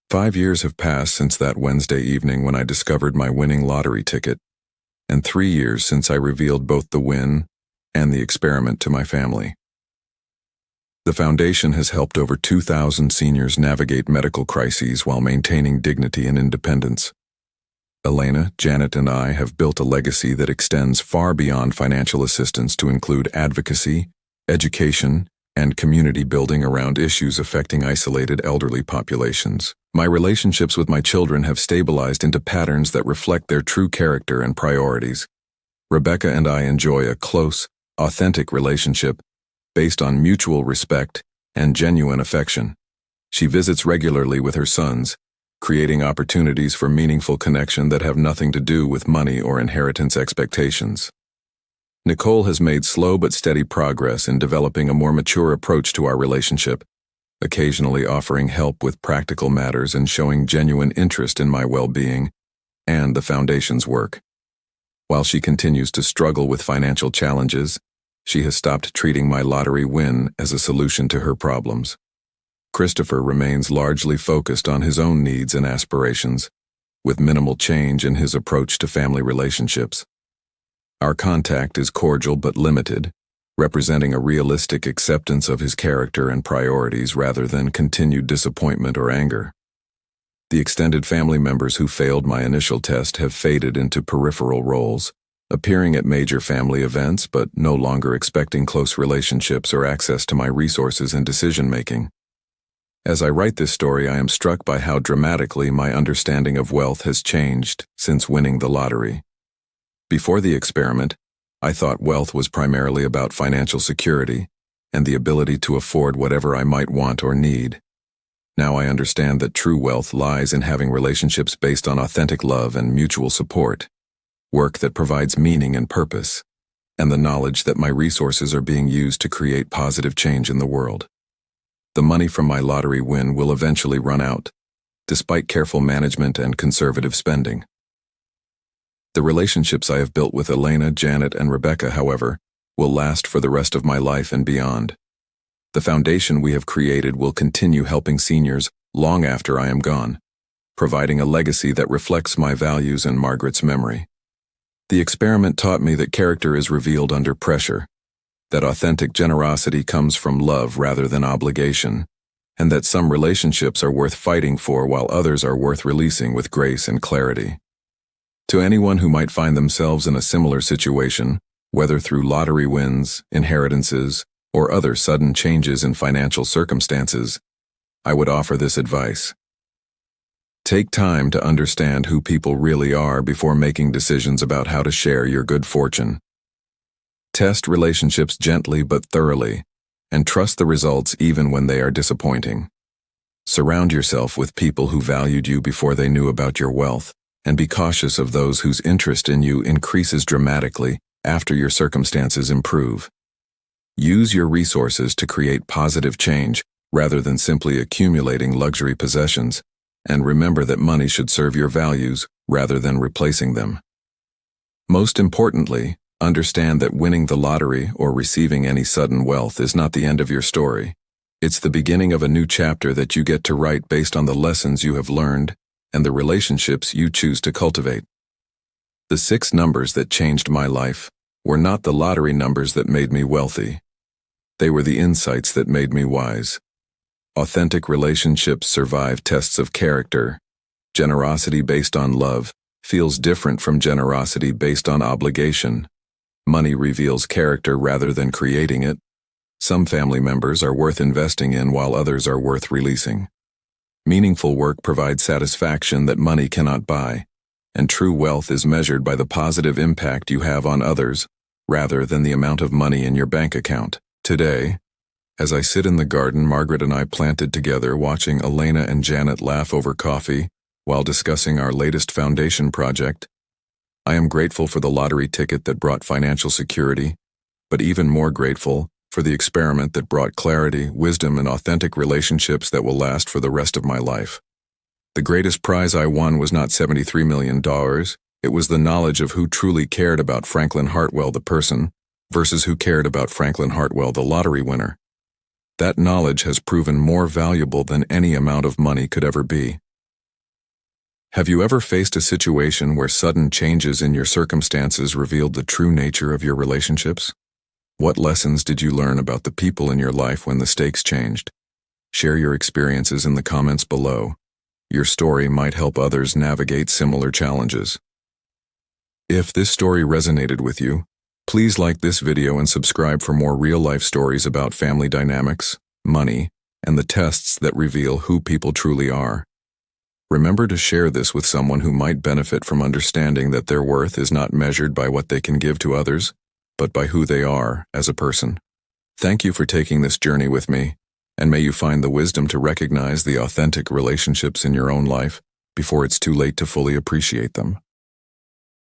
5 years have passed since that Wednesday evening when I discovered my winning lottery ticket, and 3 years since I revealed both the win and the experiment to my family. The foundation has helped over 2,000 seniors navigate medical crises while maintaining dignity and independence. Elena, Janet, and I have built a legacy that extends far beyond financial assistance to include advocacy, education, and community building around issues affecting isolated elderly populations. My relationships with my children have stabilized into patterns that reflect their true character and priorities. Rebecca and I enjoy a close, authentic relationship based on mutual respect and genuine affection. She visits regularly with her sons, creating opportunities for meaningful connection that have nothing to do with money or inheritance expectations. Nicole has made slow but steady progress in developing a more mature approach to our relationship, occasionally offering help with practical matters and showing genuine interest in my well-being and the Foundation's work. While she continues to struggle with financial challenges, she has stopped treating my lottery win as a solution to her problems. Christopher remains largely focused on his own needs and aspirations, with minimal change in his approach to family relationships. Our contact is cordial but limited, representing a realistic acceptance of his character and priorities rather than continued disappointment or anger. The extended family members who failed my initial test have faded into peripheral roles, appearing at major family events but no longer expecting close relationships or access to my resources and decision-making. As I write this story, I am struck by how dramatically my understanding of wealth has changed since winning the lottery. Before the experiment, I thought wealth was primarily about financial security and the ability to afford whatever I might want or need. Now I understand that true wealth lies in having relationships based on authentic love and mutual support, work that provides meaning and purpose, and the knowledge that my resources are being used to create positive change in the world. The money from my lottery win will eventually run out, despite careful management and conservative spending. The relationships I have built with Elena, Janet, and Rebecca, however, will last for the rest of my life and beyond. The foundation we have created will continue helping seniors long after I am gone, providing a legacy that reflects my values and Margaret's memory. The experiment taught me that character is revealed under pressure, that authentic generosity comes from love rather than obligation, and that some relationships are worth fighting for while others are worth releasing with grace and clarity. To anyone who might find themselves in a similar situation, whether through lottery wins, inheritances, or other sudden changes in financial circumstances, I would offer this advice. Take time to understand who people really are before making decisions about how to share your good fortune. Test relationships gently but thoroughly, and trust the results even when they are disappointing. Surround yourself with people who valued you before they knew about your wealth, and be cautious of those whose interest in you increases dramatically after your circumstances improve. Use your resources to create positive change rather than simply accumulating luxury possessions, and remember that money should serve your values rather than replacing them. Most importantly, understand that winning the lottery or receiving any sudden wealth is not the end of your story. It's the beginning of a new chapter that you get to write based on the lessons you have learned and the relationships you choose to cultivate. The 6 numbers that changed my life were not the lottery numbers that made me wealthy. They were the insights that made me wise. Authentic relationships survive tests of character, generosity based on love, feels different from generosity based on obligation. Money reveals character rather than creating it. Some family members are worth investing in while others are worth releasing. Meaningful work provides satisfaction that money cannot buy, and true wealth is measured by the positive impact you have on others, rather than the amount of money in your bank account. Today, as I sit in the garden Margaret and I planted together watching Elena and Janet laugh over coffee while discussing our latest foundation project, I am grateful for the lottery ticket that brought financial security, but even more grateful for the experiment that brought clarity, wisdom, and authentic relationships that will last for the rest of my life. The greatest prize I won was not $73 million, it was the knowledge of who truly cared about Franklin Hartwell the person versus who cared about Franklin Hartwell the lottery winner. That knowledge has proven more valuable than any amount of money could ever be. Have you ever faced a situation where sudden changes in your circumstances revealed the true nature of your relationships? What lessons did you learn about the people in your life when the stakes changed? Share your experiences in the comments below. Your story might help others navigate similar challenges. If this story resonated with you, please like this video and subscribe for more real-life stories about family dynamics, money, and the tests that reveal who people truly are. Remember to share this with someone who might benefit from understanding that their worth is not measured by what they can give to others, but by who they are as a person. Thank you for taking this journey with me, and may you find the wisdom to recognize the authentic relationships in your own life before it's too late to fully appreciate them.